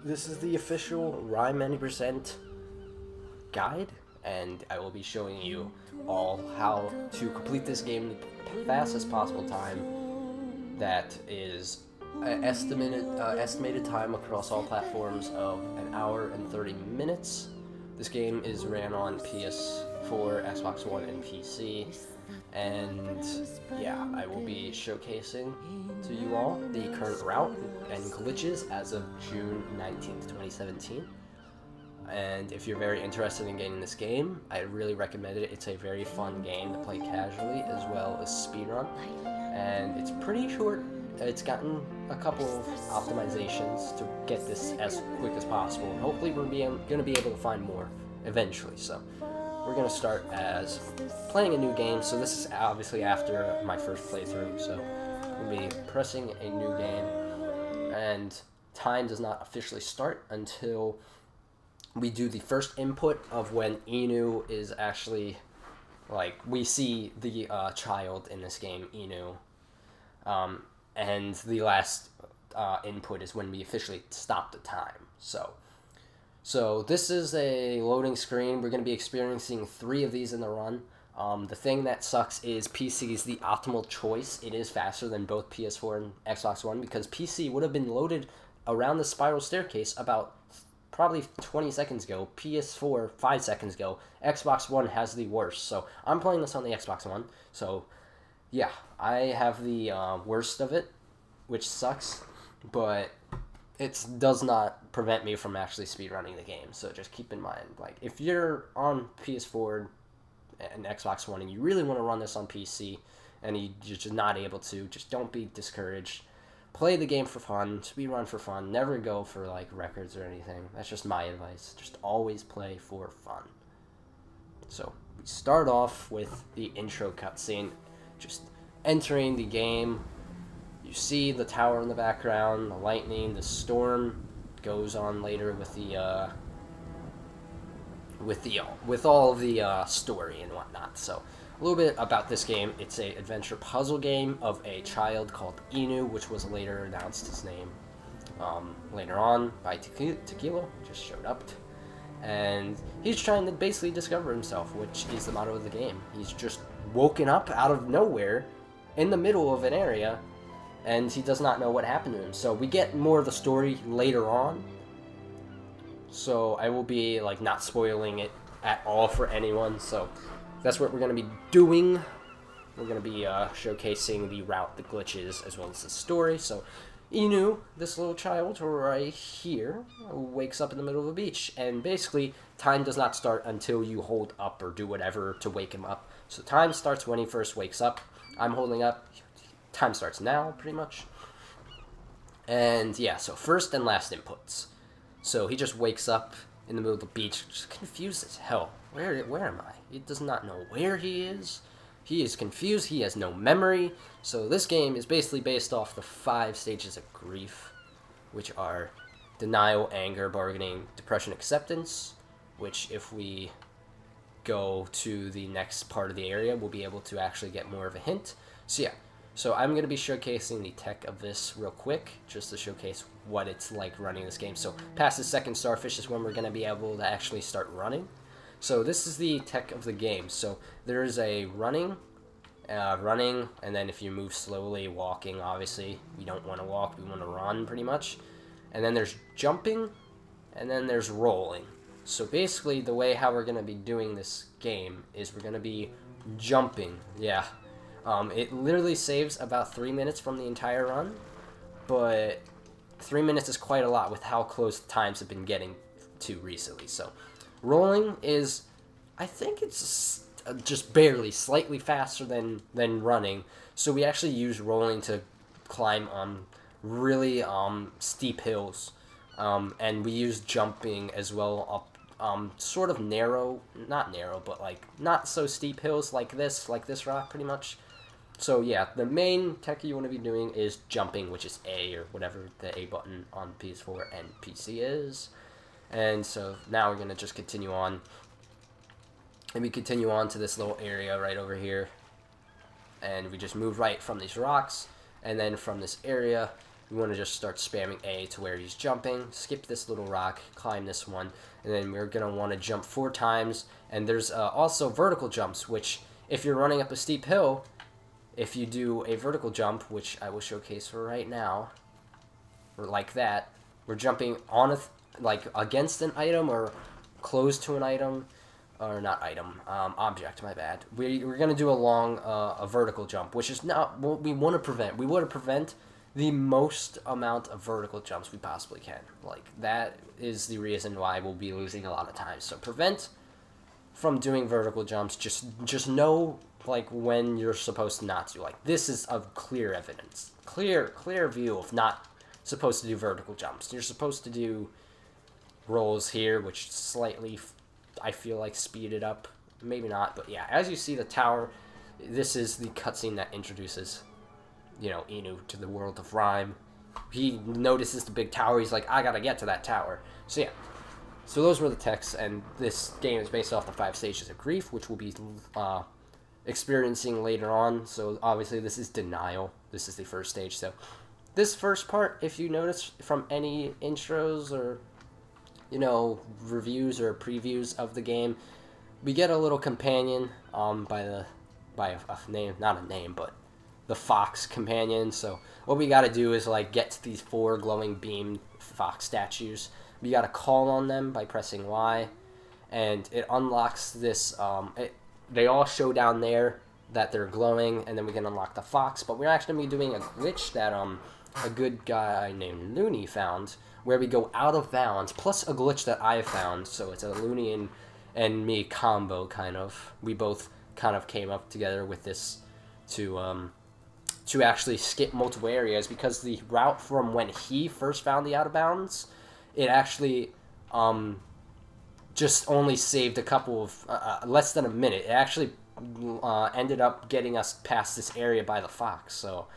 this is the official RiME Any guide, and I will be showing you all how to complete this game in the fastest possible time. That is estimated time across all platforms of 1 hour and 30 minutes. This game is ran on PS4, Xbox One, and PC. And yeah, I will be showcasing to you all the current route and glitches as of June 19th, 2017. And if you're very interested in getting this game, I really recommend it. It's a very fun game to play casually as well as speedrun. And it's pretty short. It's gotten a couple of optimizations to get this as quick as possible. And hopefully we're going to be able to find more eventually. So we're going to start as playing a new game. So this is obviously after my first playthrough. So we'll be pressing a new game. And time does not officially start until we do the first input of when Inu is actually, like, we see the child in this game, Inu. And the last input is when we officially stop the time. So this is a loading screen. We're going to be experiencing 3 of these in the run. The thing that sucks is PC is the optimal choice. It is faster than both PS4 and Xbox One because PC would have been loaded around the spiral staircase about probably 20 seconds ago, PS4 5 seconds ago. Xbox One has the worst. So I'm playing this on the Xbox One. So yeah, I have the worst of it, which sucks, but it does not prevent me from actually speedrunning the game. So just keep in mind, like, if you're on PS4 and Xbox One and you really want to run this on PC and you're just not able to, just don't be discouraged. Play the game for fun, speedrun for fun, never go for, like, records or anything. That's just my advice. Just always play for fun. So, we start off with the intro cutscene, just entering the game. You see the tower in the background, the lightning, the storm goes on later with the, with all of the story and whatnot. So, a little bit about this game. It's a adventure puzzle game of a child called Inu, which was later announced his name later on by Tequila, just showed up. And he's trying to basically discover himself, which is the motto of the game. He's just woken up out of nowhere in the middle of an area, and he does not know what happened to him. So we get more of the story later on. So I will be, like, not spoiling it at all for anyone. So that's what we're going to be doing. We're going to be showcasing the route, the glitches, as well as the story. So Inu, this little child right here, wakes up in the middle of a beach. And basically, time does not start until you hold up or do whatever to wake him up. So time starts when he first wakes up. I'm holding up. Time starts now, pretty much. And yeah, so first and last inputs. So he just wakes up in the middle of the beach, just confused as hell. Where am I? He does not know where he is. He is confused. He has no memory. So this game is basically based off the 5 stages of grief, which are denial, anger, bargaining, depression, acceptance, which if we go to the next part of the area, we'll be able to actually get more of a hint. So yeah, so I'm going to be showcasing the tech of this real quick, just to showcase what it's like running this game. So past the second starfish is when we're going to be able to actually start running. So this is the tech of the game. So there is a running, and then if you move slowly, walking, obviously, we don't want to walk, we want to run pretty much. And then there's jumping, and then there's rolling. So basically, the way how we're going to be doing this game is we're going to be jumping, yeah. It literally saves about 3 minutes from the entire run, but 3 minutes is quite a lot with how close the times have been getting to recently. So rolling is, I think it's just barely, slightly faster than running. So we actually use rolling to climb on really steep hills. And we use jumping as well up sort of narrow, not narrow, but like not so steep hills like this rock pretty much. So yeah, the main tech you want to be doing is jumping, which is A, or whatever the A button on PS4 and PC is. And so now we're going to just continue on. And we continue on to this little area right over here. And we just move right from these rocks. And then from this area, we want to just start spamming A to where he's jumping, skip this little rock, climb this one, and then we're going to want to jump 4 times. And there's also vertical jumps, which if you're running up a steep hill, if you do a vertical jump, which I will showcase right now, or like that, we're jumping on a like against an item or close to an item, or not item, object, my bad. We're going to do a vertical jump, which is not what we want to prevent. We want to prevent the most amount of vertical jumps we possibly can. Like, that is the reason why we'll be losing a lot of time. So prevent from doing vertical jumps. Just know, like, when you're supposed to not to. Like, this is of clear evidence. Clear view of not supposed to do vertical jumps. You're supposed to do rolls here, which slightly, I feel like, speed it up. Maybe not, but yeah. As you see the tower, this is the cutscene that introduces, you know, Inu to the world of RiME. He notices the big tower. He's like, I gotta get to that tower. So yeah. So those were the texts, and this game is based off the 5 stages of grief, which we'll be experiencing later on. So obviously this is denial. This is the first stage. So this first part, if you notice from any intros or, you know, reviews or previews of the game, we get a little companion by a name, not a name, but the fox companion. So what we got to do is like get to these 4 glowing beam fox statues. We got to call on them by pressing Y, and it unlocks this. They all show down there that they're glowing, and then we can unlock the fox. But we're actually going to be doing a glitch that a good guy named Looney found, where we go out of bounds, plus a glitch that I found. So it's a Looney and me combo, kind of. We both kind of came up together with this to actually skip multiple areas, because the route from when he first found the out of bounds, it actually just only saved a couple of less than a minute. It actually ended up getting us past this area by the fox, so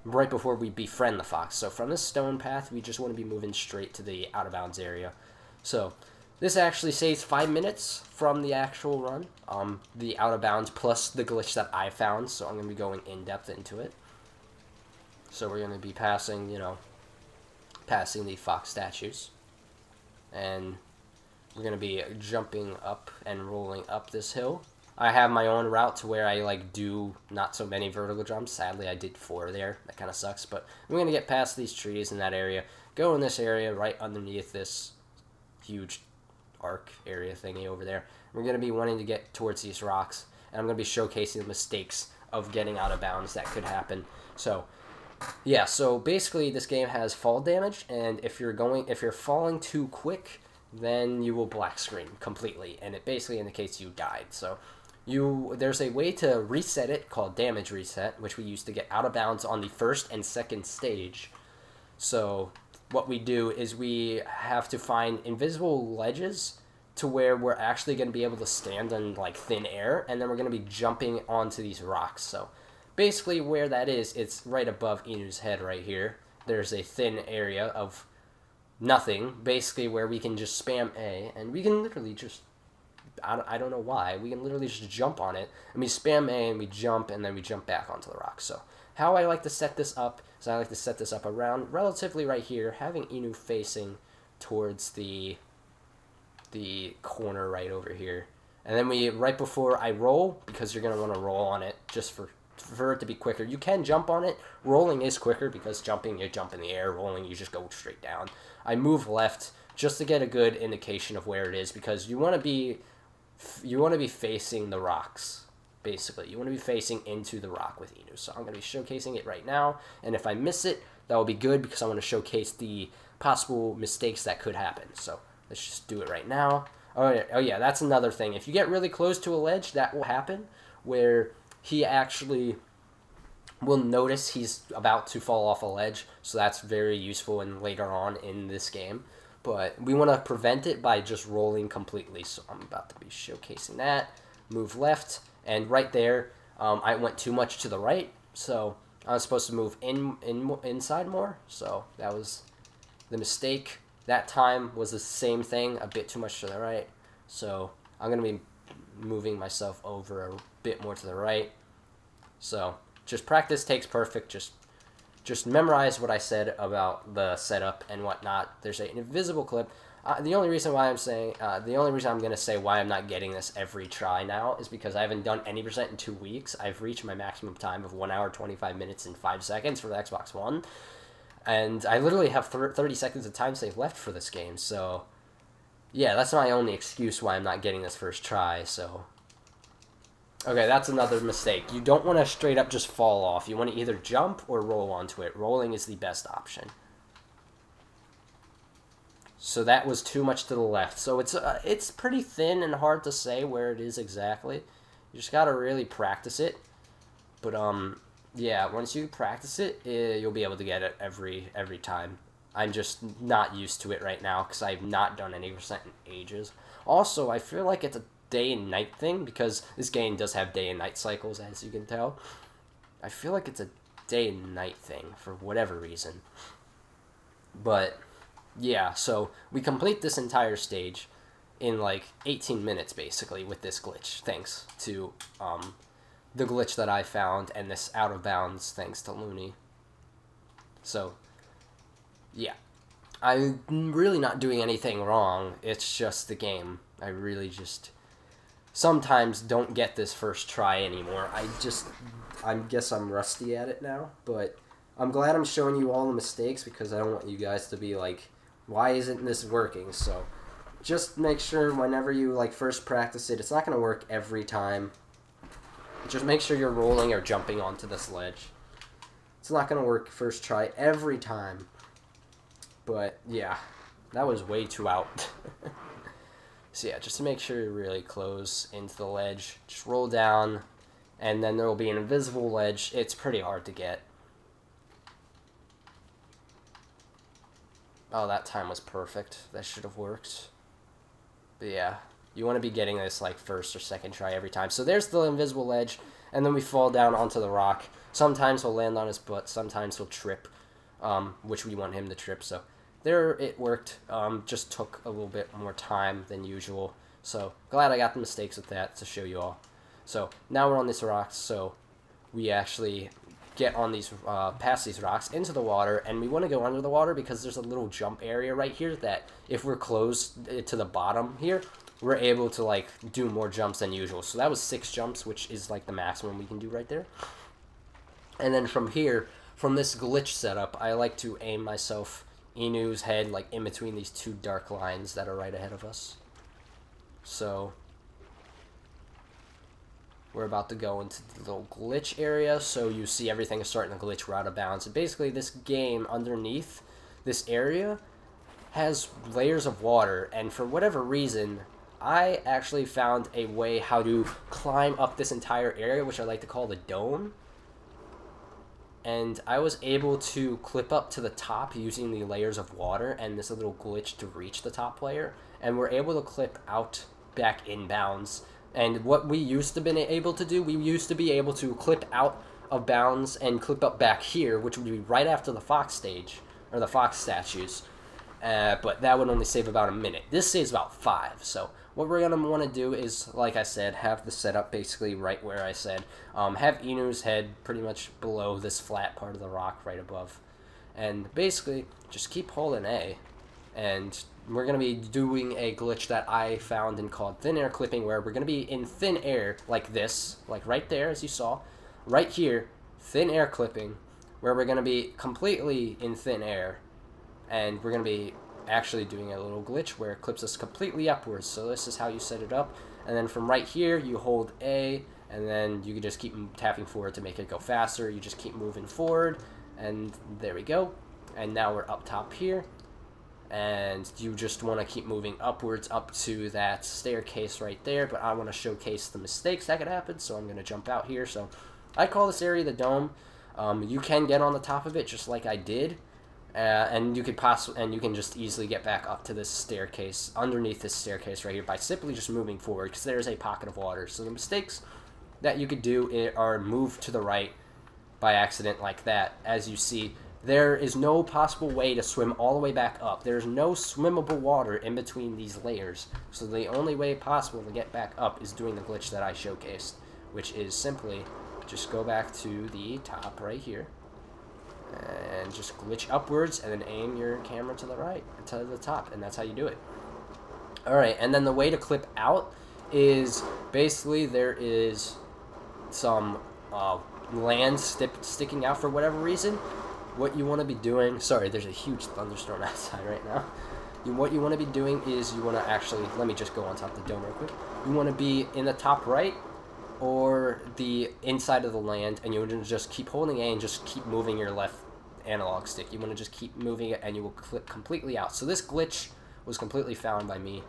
right before we befriend the fox. So from this stone path, we just want to be moving straight to the out of bounds area. So this actually saves 5 minutes from the actual run, the out of bounds plus the glitch that I found. So I'm going to be going in depth into it. So we're going to be passing, you know, passing the fox statues, and we're going to be jumping up and rolling up this hill. I have my own route to where I like do not so many vertical jumps. Sadly, I did 4 there. That kind of sucks, but we're going to get past these trees in that area, go in this area right underneath this huge arc area thingy over there. We're going to be wanting to get towards these rocks, and I'm going to be showcasing the mistakes of getting out of bounds that could happen. So yeah, so basically this game has fall damage, and if you're falling too quick, then you will black screen completely, and it basically indicates you died. So there's a way to reset it called damage reset, which we use to get out of bounds on the first and second stage. So what we do is we have to find invisible ledges to where we're actually going to be able to stand on like thin air, and then we're going to be jumping onto these rocks. So basically where that is, it's right above Inu's head right here. There's a thin area of nothing, basically, where we can just spam A, and we can literally just, I don't know why, we can literally just jump on it, and we spam A, and we jump, and then we jump back onto the rock. So how I like to set this up is I like to set this up around relatively right here, having Inu facing towards the corner right over here. And then right before I roll, because you're going to want to roll on it just for it to be quicker. You can jump on it. Rolling is quicker, because jumping, you jump in the air. Rolling, you just go straight down. I move left just to get a good indication of where it is, because you want to be facing the rocks, basically. You want to be facing into the rock with Inu. So I'm going to be showcasing it right now, and if I miss it, that will be good, because I want to showcase the possible mistakes that could happen. So let's just do it right now. Oh yeah, that's another thing. If you get really close to a ledge, that will happen, where he actually will notice he's about to fall off a ledge, so that's very useful and later on in this game. But we want to prevent it by just rolling completely, so I'm about to be showcasing that. Move left, and right there, I went too much to the right, so I was supposed to move inside more, so that was the mistake. That time was the same thing, a bit too much to the right, so I'm going to be moving myself over a bit more to the right. So just practice takes perfect. Just just memorize what I said about the setup and whatnot. There's an invisible clip. The only reason I'm going to say why I'm not getting this every try now is because I haven't done any percent in 2 weeks. I've reached my maximum time of 1 hour, 25 minutes, and 5 seconds for the Xbox One. And I literally have 30 seconds of time save left for this game, so yeah, that's my only excuse why I'm not getting this first try, so. Okay, that's another mistake. You don't want to straight up just fall off. You want to either jump or roll onto it. Rolling is the best option. So that was too much to the left. So it's pretty thin and hard to say where it is exactly. You just gotta really practice it. But yeah, once you practice it, you'll be able to get it every time. I'm just not used to it right now because I've not done any percent in ages. Also, I feel like it's a day and night thing because this game does have day and night cycles, as you can tell. I feel like it's a day and night thing for whatever reason. But yeah, so we complete this entire stage in like 18 minutes basically with this glitch, thanks to the glitch that I found and this out of bounds thanks to Looney. So yeah, I'm really not doing anything wrong, it's just the game. I really just sometimes don't get this first try anymore. I guess I'm rusty at it now, but I'm glad I'm showing you all the mistakes because I don't want you guys to be like, why isn't this working? So just make sure whenever you like first practice it, it's not going to work every time. Just make sure you're rolling or jumping onto this ledge. It's not going to work first try every time. But yeah, that was way too out. So yeah, just to make sure you're really close into the ledge, just roll down, and then there will be an invisible ledge. It's pretty hard to get. Oh, that time was perfect. That should have worked. But yeah, you want to be getting this like first or second try every time. So there's the invisible ledge, and then we fall down onto the rock. Sometimes he'll land on his butt, sometimes he'll trip, which we want him to trip. So there it worked. Just took a little bit more time than usual. So glad I got the mistakes with that to show you all. So now we're on this rock, so we actually get on these, past these rocks into the water, and we want to go under the water because there's a little jump area right here that if we're close to the bottom here, we're able to like do more jumps than usual. So that was 6 jumps, which is like the maximum we can do right there. And then from here, from this glitch setup, I like to aim myself Inu's head like in between these 2 dark lines that are right ahead of us. So we're about to go into the little glitch area, so you see everything is starting to glitch. We're out of bounds. And basically, this game underneath this area has layers of water, and for whatever reason, I actually found a way how to climb up this entire area, which I like to call the dome. And I was able to clip up to the top using the layers of water and this little glitch to reach the top layer, and we're able to clip out back inbounds. And what we used to been able to do, we used to be able to clip out of bounds and clip up back here, which would be right after the fox stage, or the fox statues. But that would only save about a minute. This saves about 5. So what we're going to want to do is, like I said, have the setup basically right where I said. Have Inu's head pretty much below this flat part of the rock right above. And basically, just keep holding A. And we're going to be doing a glitch that I found and called thin air clipping, where we're going to be in thin air like this, like right there as you saw, right here, thin air clipping, where we're going to be completely in thin air, and we're going to be actually doing a little glitch where it clips us completely upwards. So this is how you set it up, and then from right here you hold A, and then you can just keep tapping forward to make it go faster. You just keep moving forward, and there we go. And now we're up top here. And you just want to keep moving upwards up to that staircase right there, but I want to showcase the mistakes that could happen, so I'm going to jump out here. So I call this area the dome. You can get on the top of it just like I did, and you can just easily get back up to this staircase, underneath this staircase right here, by simply just moving forward, because there's a pocket of water. So the mistakes that you could do are move to the right by accident like that. As you see, there is no possible way to swim all the way back up. There's no swimmable water in between these layers. So the only way possible to get back up is doing the glitch that I showcased, which is simply just go back to the top right here. and just glitch upwards, and then aim your camera to the right, to the top, and that's how you do it. Alright, and then the way to clip out is basically there is some land sticking out for whatever reason. What you want to be doing, sorry, there's a huge thunderstorm outside right now. What you want to be doing is you want to actually, let me just go on top of the dome real quick. You want to be in the top right or the inside of the land, and you want to just keep holding A and just keep moving your left analog stick. You want to just keep moving it and you will clip completely out. So this glitch was completely found by me,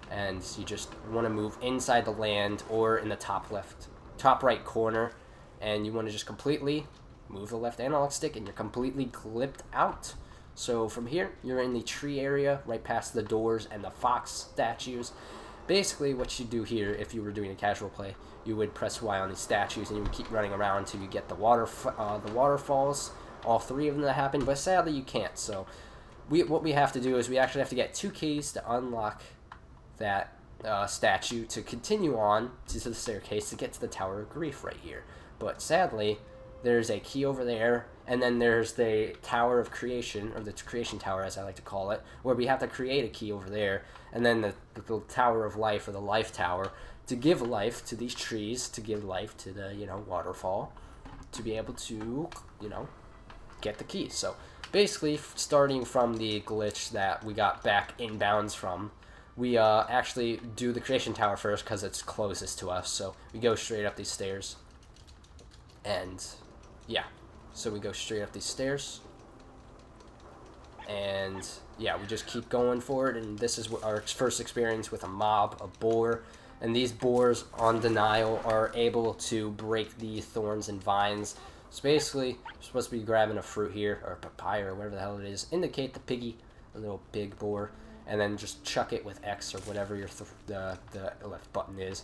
and you just want to move inside the land or in the top right corner, and you want to just completely move the left analog stick and you're completely clipped out. So from here, you're in the tree area right past the doors and the fox statues. Basically, what you do here, if you were doing a casual play, you would press Y on these statues and you would keep running around until you get the waterfalls, all three of them that happen, but sadly you can't. So what we have to do is we actually have to get 2 keys to unlock that statue to continue on to the staircase to get to the Tower of Grief right here. But sadly, there's a key over there, and then there's the Tower of Creation, or the Creation Tower as I like to call it, where we have to create a key over there, and then the Tower of Life, or the Life Tower, to give life to these trees, to give life to the, waterfall, to be able to, get the key. So basically, starting from the glitch that we got back inbounds from, we actually do the Creation Tower first because it's closest to us. So we go straight up these stairs, and yeah, so we go straight up these stairs, and yeah, we just keep going forward. And this is our first experience with a mob, a boar, and these boars on denial are able to break the thorns and vines. So basically, we're supposed to be grabbing a fruit here, or papaya, or whatever the hell it is, indicate the piggy, the little big boar, and then just chuck it with X or whatever your the left button is,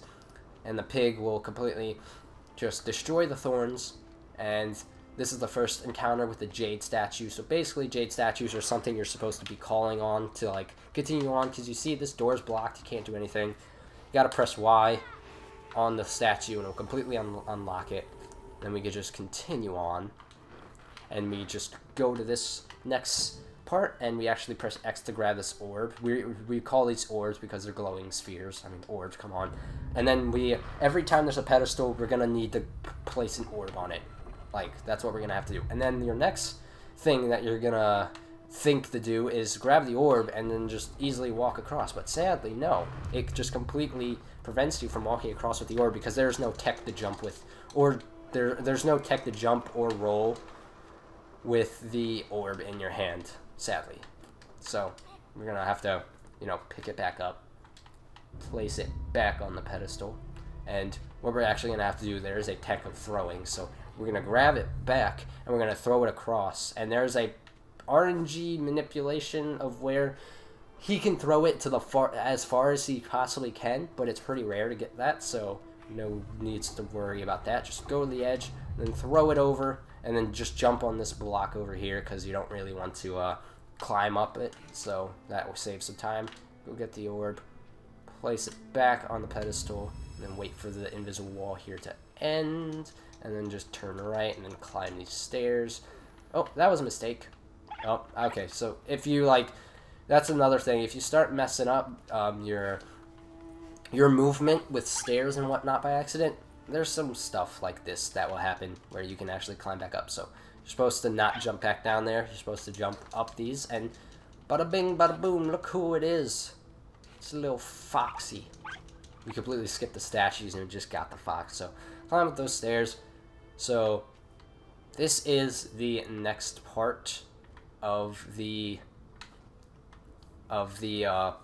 and the pig will completely just destroy the thorns. And this is the first encounter with the jade statue. So basically, jade statues are something you're supposed to be calling on to like continue on, because you see this door's blocked, you can't do anything. You gotta press Y on the statue and it'll completely unlock it. Then we could just continue on, and we just go to this next part, and we actually press X to grab this orb. We call these orbs because they're glowing spheres. I mean, orbs, come on. And then every time there's a pedestal, we're gonna need to place an orb on it. Like, that's what we're gonna have to do. And then your next thing that you're gonna think to do is grab the orb and then just easily walk across. But sadly, no. It just completely prevents you from walking across with the orb because there's no tech to jump with, or there's no tech to jump or roll with the orb in your hand, sadly. So we're gonna have to, pick it back up, place it back on the pedestal, and what we're actually gonna have to do, there is a tech of throwing. So we're gonna grab it back and we're gonna throw it across, and there's a RNG manipulation of where he can throw it to as far as he possibly can, but it's pretty rare to get that, so no needs to worry about that. Just go to the edge, then throw it over, and then just jump on this block over here because you don't really want to climb up it, so that will save some time. Go get the orb, place it back on the pedestal, and then wait for the invisible wall here to end, and then just turn right and then climb these stairs. Oh, that was a mistake. Oh, okay, so if you that's another thing. If you start messing up your movement with stairs and whatnot by accident, there's some stuff like this that will happen where you can actually climb back up. So you're supposed to not jump back down there. You're supposed to jump up these, and bada bing, bada boom, look who it is. It's a little foxy. We completely skipped the statues and we just got the fox. So climb up those stairs. So this is the next part of the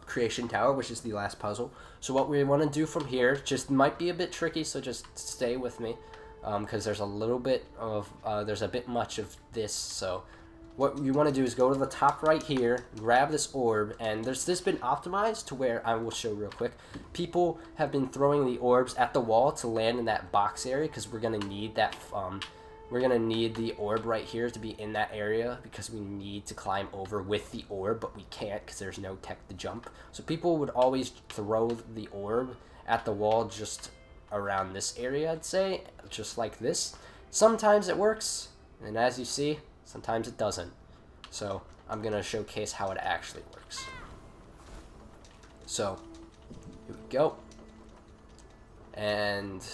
Creation Tower, which is the last puzzle. So what we want to do from here just might be a bit tricky, so just stay with me, because there's a bit much of this. So what you want to do is go to the top right here, grab this orb, and this been optimized to where I will show real quick. People have been throwing the orbs at the wall to land in that box area, because we're gonna need that. We're gonna need the orb right here to be in that area, because we need to climb over with the orb, but we can't because there's no tech to jump. So people would always throw the orb at the wall just around this area, I'd say, just like this. Sometimes it works, and as you see, sometimes it doesn't. So I'm going to showcase how it actually works. So here we go. And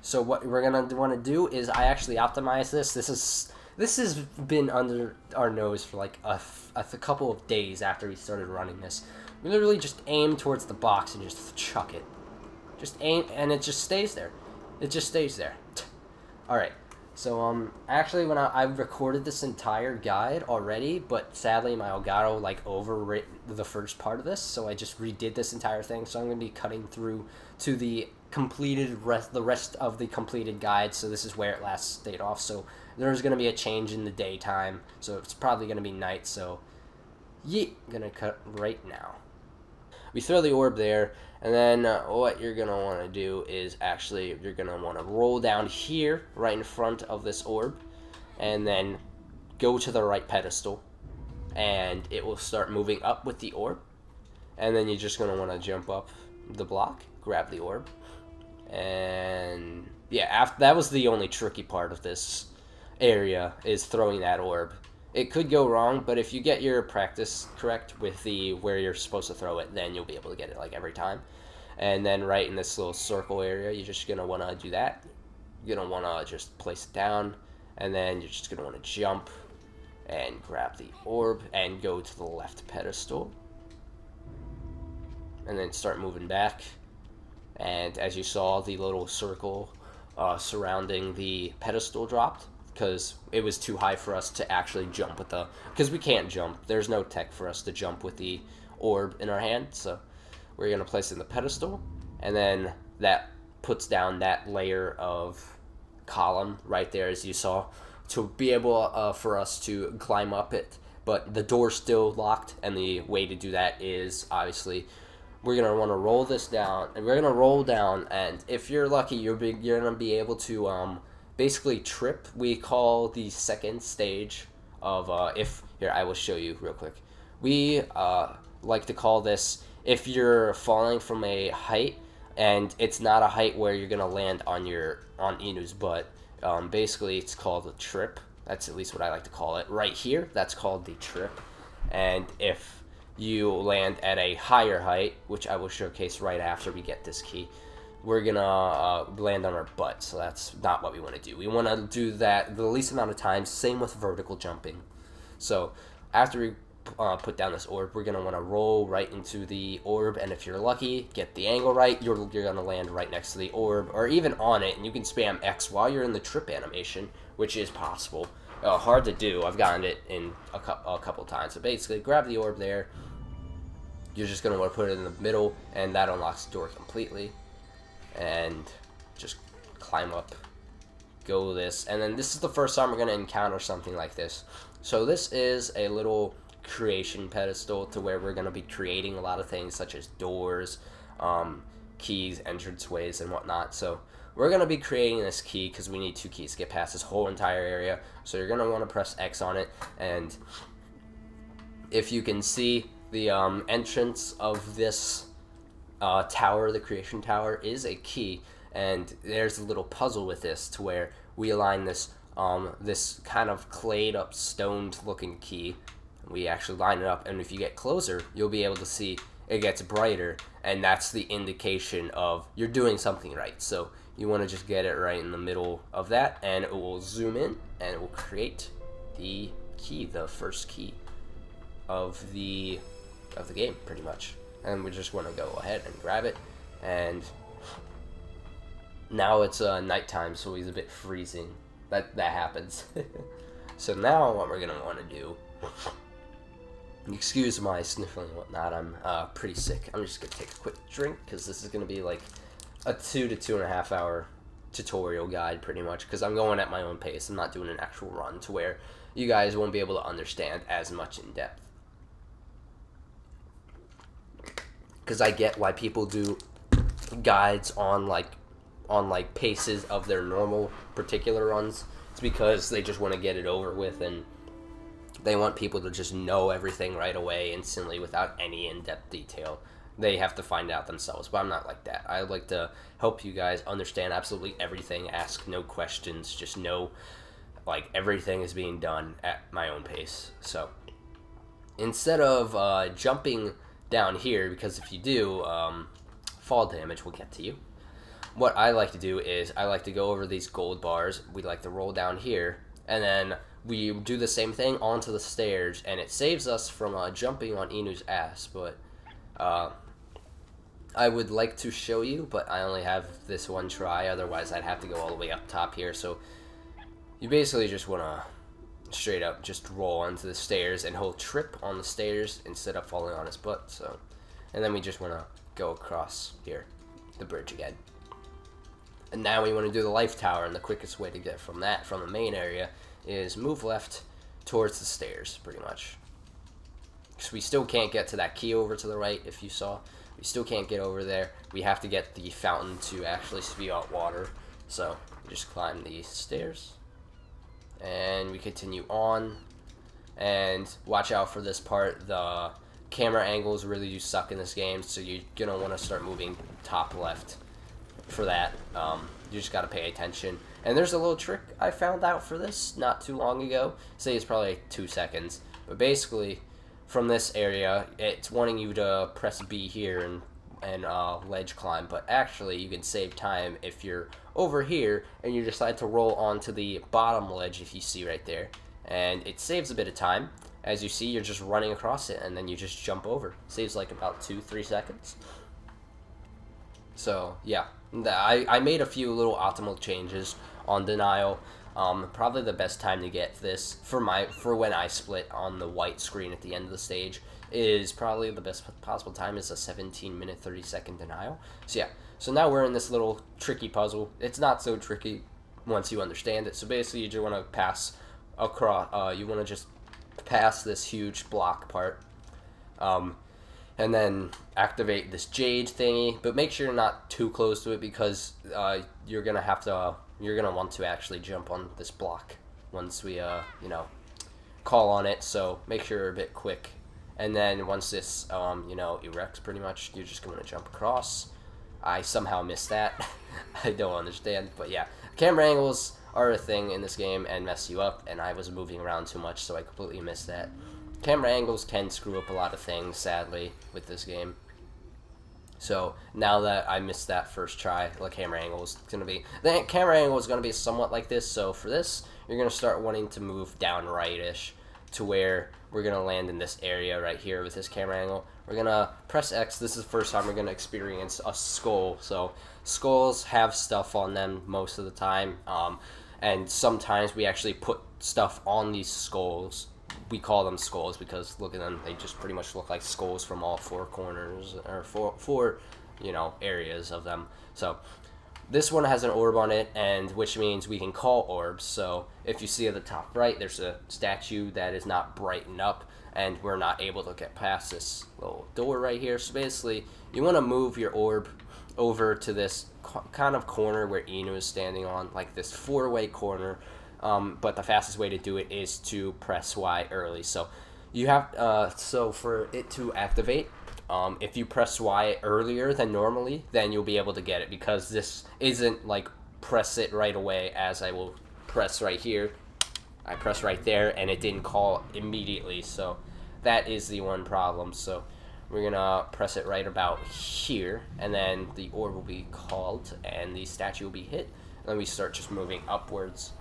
so what we're going to want to do is I actually optimize this. This has been under our nose for like a couple of days after we started running this. We literally just aim towards the box and just chuck it. Just aim, and it just stays there. It just stays there. Alright, so actually when I recorded this entire guide already, but sadly my Elgato like overwrit the first part of this, so I just redid this entire thing. So I'm going to be cutting through to the rest of the completed guide. So this is where it last stayed off. So there's going to be a change in the daytime, so it's probably going to be night. So yeet, I'm going to cut right now. We throw the orb there, and then what you're going to want to do is actually you're going to want to roll down here right in front of this orb, and then go to the right pedestal, and it will start moving up with the orb. And then you're just going to want to jump up the block, grab the orb, and yeah, that was the only tricky part of this area, is throwing that orb. It could go wrong, but if you get your practice correct with where you're supposed to throw it, then you'll be able to get it like every time. And then right in this little circle area, you're just going to want to do that. You're going to want to just place it down, and then you're just going to want to jump and grab the orb and go to the left pedestal. And then start moving back. And as you saw, the little circle surrounding the pedestal dropped, because it was too high for us to actually jump with because we can't jump. There's no tech for us to jump with the orb in our hand. So we're going to place it in the pedestal, and then that puts down that layer of column right there, as you saw, to be able for us to climb up it. But the door's still locked, and the way to do that is obviously we're going to want to roll this down, and we're going to roll down, and if you're lucky, you're going to be able to basically trip. We call the second stage of here, I will show you real quick. We like to call this, if you're falling from a height and it's not a height where you're gonna land on Inu's butt, basically it's called a trip. That's at least what I like to call it. Right here, that's called the trip. And if you land at a higher height, which I will showcase right after we get this key, we're gonna land on our butt. So that's not what we want to do. We want to do that the least amount of times. Same with vertical jumping. So after we put down this orb, we're gonna want to roll right into the orb, and if you're lucky, get the angle right, you're gonna land right next to the orb, or even on it, and you can spam X while you're in the trip animation, which is possible. Hard to do. I've gotten it in a couple times. So basically, grab the orb there. You're just gonna want to put it in the middle, and that unlocks the door completely. And just climb up, go this, and then this is the first time we're going to encounter something like this. So this is a little creation pedestal to where we're going to be creating a lot of things such as doors, keys, entranceways, and whatnot. So we're going to be creating this key because we need 2 keys to get past this whole entire area. So you're going to want to press X on it, and if you can see, the entrance of this tower, the creation tower, is a key, and there's a little puzzle with this to where we align this this kind of clayed up, stoned looking key. We actually line it up, and if you get closer, you'll be able to see it gets brighter, and that's the indication of you're doing something right. So you want to just get it right in the middle of that, and it will zoom in, and it will create the key, the first key of the game, pretty much. And we just want to go ahead and grab it, and now it's nighttime, so he's a bit freezing. That happens. So now what we're gonna want to do, excuse my sniffling and whatnot, I'm pretty sick. I'm just gonna take a quick drink because this is gonna be like a 2 to 2.5 hour tutorial guide, pretty much, because I'm going at my own pace. I'm not doing an actual run to where you guys won't be able to understand as much in depth. Because I get why people do guides on paces of their normal particular runs. It's because they just want to get it over with, and they want people to just know everything right away instantly without any in-depth detail. They have to find out themselves, but I'm not like that. I like to help you guys understand absolutely everything, ask no questions, just know like everything is being done at my own pace. So instead of jumping down here, because if you do, fall damage will get to you. What I like to do is I like to go over these gold bars. We like to roll down here, and then we do the same thing onto the stairs, and it saves us from jumping on Inu's ass. But I would like to show you, but I only have this one try. Otherwise, I'd have to go all the way up top here. So you basically just want to straight up just roll onto the stairs, and he'll trip on the stairs instead of falling on his butt. So, and then we just want to go across here, the bridge again. And now we want to do the life tower, and the quickest way to get from the main area, is move left towards the stairs, pretty much. Because we still can't get to that key over to the right, if you saw. We still can't get over there. We have to get the fountain to actually spew out water. So, we just climb these stairs. And we continue on. And watch out for this part. The camera angles really do suck in this game, so you're going to want to start moving top left for that. You just got to pay attention. And there's a little trick I found out for this not too long ago. Say it's probably like 2 seconds. But basically, from this area, it's wanting you to press B here and ledge climb. But actually, you can save time if you're over here and you decide to roll onto the bottom ledge, if you see right there. And it saves a bit of time. As you see, you're just running across it, and then you just jump over. Saves like about 2-3 seconds. So, yeah. I made a few little optimal changes on denial. Probably the best time to get this for when I split on the white screen at the end of the stage is probably the best possible time is a 17-minute 30-second denial. So yeah, so now we're in this little tricky puzzle. It's not so tricky once you understand it. So basically, you just want to pass across. You want to just pass this huge block part. And then activate this jade thingy, but make sure you're not too close to it, because you're gonna want to actually jump on this block once we call on it. So make sure you're a bit quick. And then once this erects, pretty much, you're just gonna jump across. I somehow missed that. I don't understand, but yeah, camera angles are a thing in this game and mess you up, and I was moving around too much, so I completely missed that. Camera angles can screw up a lot of things, sadly, with this game. So now that I missed that first try, the camera angle is going to be somewhat like this. So for this, you're going to start wanting to move down right-ish to where we're going to land in this area right here with this camera angle. We're going to press X. This is the first time we're going to experience a skull. So skulls have stuff on them most of the time, and sometimes we actually put stuff on these skulls. We call them skulls because look at them, they just pretty much look like skulls from all four corners, or four areas of them. So this one has an orb on it, and which means we can call orbs. So if you see at the top right, there's a statue that is not brightened up, and we're not able to get past this little door right here. So basically, you want to move your orb over to this kind of corner where Inu is standing on, like this 4-way corner. But the fastest way to do it is to press Y early. So you have so for it to activate, if you press Y earlier than normally, then you'll be able to get it, because this isn't like press it right away, as I will press right here. I press right there, and it didn't call immediately. So that is the one problem. So we're gonna press it right about here, and then the orb will be called, and the statue will be hit. And then we start just moving upwards.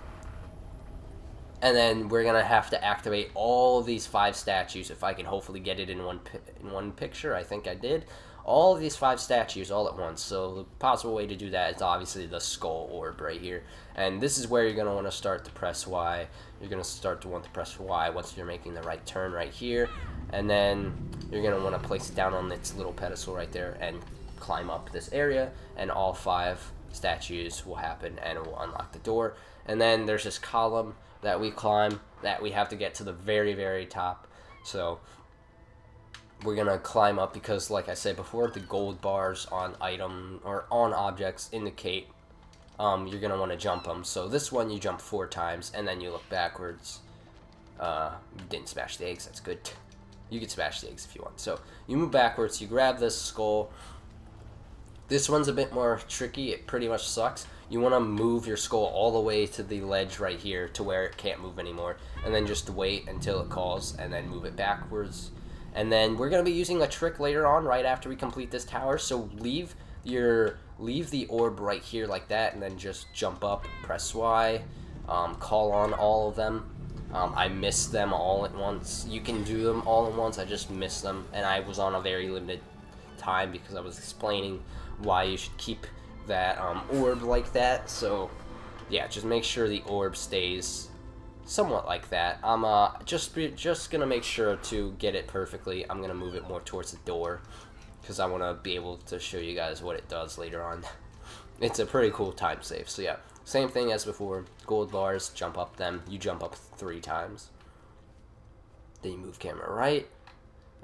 And then we're going to have to activate all of these 5 statues, if I can hopefully get it in one picture. I think I did. All of these 5 statues all at once. So the possible way to do that is obviously the skull orb right here. And this is where you're going to want to start to press Y. You're going to start to want to press Y once you're making the right turn right here. And then you're going to want to place it down on its little pedestal right there and climb up this area. And all 5 statues will happen, and it will unlock the door. And then there's this column that we climb that we have to get to the very, very top. So we're gonna climb up, because like I said before, the gold bars on item or on objects indicate you're gonna want to jump them. So this one you jump 4 times, and then you look backwards. You didn't smash the eggs, that's good. You can smash the eggs if you want. So you move backwards, you grab this skull. This one's a bit more tricky, it pretty much sucks. you want to move your skull all the way to the ledge right here to where it can't move anymore, and then just wait until it calls, and then move it backwards. And then we're going to be using a trick later on right after we complete this tower, so leave the orb right here like that, and then just jump up, press Y, call on all of them. I missed them all at once. You can do them all at once, I just missed them, and I was on a very limited time because I was explaining why you should keep that orb like that. So yeah, just make sure the orb stays somewhat like that. I'm just gonna make sure to get it perfectly. I'm gonna move it more towards the door because I want to be able to show you guys what it does later on. It's a pretty cool time save. So yeah, same thing as before. Gold bars, jump up them. You jump up 3 times. Then you move camera right,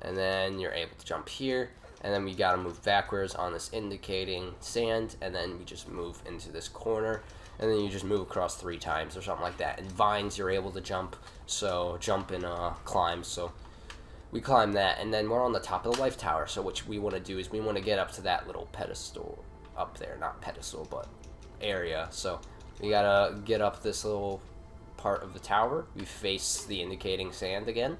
and then you're able to jump here. And then we gotta move backwards on this indicating sand, and then we just move into this corner, and then you just move across 3 times or something like that. And vines, you're able to jump, so jump and climb. So we climb that, and then we're on the top of the life tower. So what we want to do is we want to get up to that little pedestal up there, not pedestal, but area. So we gotta get up this little part of the tower. We face the indicating sand again,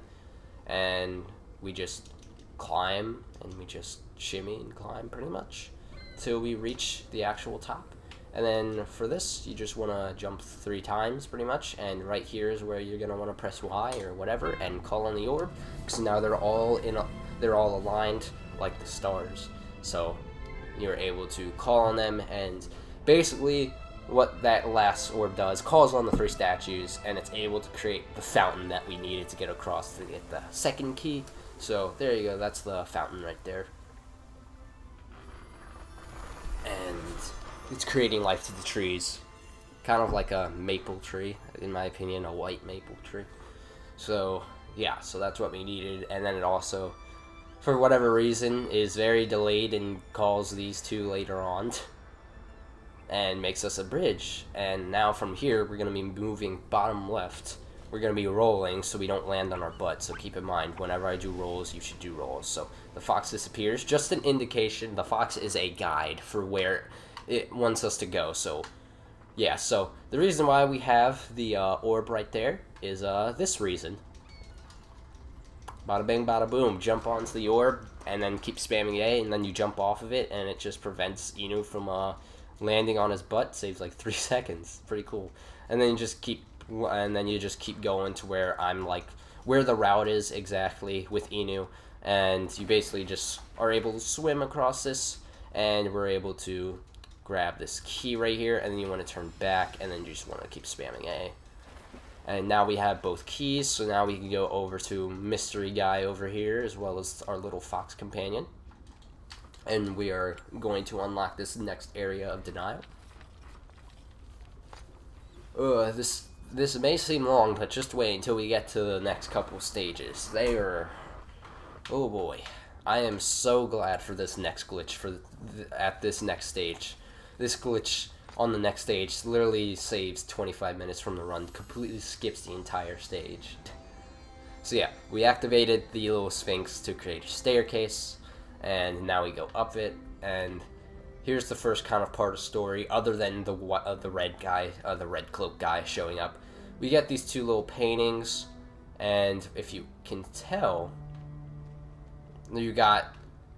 and we just climb, and we just shimmy and climb pretty much till we reach the actual top. And then for this, you just want to jump 3 times pretty much, and right here is where you're gonna want to press Y or whatever and call on the orb, because now they're all aligned like the stars. So you're able to call on them, and basically what that last orb does, calls on the 3 statues, and it's able to create the fountain that we needed to get across to get the second key. So there you go, that's the fountain right there. And it's creating life to the trees. Kind of like a maple tree, in my opinion, a white maple tree. So yeah, so that's what we needed. And then it also, for whatever reason, is very delayed and calls these 2 later on. And makes us a bridge. And now from here, we're going to be moving bottom left. We're going to be rolling so we don't land on our butt. So keep in mind, whenever I do rolls, you should do rolls. So the fox disappears. Just an indication. The fox is a guide for where it wants us to go. So yeah, so the reason why we have the orb right there is this reason. Bada bing, bada boom. Jump onto the orb and then keep spamming A, and then you jump off of it, and it just prevents Inu from landing on his butt. Saves like 3 seconds. Pretty cool. And then you just keep going to where I'm like where the route is exactly with Inu, and you basically just are able to swim across this, and we're able to grab this key right here, and then you want to turn back, and then you just want to keep spamming A. And now we have both keys, so now we can go over to mystery guy over here as well as our little fox companion, and we are going to unlock this next area of denial. This may seem long, but just wait until we get to the next couple stages. They are, oh boy, I am so glad for this next glitch at this next stage. This glitch on the next stage literally saves 25 minutes from the run, completely skips the entire stage. So yeah, we activated the little sphinx to create a staircase, and now we go up it, and here's the first kind of part of story, other than the red guy, the red cloak guy showing up. We get these 2 little paintings, and if you can tell, you got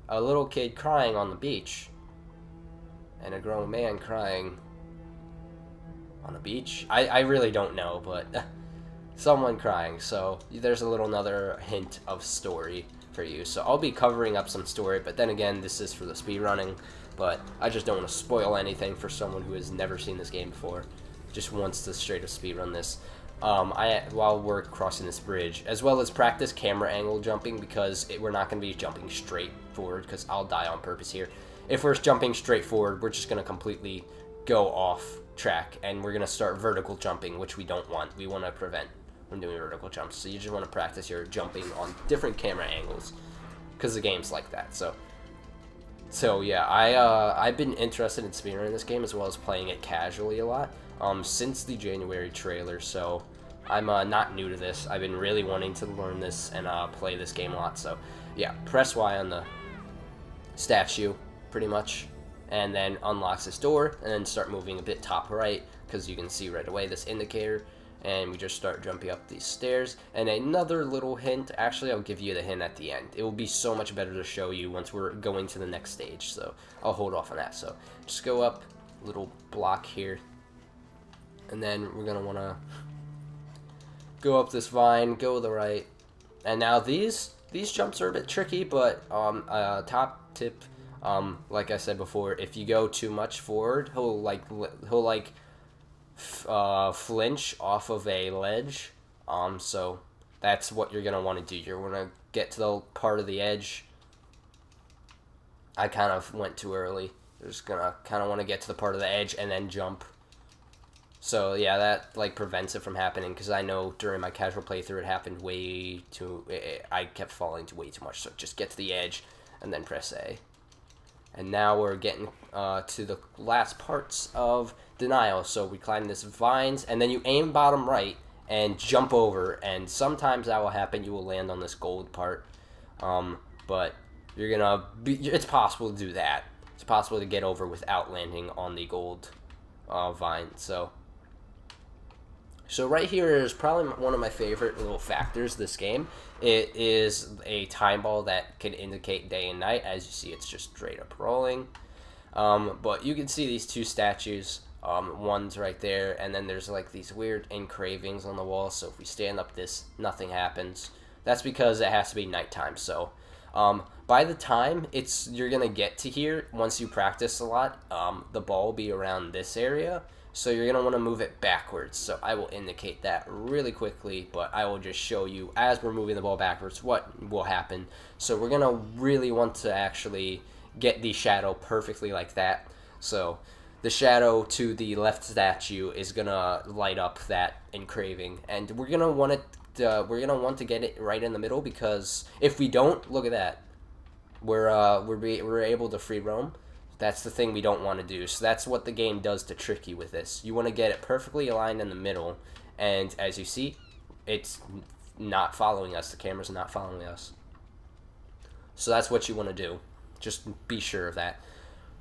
a little kid crying on the beach, and a grown man crying on a beach. I really don't know, but someone crying. So there's another hint of story for you. So I'll be covering up some story, but then again, this is for the speedrunning, but I just don't want to spoil anything for someone who has never seen this game before, just wants to straight up speedrun this. While we're crossing this bridge, as well as practice camera angle jumping, because we're not going to be jumping straight forward, because I'll die on purpose here. If we're jumping straight forward, we're just going to completely go off track, and we're going to start vertical jumping, which we don't want. We want to prevent from doing vertical jumps, so you just want to practice your jumping on different camera angles, because the game's like that. So yeah, I've been interested in speedrunning this game, as well as playing it casually a lot, since the January trailer, so I'm not new to this. I've been really wanting to learn this and play this game a lot. So yeah, press Y on the statue, pretty much, and then unlocks this door, and then start moving a bit top right, because you can see right away this indicator, and we just start jumping up these stairs. And another little hint, actually I'll give you the hint at the end. It will be so much better to show you once we're going to the next stage, so I'll hold off on that. So just go up, little block here, and then we're going to want to go up this vine, go to the right, and now these jumps are a bit tricky, but top tip, like I said before, if you go too much forward, he'll flinch off of a ledge. So that's what you're gonna want to do. You're gonna get to the part of the edge. I kind of went too early. You're just gonna kind of want to get to the part of the edge and then jump. So yeah, that like prevents it from happening, because I know during my casual playthrough it happened way too. I kept falling to way too much. So just get to the edge and then press A. And now we're getting to the last parts of Denial. So we climb this vines, and then you aim bottom right and jump over. And sometimes that will happen. You will land on this gold part, but you're gonna be. It's possible to do that. It's possible to get over without landing on the gold vine. So right here is probably one of my favorite little factors of this game. It is a time ball that can indicate day and night. As you see, it's just straight up rolling. But you can see these two statues. One's right there, and then there's like these weird engravings on the wall. So if we stand up this, nothing happens. That's because it has to be nighttime. So by the time you're gonna get to here, once you practice a lot, the ball will be around this area. So you're going to want to move it backwards. So I will indicate that really quickly, but I will just show you as we're moving the ball backwards what will happen. So we're going to really want to actually get the shadow perfectly like that. So the shadow to the left statue is going to light up that engraving, and we're going to want it we're going to want to get it right in the middle, because if we don't, look at that. We're able to free roam. That's the thing we don't want to do. So that's what the game does to trick you with this. You want to get it perfectly aligned in the middle, and as you see, it's not following us. The camera's not following us. So that's what you want to do. Just be sure of that.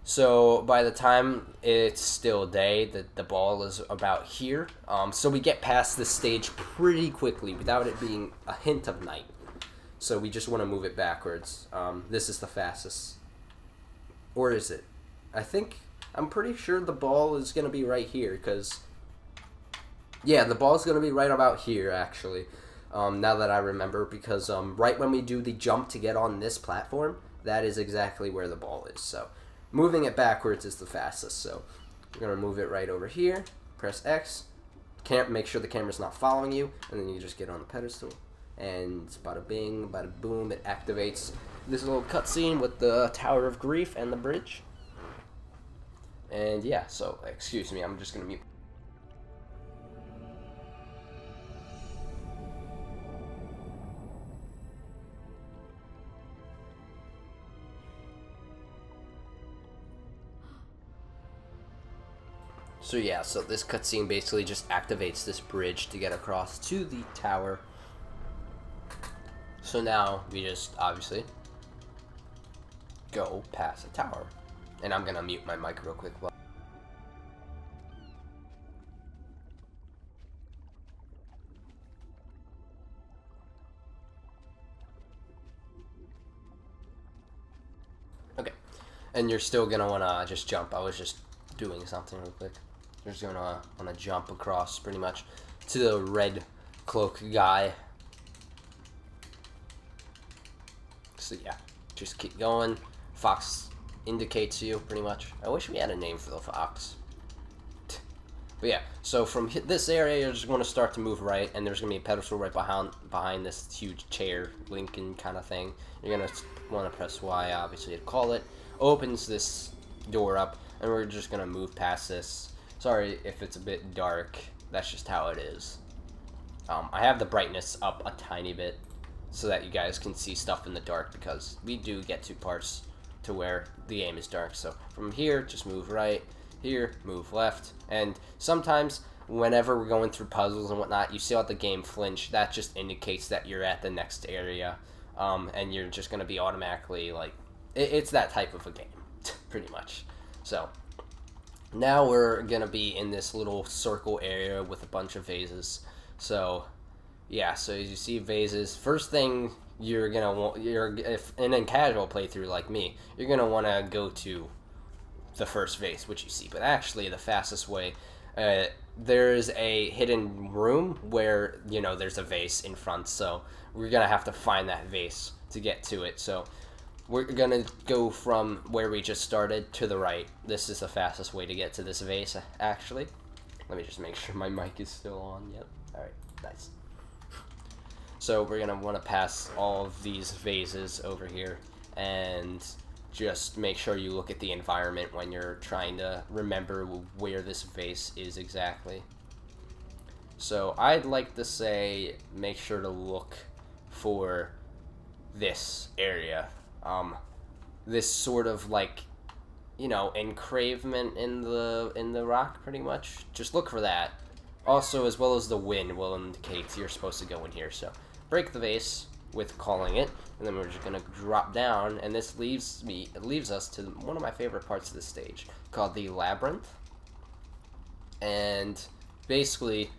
So by the time it's still day, the ball is about here. So we get past this stage pretty quickly without it being a hint of night. So we just want to move it backwards. This is the fastest. Or is it? I'm pretty sure the ball is going to be right here, because, yeah, the ball is going to be right about here, actually, now that I remember, because right when we do the jump to get on this platform, that is exactly where the ball is. So moving it backwards is the fastest. So we're going to move it right over here, press X, make sure the camera's not following you, and then you just get on the pedestal, and bada bing, bada boom, it activates this little cutscene with the Tower of Grief and the bridge. And yeah, so excuse me, I'm just gonna mute. So yeah, so this cutscene basically just activates this bridge to get across to the tower. So now we just obviously go past the tower. And I'm gonna mute my mic real quick. Okay, and you're still gonna wanna just jump. I was just doing something real quick. You're just gonna wanna jump across pretty much to the red cloak guy. So yeah, just keep going. Fox indicates you pretty much. I wish we had a name for the fox. But yeah, so from this area, you're just going to start to move right, and there's going to be a pedestal right behind this huge chair, Lincoln kind of thing. You're going to want to press Y, obviously, to call it. Opens this door up, and we're just going to move past this. Sorry if it's a bit dark. That's just how it is. I have the brightness up a tiny bit so that you guys can see stuff in the dark, because we do get to parts to where the game is dark. So from here, just move right. Here, move left. And sometimes, whenever we're going through puzzles and whatnot, you see how the game flinch. That just indicates that you're at the next area. And you're just going to be automatically, like, it's that type of a game, pretty much. So now we're gonna be in this little circle area with a bunch of vases. So yeah, so as you see vases, first thing you're gonna want, if in a casual playthrough like me, you're gonna want to go to the first vase, which you see. But actually, the fastest way, there's a hidden room where there's a vase in front. So we're gonna have to find that vase to get to it. So we're gonna go from where we just started to the right. This is the fastest way to get to this vase. Actually, let me just make sure my mic is still on. Yep. All right. Nice. So we're going to want to pass all of these vases over here and just make sure you look at the environment when you're trying to remember where this vase is exactly. So I'd like to say make sure to look for this area. This sort of like, engravement in the rock pretty much. Just look for that. Also, as well as the wind will indicate you're supposed to go in here. So break the vase with calling it, and then we're just gonna drop down, and this leaves us to one of my favorite parts of this stage, called the labyrinth. And basically,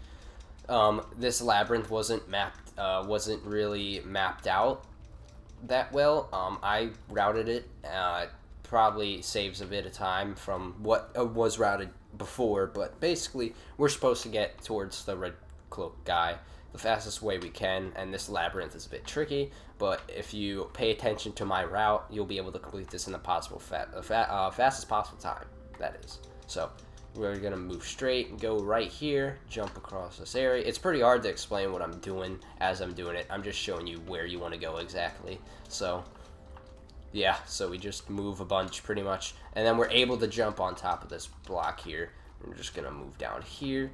this labyrinth wasn't really mapped out that well. I routed it. Probably saves a bit of time from what was routed before, but basically we're supposed to get towards the red cloak guy the fastest way we can, and this labyrinth is a bit tricky, but if you pay attention to my route, you'll be able to complete this in the fastest possible time, that is. So we're gonna move straight and go right here, jump across this area. It's pretty hard to explain what I'm doing as I'm doing it. I'm just showing you where you want to go exactly. So yeah, so we just move a bunch pretty much, and then we're able to jump on top of this block here. We're just gonna move down here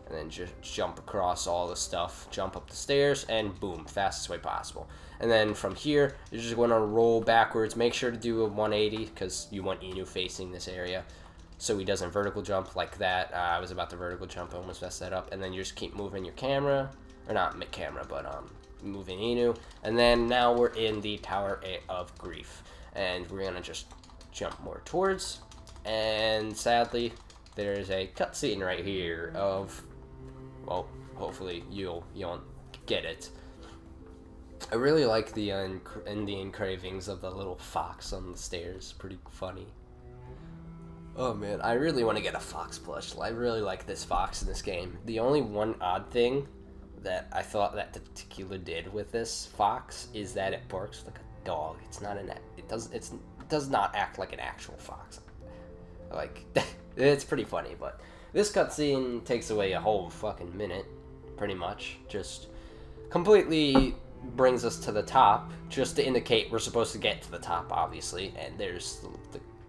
and then just jump across all the stuff, jump up the stairs, and boom, fastest way possible. And then from here, you're just gonna roll backwards. Make sure to do a 180 because you want Inu facing this area so he doesn't vertical jump like that. I was about to vertical jump, I almost messed that up. And then you just keep moving your camera, or not camera, but moving Inu, and then now we're in the Tower of Grief, and we're gonna just jump more towards, and sadly there's a cutscene right here of, well, hopefully you'll get it. I really like the engravings of the little fox on the stairs. Pretty funny. Oh man, I really want to get a fox plush. I really like this fox in this game. The only one odd thing that I thought that the Tequila did with this fox is that it barks like a dog. It's not it does not act like an actual fox. Like it's pretty funny, but this cutscene takes away a whole fucking minute, pretty much. Just completely brings us to the top, just to indicate we're supposed to get to the top, obviously. And there's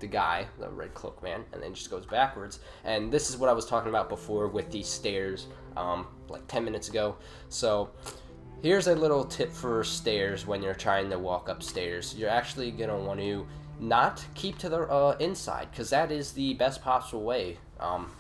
the guy, the red cloak man, and then just goes backwards. And this is what I was talking about before with these stairs, like 10 minutes ago. So here's a little tip for stairs when you're trying to walk upstairs. You're actually gonna want to not keep to the inside, because that is the best possible way.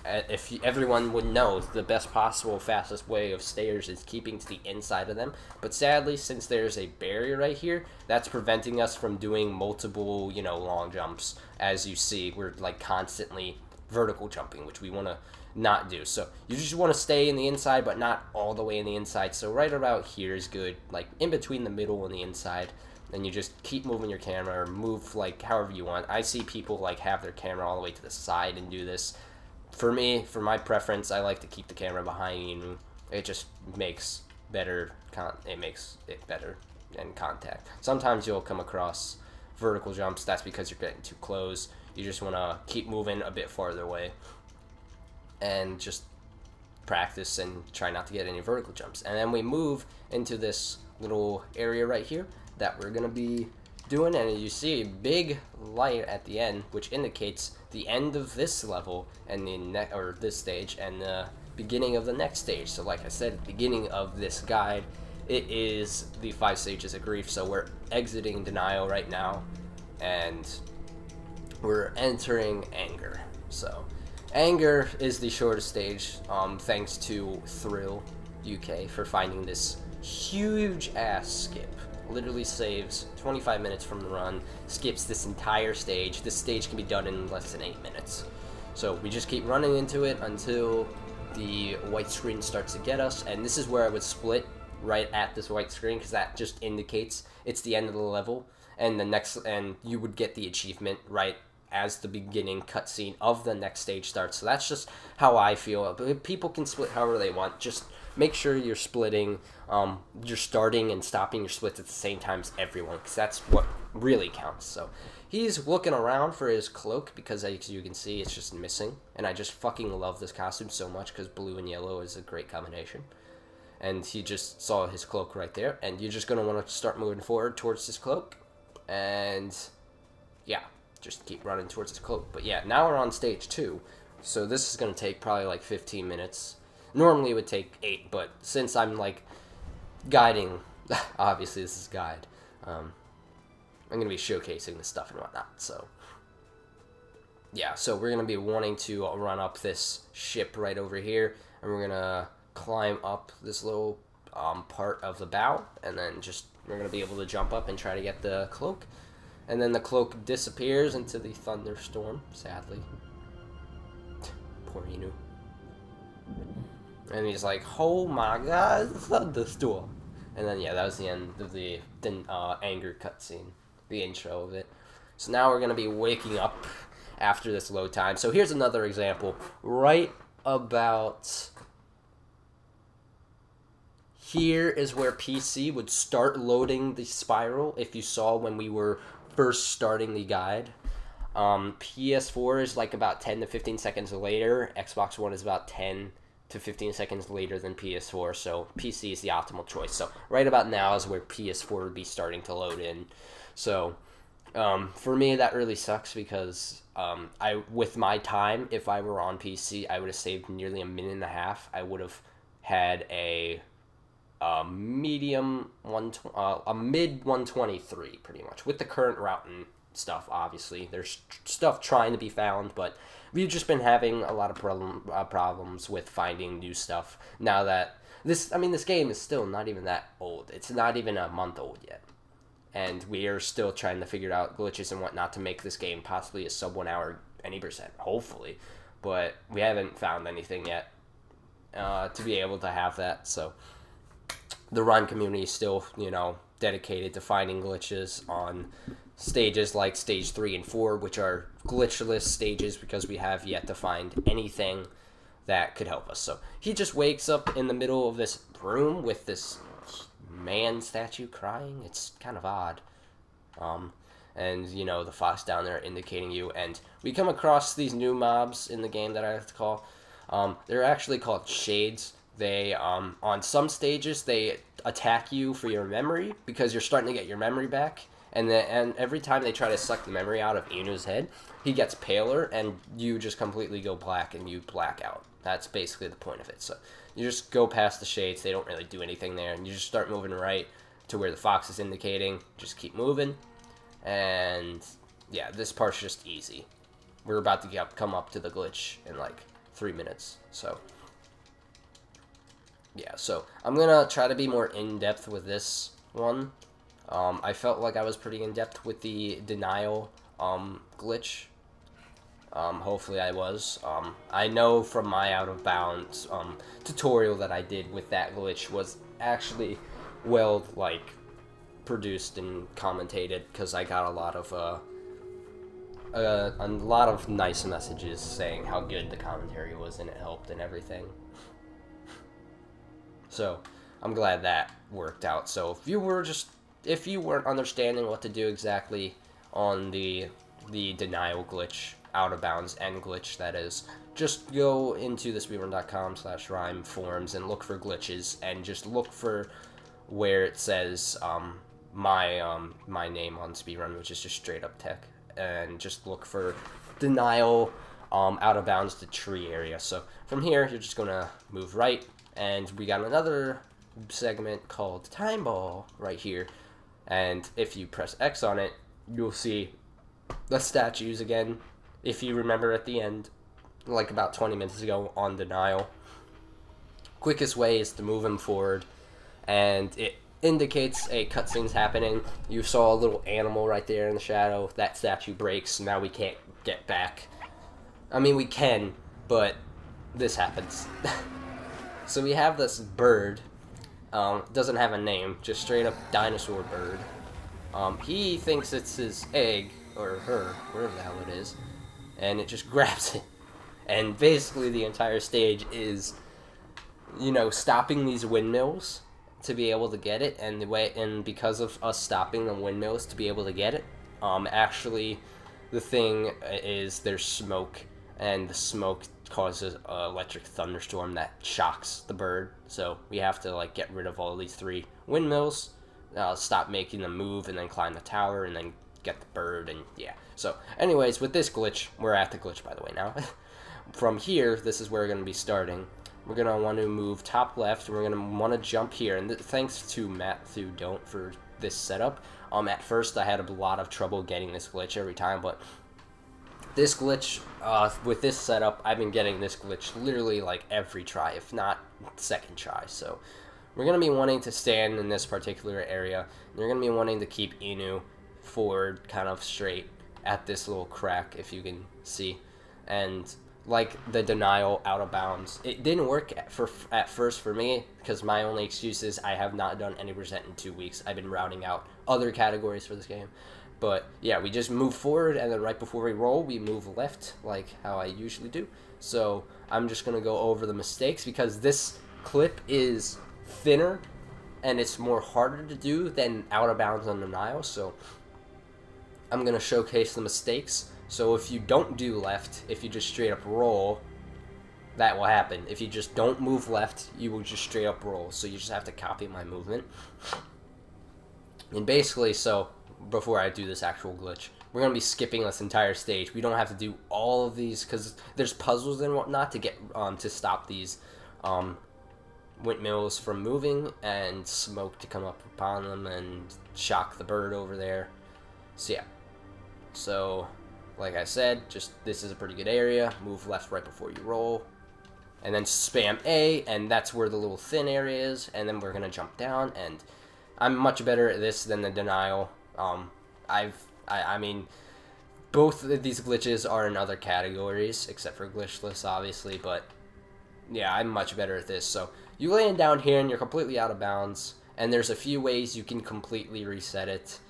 If everyone would know, the best possible, fastest way of stairs is keeping to the inside of them. But sadly, since there's a barrier right here, that's preventing us from doing multiple, long jumps. As you see, we're like constantly vertical jumping, which we want to not do. So you just want to stay in the inside, but not all the way in the inside. So right about here is good, like in between the middle and the inside. And you just keep moving your camera, or move like however you want. I see people like have their camera all the way to the side and do this. For me, for my preference, I like to keep the camera behind you. It just makes better it makes it better in contact. Sometimes you'll come across vertical jumps. That's because you're getting too close. You just want to keep moving a bit farther away and just practice and try not to get any vertical jumps. And then we move into this little area right here that we're gonna be doing, and you see a big light at the end, which indicates the end of this level and this stage, and the beginning of the next stage. So like I said at the beginning of this guide, it is the 5 stages of grief. So we're exiting denial right now, and we're entering anger. So anger is the shortest stage, thanks to Thrill UK for finding this huge ass skip. literally saves 25 minutes from the run, skips this entire stage. This stage can be done in less than 8 minutes. So we just keep running into it until the white screen starts to get us, and this is where I would split right at this white screen, because that just indicates it's the end of the level, and you would get the achievement right as the beginning cutscene of the next stage starts. So that's just how I feel. But people can split however they want. Just make sure you're splitting, you're starting and stopping your splits at the same time as everyone, because that's what really counts. So he's looking around for his cloak, because as you can see, it's just missing. And I just fucking love this costume so much, because blue and yellow is a great combination. And he just saw his cloak right there, and you're just going to want to start moving forward towards his cloak. And yeah, just keep running towards his cloak. But yeah, now we're on stage 2, so this is going to take probably like 15 minutes. Normally it would take 8, but since I'm like guiding, obviously this is guide, I'm going to be showcasing this stuff and whatnot. So yeah, so we're going to be wanting to run up this ship right over here, and we're going to climb up this little part of the bow, and then we're going to be able to jump up and try to get the cloak. And then the cloak disappears into the thunderstorm, sadly. Poor Inu. And he's like, oh my god, thunderstorm. And then, yeah, that was the end of the anger cutscene, the intro of it. So now we're going to be waking up after this load time. So here's another example. Right about here is where PC would start loading the spiral, if you saw when we were first starting the guide. PS4 is like about 10 to 15 seconds later. Xbox One is about 10 to 15 seconds later than PS4, so PC is the optimal choice. So right about now is where PS4 would be starting to load in. So for me, that really sucks, because with my time, if I were on PC, I would have saved nearly a minute and a half. I would have had a mid 123 pretty much, with the current route and stuff. Obviously there's stuff trying to be found, but we've just been having a lot of problems with finding new stuff now that this game is still not even that old. It's not even a month old yet, and we are still trying to figure out glitches and whatnot to make this game possibly a sub 1 hour any percent, hopefully, but we haven't found anything yet to be able to have that. So the RiME community is still, dedicated to finding glitches on stages like stage 3 and 4, which are glitchless stages, because we have yet to find anything that could help us. So he just wakes up in the middle of this room with this man statue crying. It's kind of odd. And, the fox down there indicating you. And we come across these new mobs in the game that I have to call. They're actually called shades. They, on some stages, they attack you for your memory, because you're starting to get your memory back. And every time they try to suck the memory out of Inu's head, he gets paler, and you just completely go black, and you black out. That's basically the point of it. So you just go past the shades. They don't really do anything there. And you just start moving right to where the fox is indicating. Just keep moving. And, yeah, this part's just easy. We're about to come up to the glitch in, like, 3 minutes. So yeah, so I'm going to try to be more in-depth with this one. I felt like I was pretty in-depth with the denial glitch. Hopefully I was. I know from my out of bounds tutorial that I did with that glitch was actually well, produced and commentated, because I got a lot of nice messages saying how good the commentary was, and it helped and everything. So I'm glad that worked out. So if you weren't understanding what to do exactly on the denial glitch, out of bounds end glitch, that is, just go into the speedrun.com/RiME forums and look for glitches, and just look for where it says my name on speedrun, which is just straight up tech, and just look for denial out of bounds to tree area. So from here you're just gonna move right, and we got another segment called Time Ball right here, and if you press X on it, you'll see the statues again, if you remember at the end, like about 20 minutes ago on denial. Quickest way is to move him forward, and indicates a cutscene's happening. You saw a little animal right there in the shadow. That statue breaks. Now we can't get back. I mean, we can, but this happens. So we have this bird. Doesn't have a name, just straight up dinosaur bird. He thinks it's his egg, or her, whatever the hell it is, and it just grabs it. And basically the entire stage is, you know, stopping these windmills to be able to get it, and because of us stopping the windmills to be able to get it, actually the thing is there's smoke, and the smoke causes an electric thunderstorm that shocks the bird. So we have to like get rid of all these 3 windmills, stop making them move, and then climb the tower, and then get the bird, and yeah. So anyways, with this glitch, we're at the glitch by the way now. From here, this is where we're going to be starting. We're going to want to move top left, and we're going to want to jump here. And thanks to Matthew Don't for this setup. At first I had a lot of trouble getting this glitch every time, but this glitch, with this setup, I've been getting this glitch literally like every try, if not second try. So we're going to be wanting to stand in this particular area, and you're going to be wanting to keep Inu forward, kind of straight at this little crack, if you can see. And like the denial out of bounds, it didn't work at first for me, because my only excuse is I have not done any percent in 2 weeks. I've been routing out other categories for this game. But yeah, we just move forward, and then right before we roll, we move left, like how I usually do. So I'm just going to go over the mistakes, because this clip is thinner, and it's more harder to do than out of bounds on denial. So I'm going to showcase the mistakes. So if you don't do left, if you just straight up roll, that will happen. If you just don't move left, you will just straight up roll. So you just have to copy my movement. And basically, so before I do this actual glitch, we're going to be skipping this entire stage. We don't have to do all of these, because there's puzzles and whatnot to get to stop these windmills from moving, and smoke to come up upon them and shock the bird over there. So yeah. So like I said, just this is a pretty good area. Move left right before you roll, and then spam A, and that's where the little thin area is. And then we're gonna jump down, and I'm much better at this than the denial. I mean, both of these glitches are in other categories, except for glitchless, obviously. But yeah, I'm much better at this. So you land down here, and you're completely out of bounds. And there's a few ways you can completely reset it.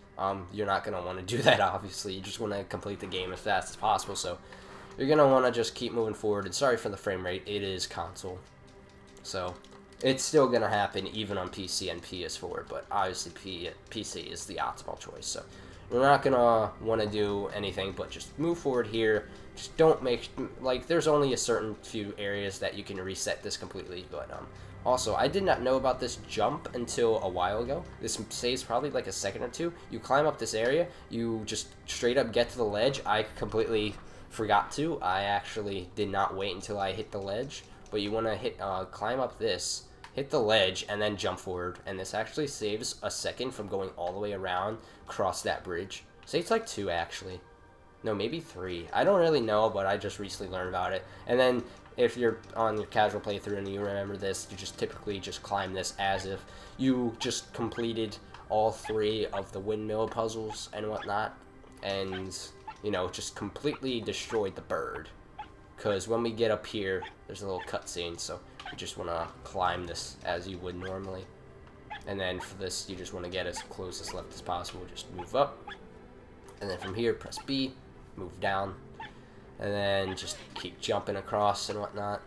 You're not going to want to do that, obviously. You just want to complete the game as fast as possible. So you're going to want to just keep moving forward. And sorry for the frame rate. It is console. So it's still going to happen even on PC and PS4. But obviously PC is the optimal choice. So you're not going to want to do anything but just move forward here. Just don't make... Like, there's only a certain few areas that you can reset this completely. But also, I did not know about this jump until a while ago. This saves probably like a second or two. You climb up this area, you just straight up get to the ledge. I completely forgot to. I actually did not wait until I hit the ledge. But you want to climb up this, hit the ledge, and then jump forward. And this actually saves a second from going all the way around, cross that bridge. Saves like 2 actually. No, maybe 3. I don't really know, but I just recently learned about it. And then if you're on your casual playthrough and you remember this, you just typically just climb this as if you just completed all 3 of the windmill puzzles and whatnot, and, you know, just completely destroyed the bird. Because when we get up here, there's a little cutscene, so you just want to climb this as you would normally. And then for this, you just want to get as close as left as possible. Just move up. And then from here, press B, move down. And then just keep jumping across and whatnot.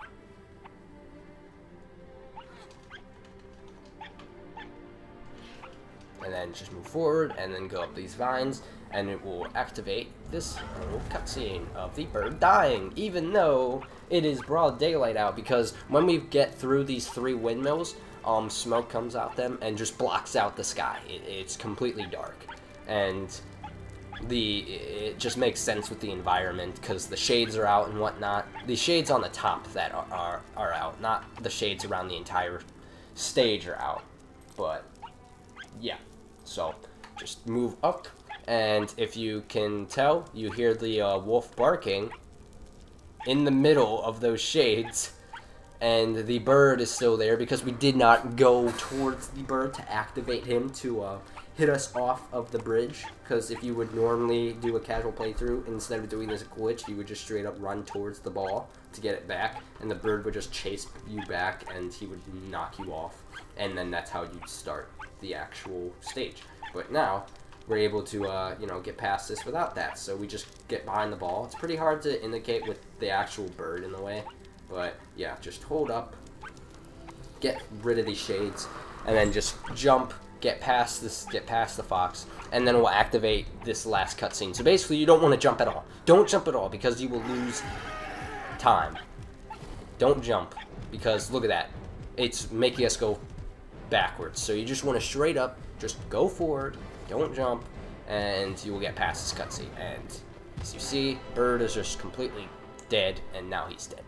And then just move forward and then go up these vines, and it will activate this little cutscene of the bird dying, even though it is broad daylight out, because when we get through these 3 windmills, smoke comes out them and just blocks out the sky. It's completely dark. And it just makes sense with the environment, because the shades are out and whatnot. The shades on the top that are out, not the shades around the entire stage are out. But yeah, so just move up, and if you can tell, you hear the wolf barking in the middle of those shades, and the bird is still there because we did not go towards the bird to activate him to hit us off of the bridge. Because if you would normally do a casual playthrough, instead of doing this glitch, you would just straight up run towards the ball to get it back, and the bird would just chase you back, and he would knock you off, and then that's how you'd start the actual stage. But now we're able to, you know, get past this without that. So we just get behind the ball. It's pretty hard to indicate with the actual bird in the way, but yeah, just hold up, get rid of these shades, and then just jump, get past this, get past the fox, and then we'll activate this last cutscene. So basically, you don't want to jump at all. Don't jump at all because you will lose time. Don't jump because look at that. It's making us go backwards. So you just want to straight up, just go forward. Don't jump, and you will get past this cutscene. And as you see, bird is just completely dead, and now he's dead.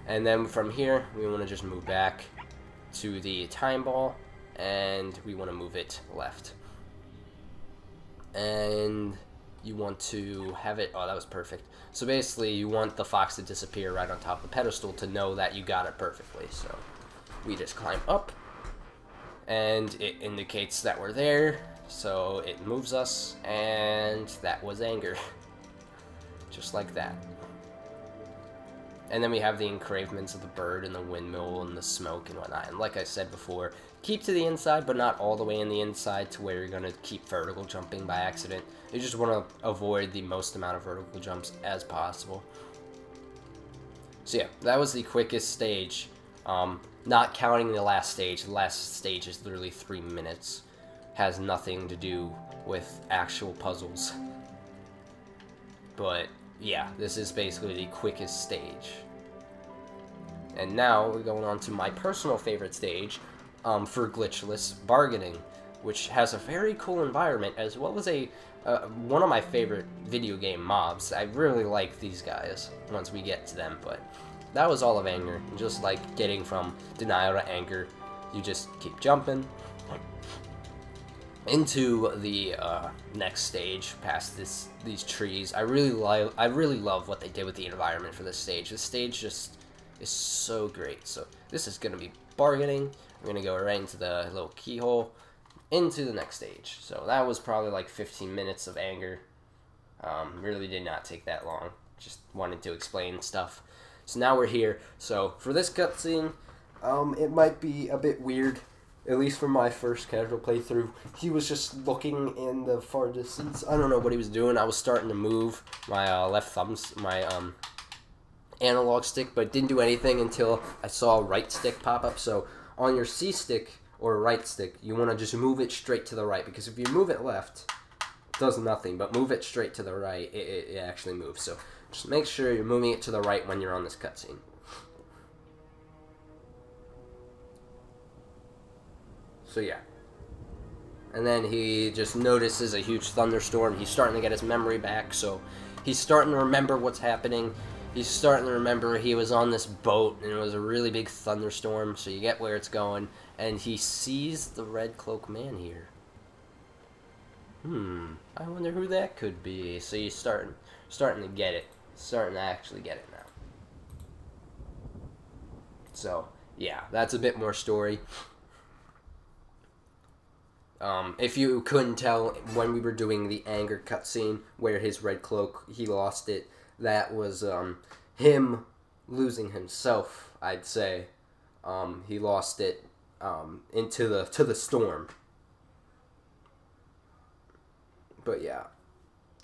And then from here, we want to just move back to the time ball, and we want to move it left. And you want to have it, oh, that was perfect. So basically, you want the fox to disappear right on top of the pedestal to know that you got it perfectly. So we just climb up, and it indicates that we're there, so it moves us, and that was anger. Just like that. And then we have the engravements of the bird and the windmill and the smoke and whatnot. And like I said before, keep to the inside, but not all the way in the inside to where you're going to keep vertical jumping by accident. You just want to avoid the most amount of vertical jumps as possible. So yeah, that was the quickest stage. Not counting the last stage. The last stage is literally 3 minutes. Has nothing to do with actual puzzles. But yeah, this is basically the quickest stage. And now we're going on to my personal favorite stage for glitchless bargaining, which has a very cool environment as well as a one of my favorite video game mobs. I really like these guys once we get to them, but that was all of anger. Just like getting from denial to anger, you just keep jumping into the next stage past these trees. I really love what they did with the environment for this stage. This stage just is so great. So this is gonna be bargaining. We're gonna go right into the little keyhole into the next stage. So that was probably like 15 minutes of anger. Really did not take that long. Just wanted to explain stuff. So now we're here. So for this cutscene, it might be a bit weird. At least for my first casual playthrough, he was just looking in the far distance. I don't know what he was doing. I was starting to move my my analog stick, but didn't do anything until I saw right stick pop up. So on your C stick or right stick, you want to just move it straight to the right, because if you move it left, it does nothing, but move it straight to the right, it actually moves. So just make sure you're moving it to the right when you're on this cutscene. So yeah, and then he just notices a huge thunderstorm. He's starting to get his memory back, so he's starting to remember what's happening. He's starting to remember he was on this boat, and it was a really big thunderstorm, so you get where it's going, and he sees the red cloak man here. I wonder who that could be. So he's starting to get it, starting to actually get it now. So yeah, that's a bit more story. If you couldn't tell, when we were doing the anger cutscene where his red cloak, he lost it, that was him losing himself, I'd say. He lost it into the storm. But yeah.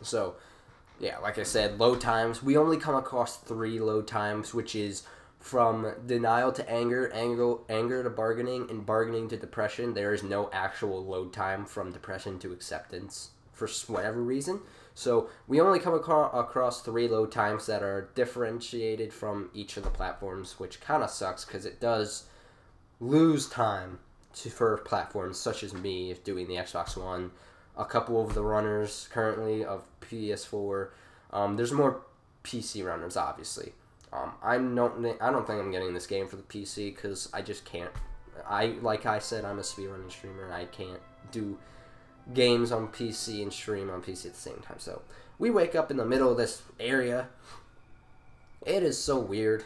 So, yeah, like I said, load times. We only come across 3 load times, which is from denial to anger, anger to bargaining, and bargaining to depression. There is no actual load time from depression to acceptance for whatever reason. So we only come across 3 load times that are differentiated from each of the platforms, which kind of sucks because it does lose time for platforms such as me doing the Xbox One, a couple of the runners currently of PS4. There's more PC runners, obviously. I don't think I'm getting this game for the PC because I just can't. Like I said, I'm a speedrunning streamer, and I can't do games on PC and stream on PC at the same time. So we wake up in the middle of this area. It is so weird.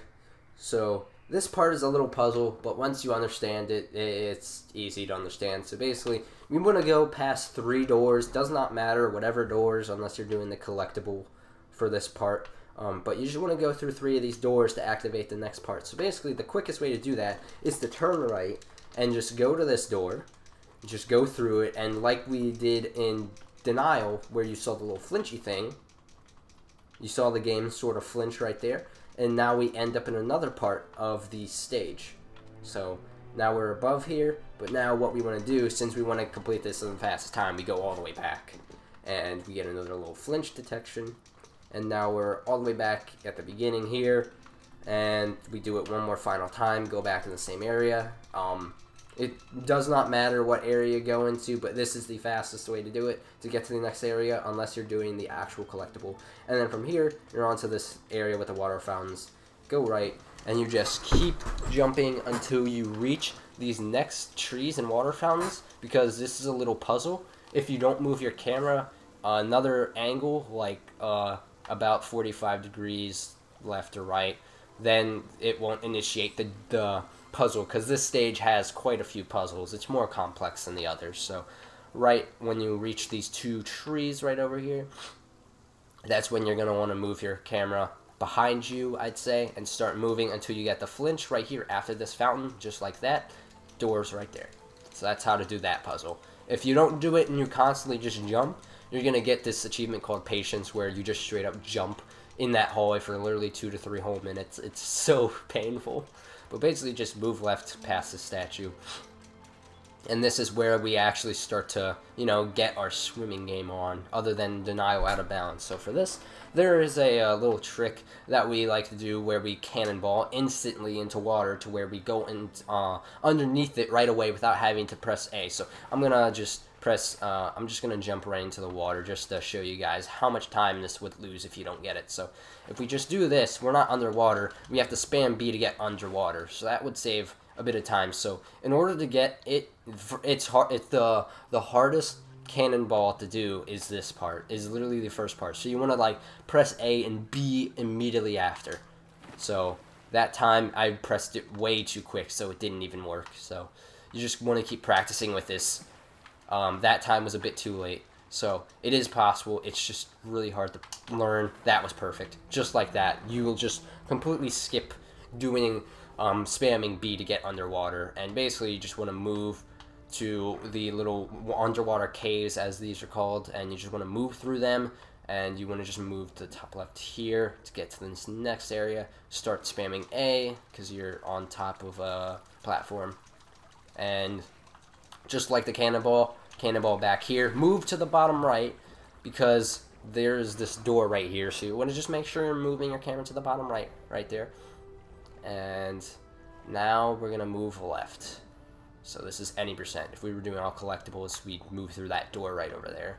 So this part is a little puzzle, but once you understand it, it's easy to understand. So basically, we want to go past 3 doors. Does not matter, whatever doors, unless you're doing the collectible for this part. But you just want to go through 3 of these doors to activate the next part. So basically, the quickest way to do that is to turn right and just go to this door. Just go through it, and like we did in Denial, where you saw the little flinchy thing, you saw the game sort of flinch right there, and now we end up in another part of the stage. So now we're above here, but now what we want to do, since we want to complete this in the fastest time, we go all the way back, and we get another little flinch detection, and now we're all the way back at the beginning here, and we do it one more final time, go back in the same area. It does not matter what area you go into, but this is the fastest way to do it, to get to the next area, unless you're doing the actual collectible. And then from here, you're onto this area with the water fountains. Go right, and you just keep jumping until you reach these next trees and water fountains, because this is a little puzzle. If you don't move your camera another angle, like about 45 degrees left or right, then it won't initiate the puzzle, because this stage has quite a few puzzles. It's more complex than the others. So right when you reach these 2 trees right over here, that's when you're going to want to move your camera behind you, I'd say, and start moving until you get the flinch right here after this fountain, just like that. Doors right there. So that's how to do that puzzle. If you don't do it and you constantly just jump, you're going to get this achievement called Patience, where you just straight up jump in that hallway for literally 2 to 3 whole minutes. It's so painful. But basically just move left past the statue. And this is where we actually start to, you know, get our swimming game on, other than Denial Out of Bounds. So for this, there is a little trick that we like to do where we cannonball instantly into water, to where we go in, underneath it right away without having to press A. So I'm going to just I'm just going to jump right into the water just to show you guys how much time this would lose if you don't get it. So if we just do this, we're not underwater. We have to spam B to get underwater. So that would save a bit of time. So in order to get it, it's hard. It's the hardest cannonball to do is this part. Is literally the first part. So you want to like press A and B immediately after. So that time I pressed it way too quick, so it didn't even work. So you just want to keep practicing with this. That time was a bit too late. So it is possible. It's just really hard to learn. That was perfect. Just like that. You will just completely skip doing spamming B to get underwater. And basically you just want to move to the little underwater caves, as these are called. And you just want to move through them. And you want to just move to the top left here to get to this next area. Start spamming A because you're on top of a platform. And just like the cannonball back here, move to the bottom right, because there's this door right here, so you want to just make sure you're moving your camera to the bottom right there. And now we're gonna move left. So this is any percent. If we were doing all collectibles, we'd move through that door right over there.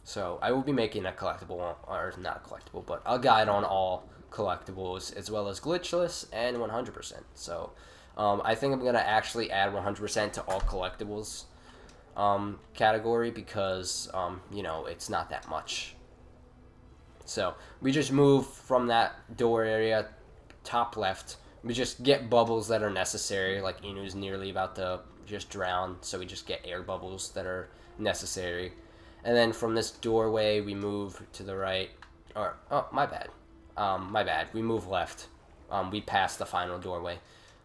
So I will be making a collectible, or not a collectible, but a guide on all collectibles, as well as glitchless and 100%. So I think I'm gonna actually add 100% to all collectibles category, because you know, it's not that much. So we just move from that door area, top left. We just get bubbles that are necessary, like Inu's nearly about to just drown, so we just get air bubbles that are necessary. And then from this doorway we move to the right, or oh, my bad, we move left. We pass the final doorway.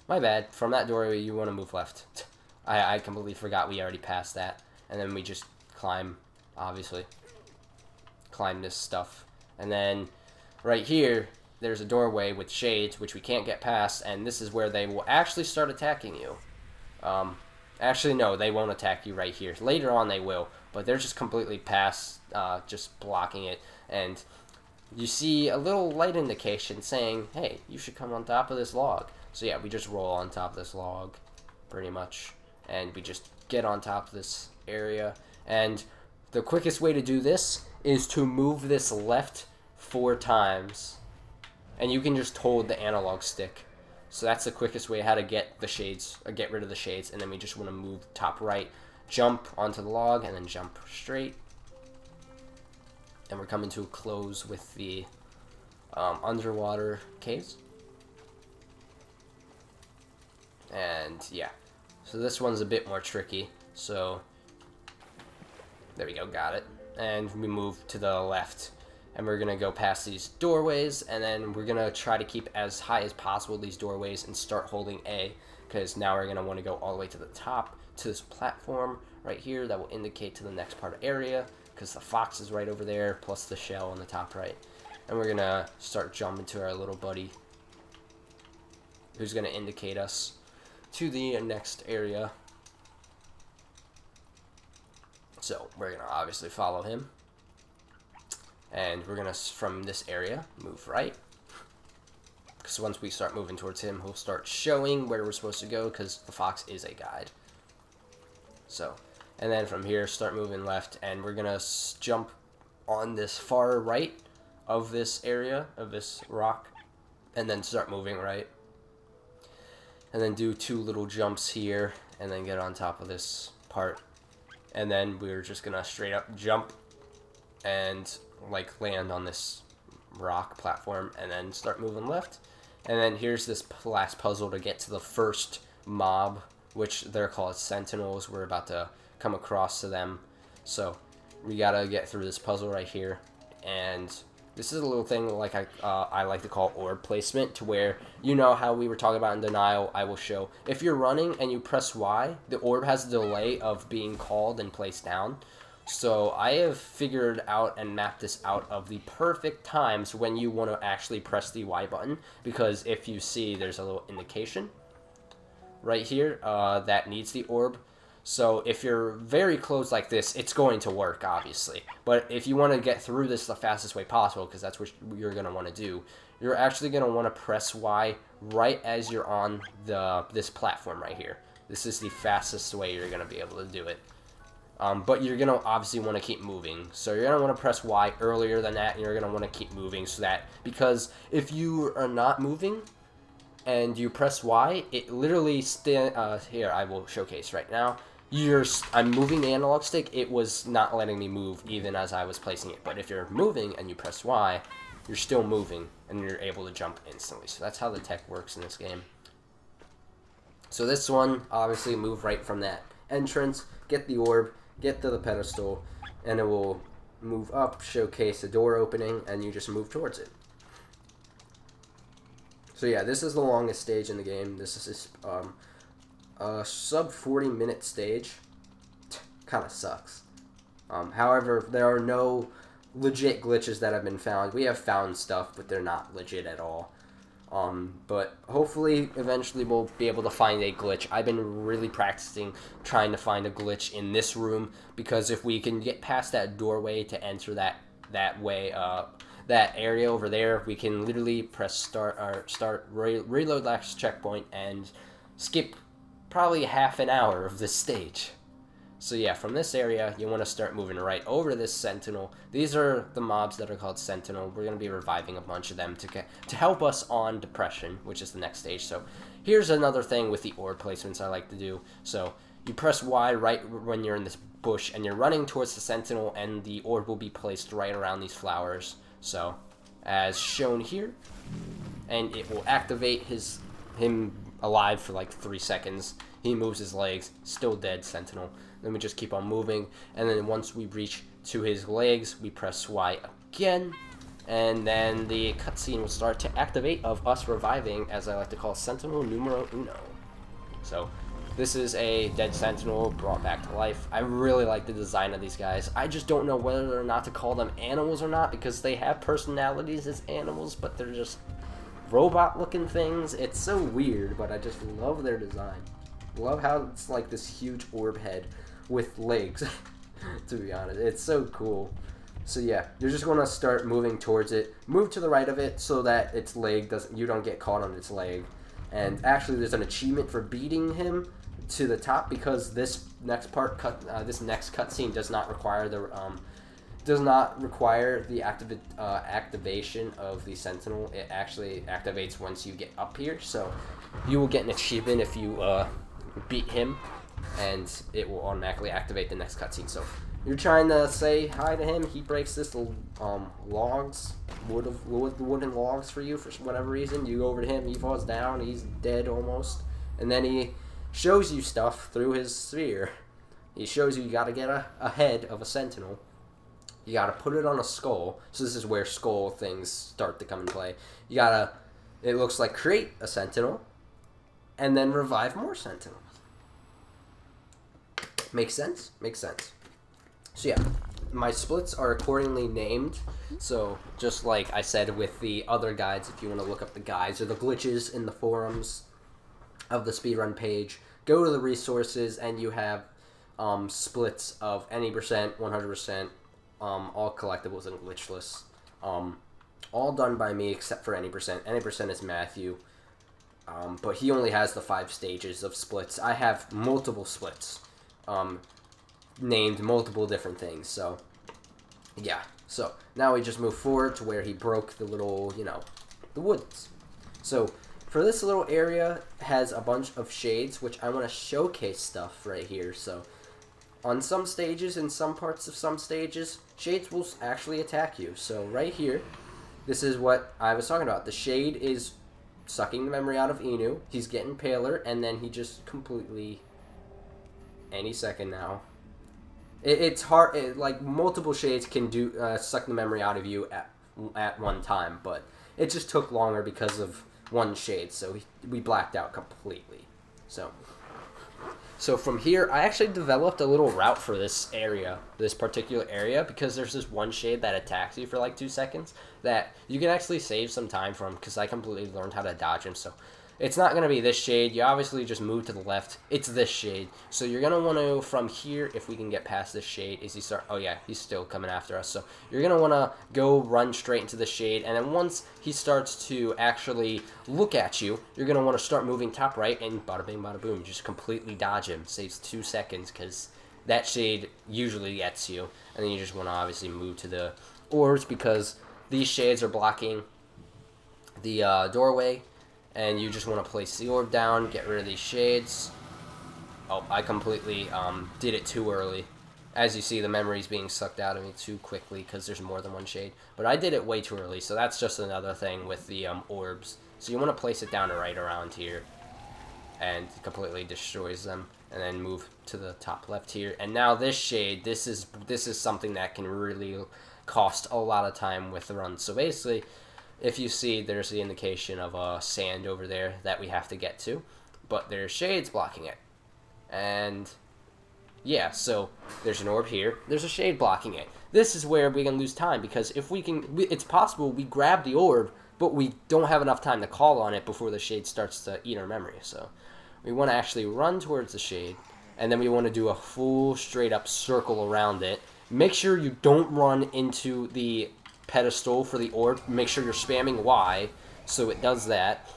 My bad. From that doorway you want to move left. I completely forgot we already passed that. And then we just climb, obviously. Climb this stuff. And then right here, there's a doorway with shades, which we can't get past, and this is where they will actually start attacking you. Actually, no, they won't attack you right here. Later on they will, but they're just completely past, just blocking it. And you see a little light indication saying, hey, you should come on top of this log. So yeah, we just roll on top of this log, pretty much. And we just get on top of this area. And the quickest way to do this is to move this left 4 times. And you can just hold the analog stick. So that's the quickest way how to get the shades, or get rid of the shades. And then we just want to move top right, jump onto the log, and then jump straight. And we're coming to a close with the underwater caves. And yeah, so this one's a bit more tricky. So there we go, got it. And we move to the left, and we're gonna go past these doorways, and then we're gonna try to keep as high as possible these doorways and start holding A, because now we're gonna want to go all the way to the top to this platform right here that will indicate to the next part of area, because the fox is right over there, plus the shell on the top right. And we're gonna start jumping to our little buddy, who's gonna indicate us to the next area. So we're gonna obviously follow him, and we're gonna, from this area, move right, because once we start moving towards him, he'll start showing where we're supposed to go, because the fox is a guide. So, and then from here, start moving left, and we're gonna jump on this far right of this area, of this rock, and then start moving right, and then do 2 little jumps here, and then get on top of this part. And then we're just gonna straight up jump and like land on this rock platform, and then start moving left. And then here's this last puzzle to get to the first mob, which they're called sentinels. We're about to come across to them, so we gotta get through this puzzle right here. And this is a little thing like I like to call orb placement, to where, you know how we were talking about in Denial, I will show if you're running and you press Y, the orb has a delay of being called and placed down. So I have figured out and mapped this out of the perfect times when you want to actually press the Y button, because if you see, there's a little indication right here that needs the orb. So if you're very close like this, it's going to work, obviously. But if you want to get through this the fastest way possible, because that's what you're going to want to do, you're actually going to want to press Y right as you're on this platform right here. This is the fastest way you're going to be able to do it. But you're going to obviously want to keep moving. So you're going to want to press Y earlier than that, and you're going to want to keep moving, so that, because if you are not moving and you press Y, it literally here, I will showcase right now. I'm moving the analog stick, it was not letting me move even as I was placing it. But if you're moving and you press Y, you're still moving, and you're able to jump instantly. So that's how the tech works in this game. So this one, obviously move right from that entrance, get the orb, get to the pedestal, and it will move up, showcase the door opening, and you just move towards it. So yeah, this is the longest stage in the game. This is a sub 40-minute stage. Kind of sucks. However, there are no legit glitches that have been found. We have found stuff, but they're not legit at all. But hopefully, eventually, we'll be able to find a glitch. I've been really practicing trying to find a glitch in this room, because if we can get past that doorway to enter that way, that area over there, we can literally press start, reload last checkpoint, and skip probably half an hour of this stage. So yeah, from this area, you want to start moving right over to this sentinel. These are the mobs that are called sentinel. We're going to be reviving a bunch of them to help us on depression, which is the next stage. So here's another thing with the orb placements I like to do. So you press Y right when you're in this bush, and you're running towards the sentinel, and the orb will be placed right around these flowers. So as shown here, and it will activate him alive for like 3 seconds. He moves his legs, still dead, sentinel. Then we just keep on moving, and then once we reach to his legs, we press Y again, and then the cutscene will start to activate of us reviving, as I like to call Sentinel numero uno. So this is a dead sentinel brought back to life. I really like the design of these guys. I just don't know whether or not to call them animals or not, because they have personalities as animals, but they're just robot-looking things. It's so weird, but I just love their design. Love how it's like this huge orb head with legs, to be honest. It's so cool. So yeah, you're just going to start moving towards it. Move to the right of it so that its leg you don't get caught on its leg. And actually, there's an achievement for beating him to the top, because this next this next cutscene does not require the activation of the sentinel. It actually activates once you get up here. So you will get an achievement if you beat him, and it will automatically activate the next cutscene. So you're trying to say hi to him. He breaks this wooden logs for you for whatever reason. You go over to him. He falls down. He's dead almost. And then he shows you stuff through his sphere. He shows you gotta get a head of a sentinel. You gotta put it on a skull. So this is where skull things start to come into play. You gotta, it looks like, create a sentinel, and then revive more sentinels. Makes sense? Makes sense. So yeah, my splits are accordingly named. So just like I said with the other guides, if you want to look up the guides or the glitches in the forums of the speedrun page, go to the resources and you have splits of any percent, 100%, all collectibles and glitchless. All done by me except for any percent. Any percent is Matthew. But he only has the 5 stages of splits. I have multiple splits. Named multiple different things, so yeah. So now we just move forward to where he broke the little, you know, the woods. So for this little area has a bunch of shades, which I want to showcase stuff right here. So on some stages, in some parts of some stages, shades will actually attack you. So right here, this is what I was talking about. The shade is sucking the memory out of Inu. He's getting paler, and then he just completely, any second now. It's hard, like multiple shades can do suck the memory out of you at one time, but it just took longer because of one shade, so we blacked out completely. So from here, I actually developed a little route for this area, this particular area, because there's this one shade that attacks you for like 2 seconds that you can actually save some time from, because I completely learned how to dodge him. So it's not going to be this shade. You obviously just move to the left. It's this shade. So you're going to want to, from here, if we can get past this shade, is he start, oh yeah, he's still coming after us. So you're going to want to go run straight into the shade, and then once he starts to actually look at you, you're going to want to start moving top right, and bada bing, bada boom, just completely dodge him. Saves 2 seconds, because that shade usually gets you. And then you just want to obviously move to the orbs, because these shades are blocking the doorway. And you just want to place the orb down, get rid of these shades. Oh, I completely did it too early. As you see, the memory's being sucked out of me too quickly because there's more than one shade. But I did it way too early, so that's just another thing with the orbs. So you want to place it down right around here. And it completely destroys them. And then move to the top left here. And now this shade, this is something that can really cost a lot of time with the run. So basically, if you see, there's the indication of sand over there that we have to get to, but there's shades blocking it. And yeah, so there's an orb here, there's a shade blocking it. This is where we can lose time, because if we can, it's possible we grab the orb, but we don't have enough time to call on it before the shade starts to eat our memory. So we want to actually run towards the shade, and then we want to do a full straight up circle around it. Make sure you don't run into the pedestal for the orb. Make sure you're spamming Y so it does that,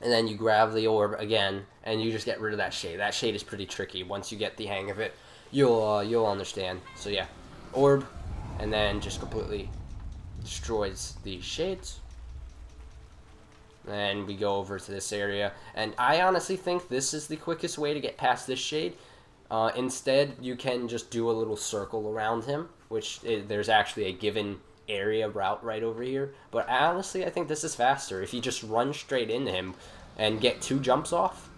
and then you grab the orb again and you just get rid of that shade. That shade is pretty tricky. Once you get the hang of it, you'll understand. So yeah, orb, and then just completely destroys the shades. And we go over to this area, and I honestly think this is the quickest way to get past this shade. Instead, you can just do a little circle around him, which there's actually a given area route right over here. But honestly, I think this is faster. If you just run straight into him and get 2 jumps off,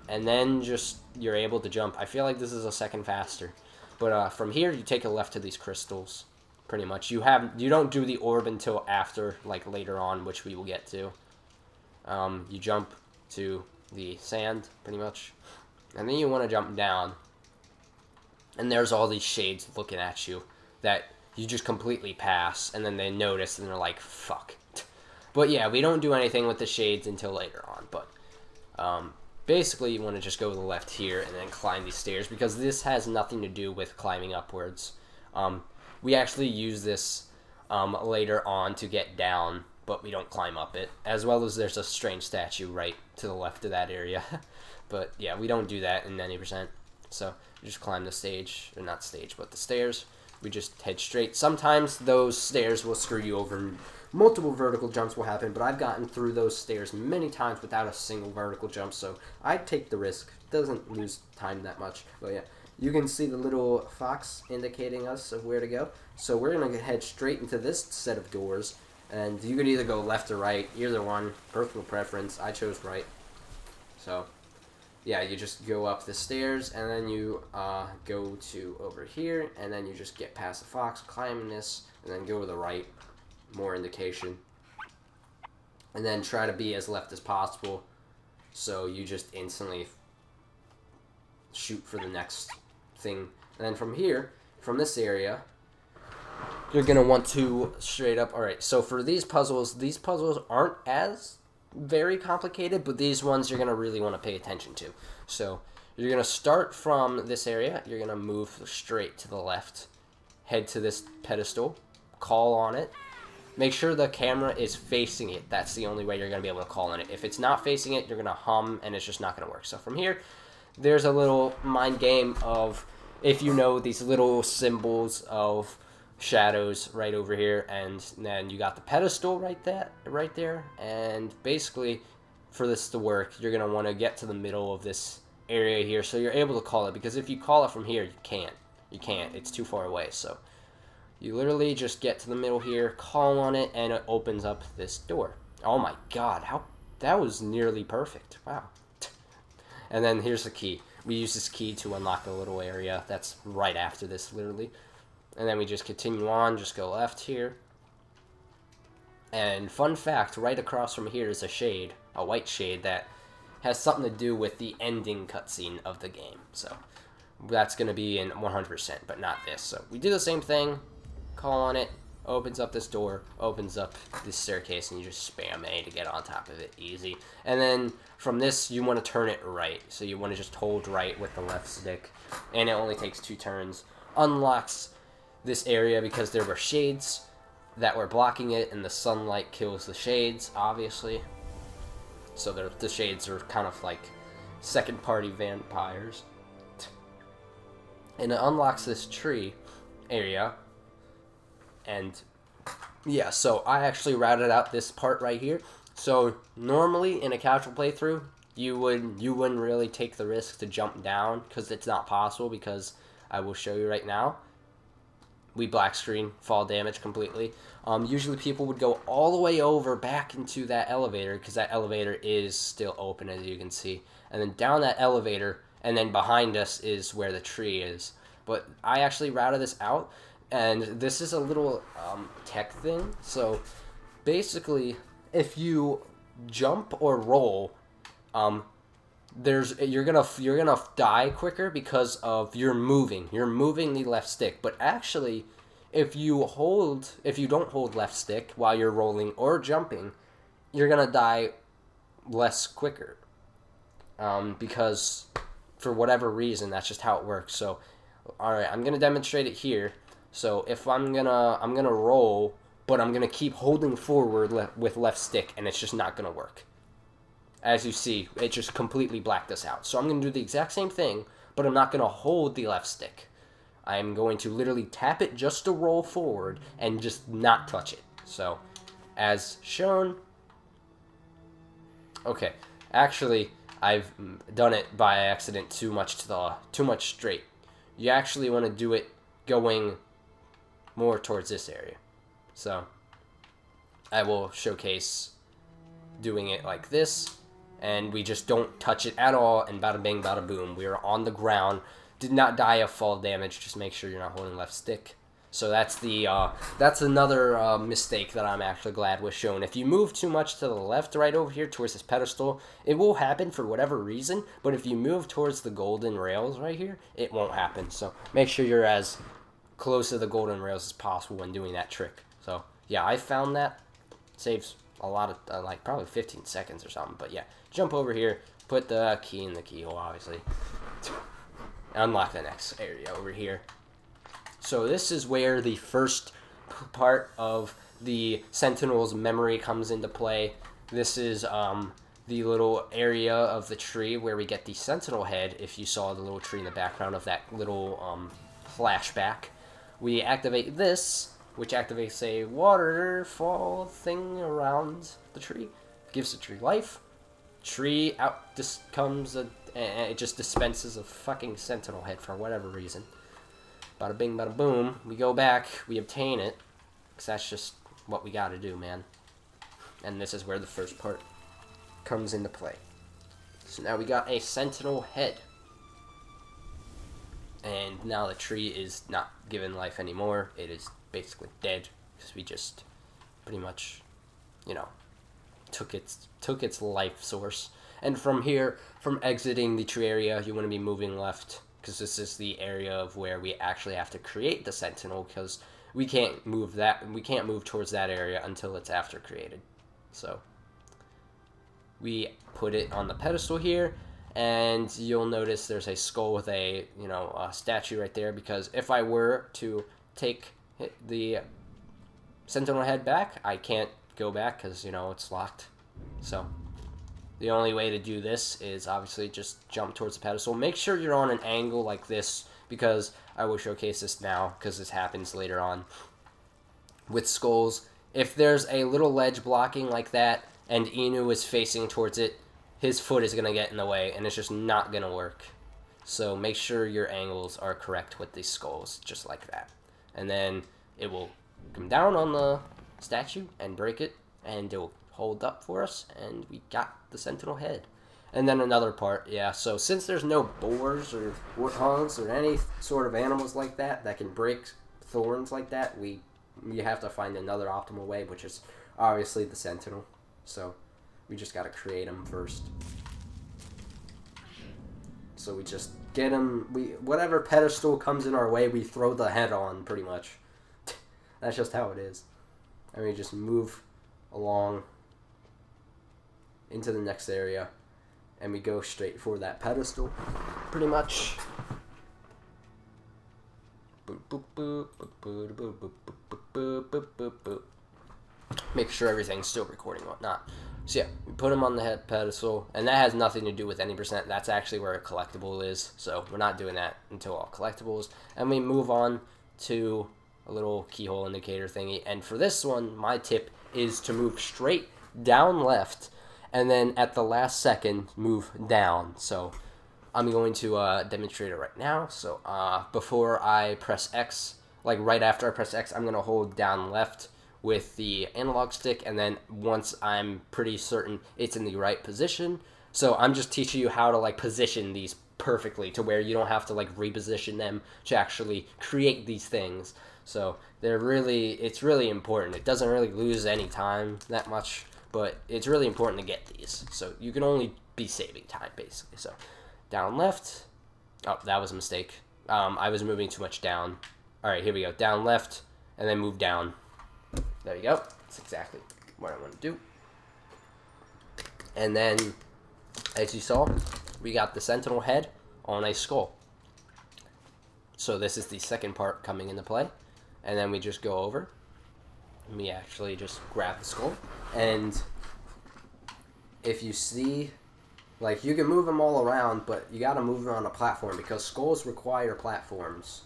and then just you're able to jump. I feel like this is a second faster. But from here, you take a left to these crystals, pretty much. You don't do the orb until after, like later on, which we will get to. You jump to the sand, pretty much. And then you want to jump down. And there's all these shades looking at you that you just completely pass, and then they notice, and they're like, fuck. But yeah, we don't do anything with the shades until later on. But basically, you want to just go to the left here and then climb these stairs, because this has nothing to do with climbing upwards. We actually use this later on to get down, but we don't climb up it. As well as there's a strange statue right to the left of that area. But yeah, we don't do that in any percent. So we just climb the stage, or not stage, but the stairs. We just head straight. Sometimes those stairs will screw you over. Multiple vertical jumps will happen, but I've gotten through those stairs many times without a single vertical jump, so I take the risk. Doesn't lose time that much. But yeah, you can see the little fox indicating us of where to go. So we're going to head straight into this set of doors, and you can either go left or right, either one, personal preference. I chose right. So yeah, you just go up the stairs, and then you go to over here, and then you just get past the fox, climb this, and then go to the right, more indication, and then try to be as left as possible, so you just instantly shoot for the next thing. And then from here, from this area, you're going to want to straight up, alright, so for these puzzles aren't as very complicated, but these ones you're going to really want to pay attention to. So you're going to start from this area, you're going to move straight to the left, head to this pedestal, call on it, make sure the camera is facing it. That's the only way you're going to be able to call on it. If it's not facing it, you're going to hum, and it's just not going to work. So from here, there's a little mind game of, if you know these little symbols of shadows right over here, and then you got the pedestal right there, and basically for this to work, you're going to want to get to the middle of this area here, so you're able to call it, because if you call it from here, you can't, it's too far away. So you literally just get to the middle here, call on it, and it opens up this door. Oh my god, that was nearly perfect. Wow. And then here's the key. We use this key to unlock a little area that's right after this, literally. And then we just continue on, just go left here. And fun fact, right across from here is a shade, a white shade, that has something to do with the ending cutscene of the game. So that's going to be in 100%, but not this. So we do the same thing, call on it, opens up this door, opens up this staircase, and you just spam A to get on top of it, easy. And then from this, you want to turn it right. So you want to just hold right with the left stick, and it only takes 2 turns. Unlocks this area because there were shades that were blocking it, and the sunlight kills the shades, obviously. So the shades are kind of like second-party vampires. And it unlocks this tree area. And yeah, so I actually routed out this part right here. So normally in a casual playthrough, you wouldn't really take the risk to jump down, because it's not possible, because I will show you right now. We black screen, fall damage completely. Usually people would go all the way over back into that elevator, because that elevator is still open, as you can see. And then down that elevator, and then behind us is where the tree is. But I actually routed this out, and this is a little tech thing. So basically, if you jump or roll, you're gonna die quicker because of you're moving the left stick. But actually, if you don't hold left stick while you're rolling or jumping, you're gonna die less quicker, because for whatever reason, that's just how it works. So all right, I'm gonna demonstrate it here. So if I'm gonna roll, but I'm gonna keep holding forward with left stick, and it's just not gonna work. As you see, it just completely blacked us out. So I'm going to do the exact same thing, but I'm not going to hold the left stick. I'm going to literally tap it just to roll forward and just not touch it. So, as shown. Okay, actually, I've done it by accident too much straight. You actually want to do it going more towards this area. So, I will showcase doing it like this. And we just don't touch it at all, and bada bing, bada boom. We are on the ground. Did not die of fall damage. Just make sure you're not holding left stick. So that's another mistake that I'm actually glad was shown. If you move too much to the left, right over here towards this pedestal, it will happen for whatever reason. But if you move towards the golden rails right here, it won't happen. So make sure you're as close to the golden rails as possible when doing that trick. So yeah, I found that saves a lot of like probably 15 seconds or something. But yeah, jump over here, put the key in the keyhole, obviously. Unlock the next area over here. So this is where the first part of the Sentinel's memory comes into play. This is the little area of the tree where we get the Sentinel head. If you saw the little tree in the background of that little flashback, we activate this, which activates a waterfall thing around the tree. Gives the tree life. Tree out just comes it just dispenses a fucking Sentinel head for whatever reason. Bada bing, bada boom. We go back, we obtain it, because that's just what we gotta do, man. And this is where the first part comes into play. So now we got a sentinel head. And now the tree is not given life anymore. It is basically dead because we just pretty much, you know, took its life source. And from here, from exiting the tree area, you want to be moving left because this is the area of where we actually have to create the sentinel, because we can't move towards that area until it's after created. So we put it on the pedestal here, and you'll notice there's a skull with a, you know, a statue right there, because if I were to take the sentinel head back, I can't go back because, you know, it's locked. So the only way to do this is obviously just jump towards the pedestal. Make sure you're on an angle like this, because I will showcase this now because this happens later on with skulls. If there's a little ledge blocking like that and Inu is facing towards it, his foot is going to get in the way and it's just not going to work. So make sure your angles are correct with these skulls, just like that. And then it will come down on the statue and break it, and it will hold up for us, and we got the sentinel head. And then another part, yeah, so since there's no boars or warthogs or any sort of animals like that that can break thorns like that, we have to find another optimal way, which is obviously the sentinel. So we just got to create them first. So we just get them, whatever pedestal comes in our way, we throw the head on, pretty much. That's just how it is. And we just move along into the next area, and we go straight for that pedestal, pretty much. Make sure everything's still recording and whatnot. So yeah, we put him on the head pedestal, and that has nothing to do with any percent. That's actually where a collectible is, so we're not doing that until all collectibles. And we move on to a little keyhole indicator thingy, and for this one, my tip is to move straight down left, and then at the last second, move down. So I'm going to demonstrate it right now. So before I press X, like right after I press X, I'm going to hold down left with the analog stick, and then once I'm pretty certain it's in the right position. So I'm just teaching you how to like position these perfectly to where you don't have to like reposition them to actually create these things. So it's really important. It doesn't really lose any time that much, but it's really important to get these. So you can only be saving time, basically. So down left. Oh, that was a mistake. I was moving too much down. All right, here we go. Down left, and then move down. There you go. That's exactly what I want to do. And then, as you saw, we got the sentinel head on a skull. So this is the second part coming into play. And then we just go over. And we actually just grab the skull. And if you see, like, you can move them all around, but you got to move them on a platform because skulls require platforms.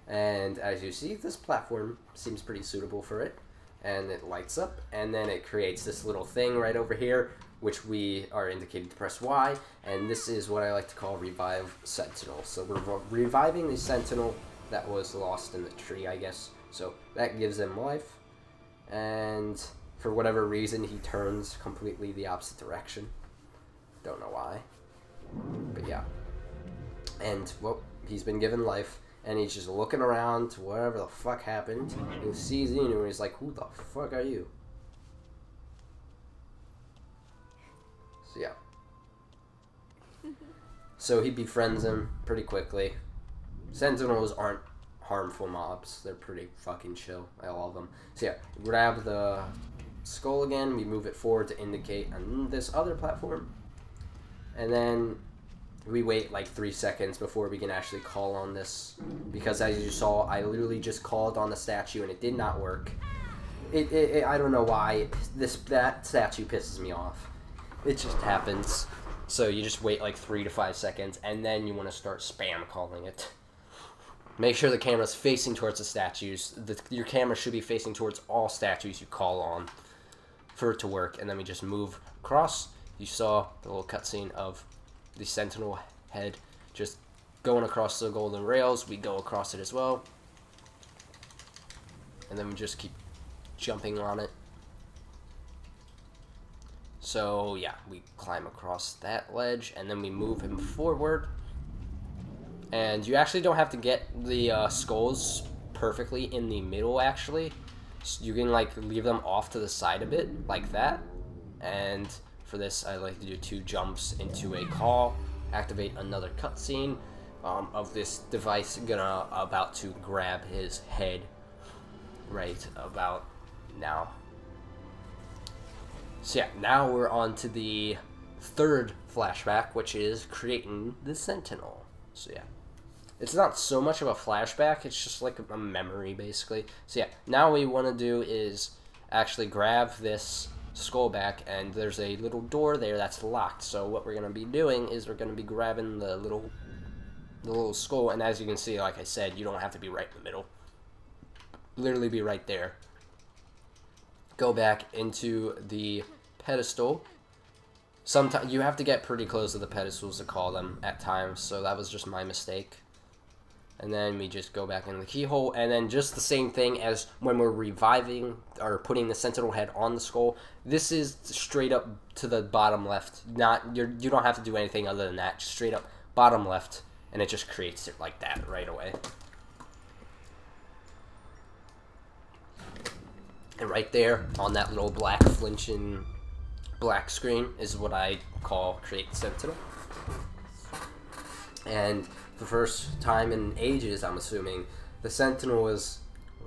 And as you see, this platform seems pretty suitable for it. And it lights up, and then it creates this little thing right over here, which we are indicated to press Y, and this is what I like to call revive sentinel. So we're reviving the sentinel that was lost in the tree, I guess. So that gives him life, and for whatever reason, he turns completely the opposite direction. Don't know why, but yeah. And, well, he's been given life. And he's just looking around to whatever the fuck happened. He sees Inu and he's like, who the fuck are you? So yeah. So he befriends him pretty quickly. Sentinels aren't harmful mobs. They're pretty fucking chill. I love them. So yeah, grab the skull again. We move it forward to indicate on this other platform. And then we wait like 3 seconds before we can actually call on this, because as you saw, I literally just called on the statue and it did not work. I don't know why. That statue pisses me off. It just happens. So you just wait like 3 to 5 seconds, and then you want to start spam calling it. Make sure the camera's facing towards the statues. Your camera should be facing towards all statues you call on for it to work. And then we just move across. You saw the little cutscene of the sentinel head just going across the golden rails. We go across it as well, and then we just keep jumping on it. So So yeah, we climb across that ledge, and then we move him forward. And you actually don't have to get the skulls perfectly in the middle, actually. So you can, like, leave them off to the side a bit, like that. And for this, I like to do 2 jumps into a call, activate another cutscene of this device about to grab his head right about now. So yeah, now we're on to the 3rd flashback, which is creating the Sentinel. So yeah, it's not so much of a flashback, it's just like a memory, basically. So yeah, now what we want to do is actually grab this skull back, and there's a little door there that's locked. So what we're going to be doing is we're going to be grabbing the little skull, and as you can see, like I said, you don't have to be right in the middle. Literally be right there. Go back into the pedestal. Sometimes you have to get pretty close to the pedestals to call them at times, so that was just my mistake. And then we just go back into the keyhole, and then just the same thing as when we're reviving or putting the sentinel head on the skull. This is straight up to the bottom left. You don't have to do anything other than that. Just straight up bottom left, and it just creates it like that right away. And right there on that little black flinching black screen is what I call create sentinel. And the first time in ages, I'm assuming, the sentinel is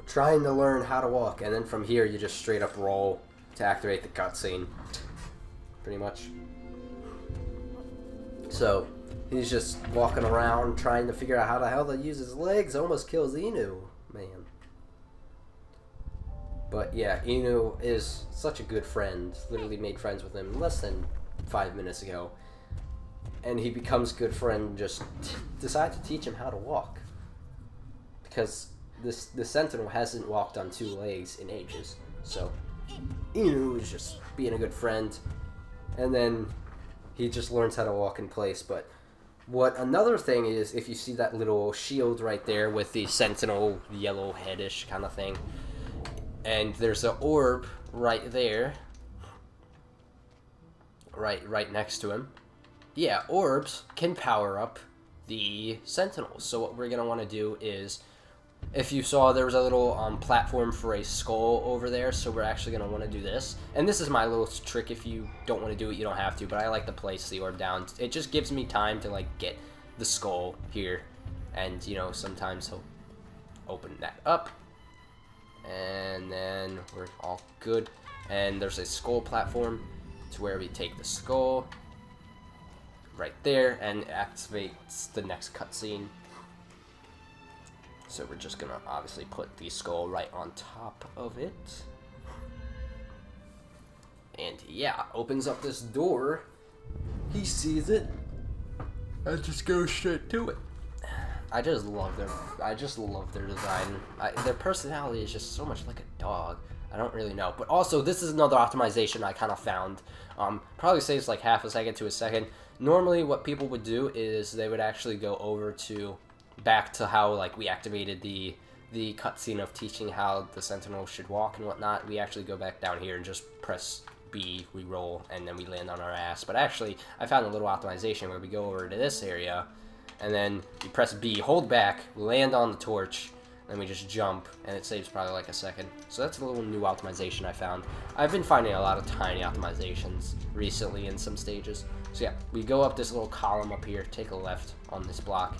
trying to learn how to walk, and then from here you just straight up roll to activate the cutscene, pretty much. So he's just walking around trying to figure out how the hell to use his legs. Almost kills Inu, man. But yeah, Inu is such a good friend. Literally made friends with him less than 5 minutes ago. And he becomes good friend, just decide to teach him how to walk. Because the sentinel hasn't walked on 2 legs in ages. So Inu is just being a good friend. And then he just learns how to walk in place. But what another thing is, if you see that little shield right there with the sentinel yellow headish kind of thing, and there's an orb right there, right next to him. Yeah, orbs can power up the sentinels. So what we're going to want to do is, if you saw, there was a little platform for a skull over there, so we're actually going to want to do this. And this is my little trick. If you don't want to do it, you don't have to, but I like to place the orb down. It just gives me time to, like, get the skull here, and, you know, sometimes he'll open that up, and then we're all good. And there's a skull platform to where we take the skull right there and activates the next cutscene. So we're just gonna obviously put the skull right on top of it, and yeah, opens up this door. He sees it and just goes straight to it. I just love their design. Their personality is just so much like a dog. I don't really know. But also, this is another optimization I kind of found. Probably saves like half a second to a second. Normally, what people would do is they would actually go over to back to how, like, we activated the cutscene of teaching how the sentinel should walk and whatnot. We actually go back down here and just press B, we roll, and then we land on our ass. But actually, I found a little optimization where we go over to this area, and then you press B, hold back, land on the torch, and we just jump, and it saves probably like a second. So that's a little new optimization I found. I've been finding a lot of tiny optimizations recently in some stages. So yeah, we go up this little column up here, take a left on this block.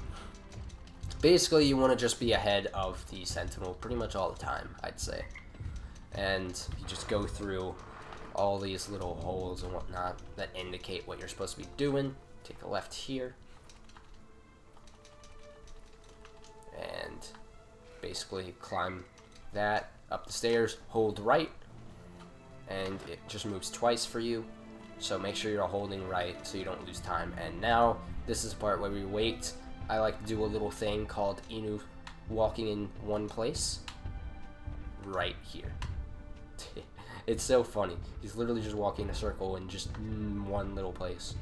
Basically, you want to just be ahead of the sentinel pretty much all the time, I'd say. And you just go through all these little holes and whatnot that indicate what you're supposed to be doing. Take a left here. And basically climb that up the stairs, hold right, and it just moves twice for you. So make sure you're holding right so you don't lose time. And now, this is the part where we wait. I like to do a little thing called Inu walking in one place. Right here. It's so funny. He's literally just walking in a circle in just one little place.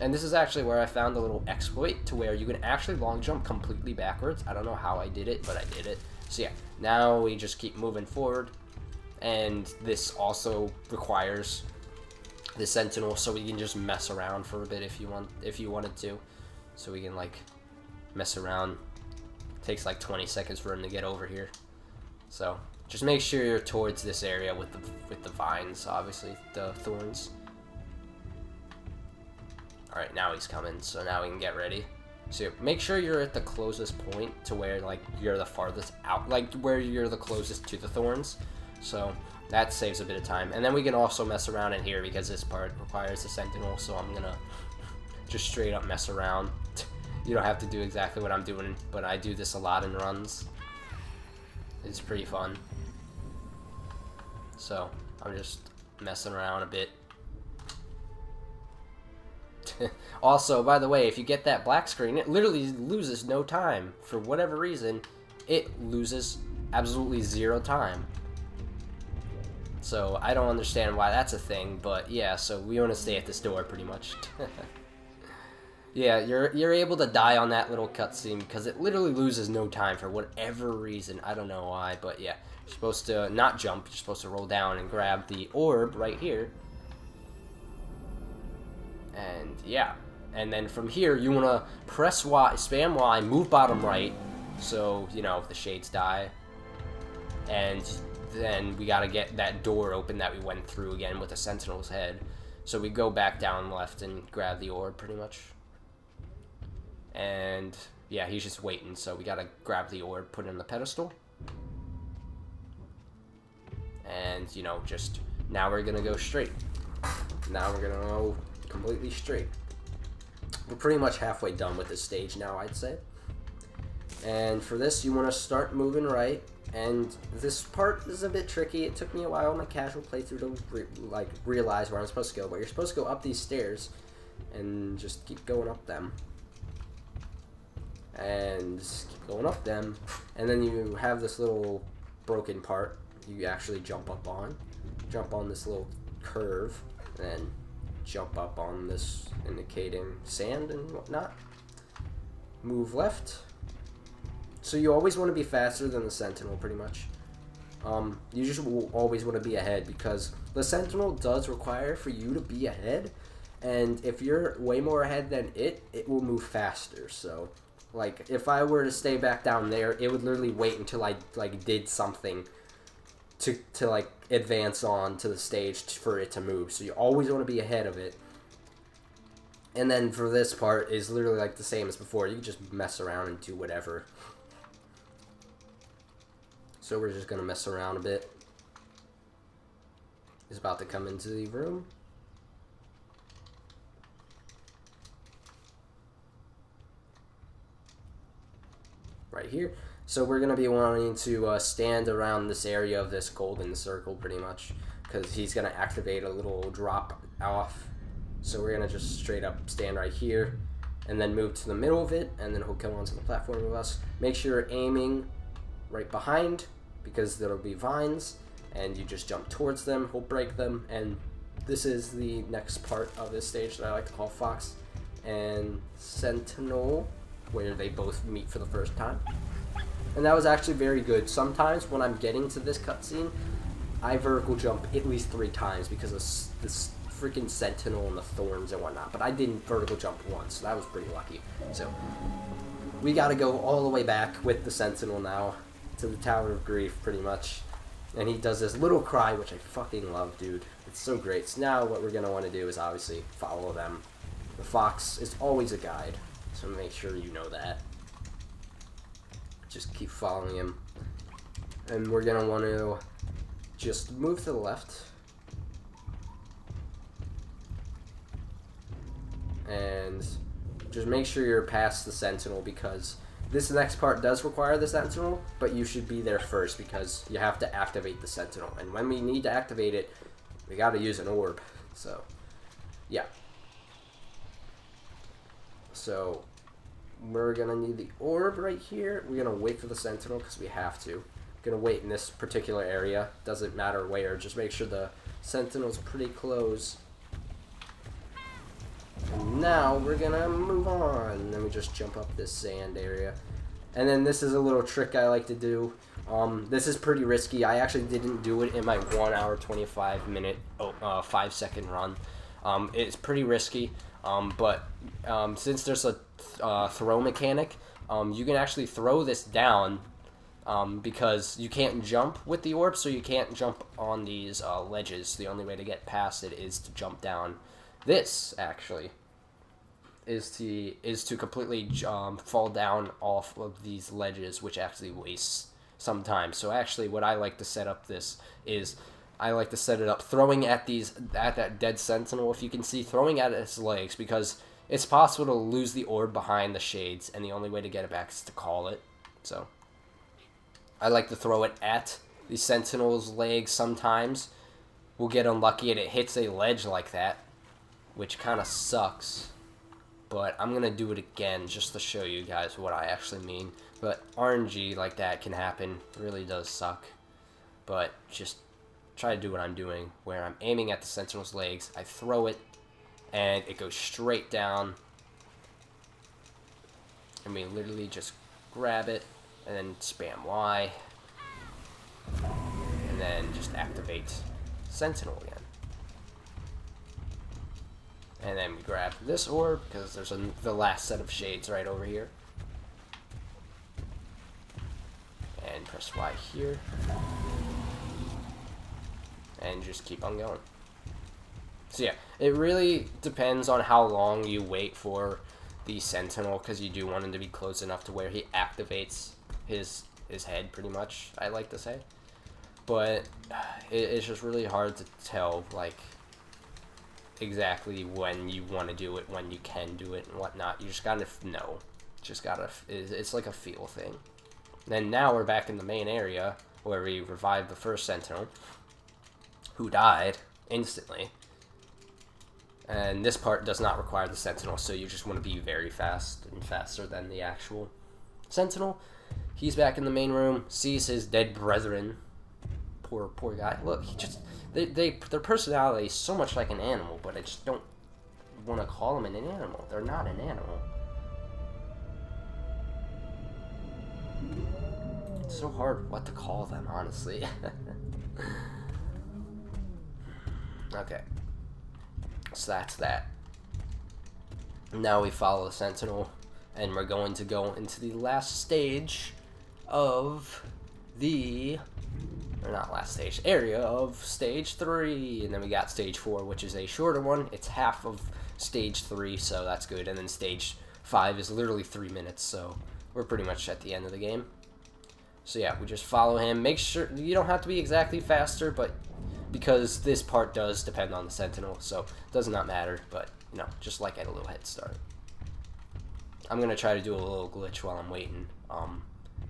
And this is actually where I found a little exploit to where you can actually long jump completely backwards. I don't know how I did it, but I did it. So yeah, now we just keep moving forward. And this also requires the sentinel, so we can just mess around for a bit if you wanted to. So we can like mess around. Takes like 20 seconds for him to get over here. So just make sure you're towards this area with the vines, obviously the thorns. All right, now he's coming, so now we can get ready. So make sure you're at the closest point to where like you're the farthest out, like where you're the closest to the thorns. So that saves a bit of time. And then we can also mess around in here because this part requires a sentinel, so I'm gonna just straight up mess around. You don't have to do exactly what I'm doing, but I do this a lot in runs. It's pretty fun. So I'm just messing around a bit. Also, by the way, if you get that black screen, it literally loses no time. For whatever reason, it loses absolutely 0 time. So I don't understand why that's a thing, but yeah, so we want to stay at this door pretty much. Yeah, you're able to die on that little cutscene because it literally loses no time for whatever reason. I don't know why, but yeah. You're supposed to not jump, you're supposed to roll down and grab the orb right here. And yeah. And then from here, you want to press Y, spam Y, move bottom right. So, you know, the shades die. And then we gotta get that door open that we went through again with the sentinel's head. So we go back down left and grab the orb pretty much. And yeah, he's just waiting, so we gotta grab the orb, put it in the pedestal. And, you know, just now we're gonna go straight. Now we're gonna go completely straight. We're pretty much halfway done with this stage now, I'd say. And for this, you want to start moving right. And this part is a bit tricky. It took me a while in my casual playthrough to realize where I'm supposed to go. But you're supposed to go up these stairs and just keep going up them. And just keep going up them. And then you have this little broken part you actually jump up on. Jump on this little curve. And then jump up on this indicating sand and whatnot. Move left. So you always want to be faster than the sentinel, pretty much. You just will always want to be ahead because the sentinel does require for you to be ahead, and if you're way more ahead than it will move faster. So, like, if I were to stay back down there, it would literally wait until I did something to like advance on to the stage for it to move. So you always want to be ahead of it. And then for this part is literally like the same as before. You can just mess around and do whatever. So we're just gonna mess around a bit. He's about to come into the room. Right here. So we're gonna be wanting to stand around this area of this golden circle pretty much, because he's gonna activate a little drop off. So we're gonna just straight up stand right here, and then move to the middle of it, and then he'll come onto the platform with us. Make sure you're aiming right behind, because there'll be vines, and you just jump towards them, he'll break them, and this is the next part of this stage that I like to call Fox and Sentinel, where they both meet for the first time. And that was actually very good. Sometimes when I'm getting to this cutscene, I vertical jump at least 3 times because of this freaking Sentinel and the thorns and whatnot, but I didn't vertical jump once, so that was pretty lucky. So we gotta go all the way back with the Sentinel now to the Tower of Grief, pretty much. And he does this little cry, which I fucking love, dude. It's so great. So now what we're gonna want to do is obviously follow them. The fox is always a guide, so make sure you know that. Just keep following him. And we're gonna want to just move to the left. And just make sure you're past the Sentinel, because this next part does require the Sentinel, but you should be there first because you have to activate the Sentinel. And when we need to activate it, we gotta use an orb. So, yeah. So, we're gonna need the orb right here. We're gonna wait for the Sentinel because we have to. We're gonna wait in this particular area. Doesn't matter where, just make sure the Sentinel's pretty close. And now we're gonna move on. And then we just jump up this sand area. And then this is a little trick I like to do. This is pretty risky. I actually didn't do it in my 1 hour 25 minute 5-second run. It's pretty risky, but since there's a throw mechanic, you can actually throw this down because you can't jump with the orb, so you can't jump on these ledges. The only way to get past it is to jump down. This, actually, is to completely fall down off of these ledges, which actually wastes some time. So actually, what I like to set up this is, I like to set it up throwing at that dead sentinel, if you can see, throwing at its legs, because it's possible to lose the orb behind the shades, and the only way to get it back is to call it. So I like to throw it at the sentinel's legs sometimes. We'll get unlucky and it hits a ledge like that, which kind of sucks. But I'm going to do it again just to show you guys what I actually mean. But RNG like that can happen. It really does suck. But just try to do what I'm doing, where I'm aiming at the sentinel's legs, I throw it, and it goes straight down. And we literally just grab it, and then spam Y, and then just activate Sentinel again. And then we grab this orb, because there's the last set of shades right over here. And press Y here. And just keep on going. So yeah, it really depends on how long you wait for the Sentinel, because you do want him to be close enough to where he activates his head, pretty much, I like to say. But it's just really hard to tell, like, exactly when you want to do it, when you can do it, and whatnot. You just gotta know. Just gotta, it's like a feel thing. Then now we're back in the main area, where we revived the first Sentinel, who died instantly. And this part does not require the Sentinel, so you just want to be very fast and faster than the actual Sentinel. He's back in the main room, sees his dead brethren. Poor guy. Look, he just, their personality is so much like an animal, but I just don't want to call them an animal. They're not an animal. It's so hard what to call them, honestly. Okay. So that's that. Now we follow the Sentinel, and we're going to go into the last stage of the, or not last stage, area of stage 3, and then we got stage 4, which is a shorter one. It's half of stage 3, so that's good, and then stage 5 is literally 3 minutes, so we're pretty much at the end of the game. So yeah, we just follow him. Make sure, you don't have to be exactly faster, but because this part does depend on the Sentinel, so it does not matter, but, you know, just like at a little head start. I'm going to try to do a little glitch while I'm waiting.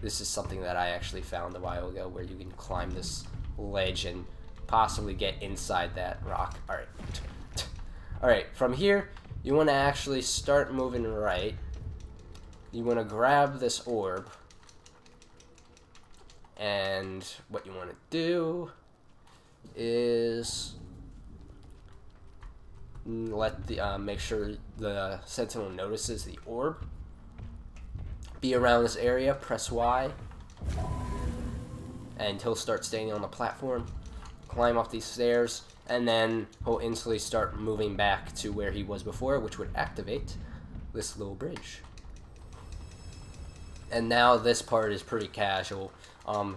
This is something that I actually found a while ago, where you can climb this ledge and possibly get inside that rock. Alright. Alright, from here, you want to actually start moving right. You want to grab this orb, and what you want to do is let the make sure the Sentinel notices the orb. Be around this area, press Y, and he'll start standing on the platform, climb up these stairs, and then he'll instantly start moving back to where he was before, which would activate this little bridge. And now this part is pretty casual.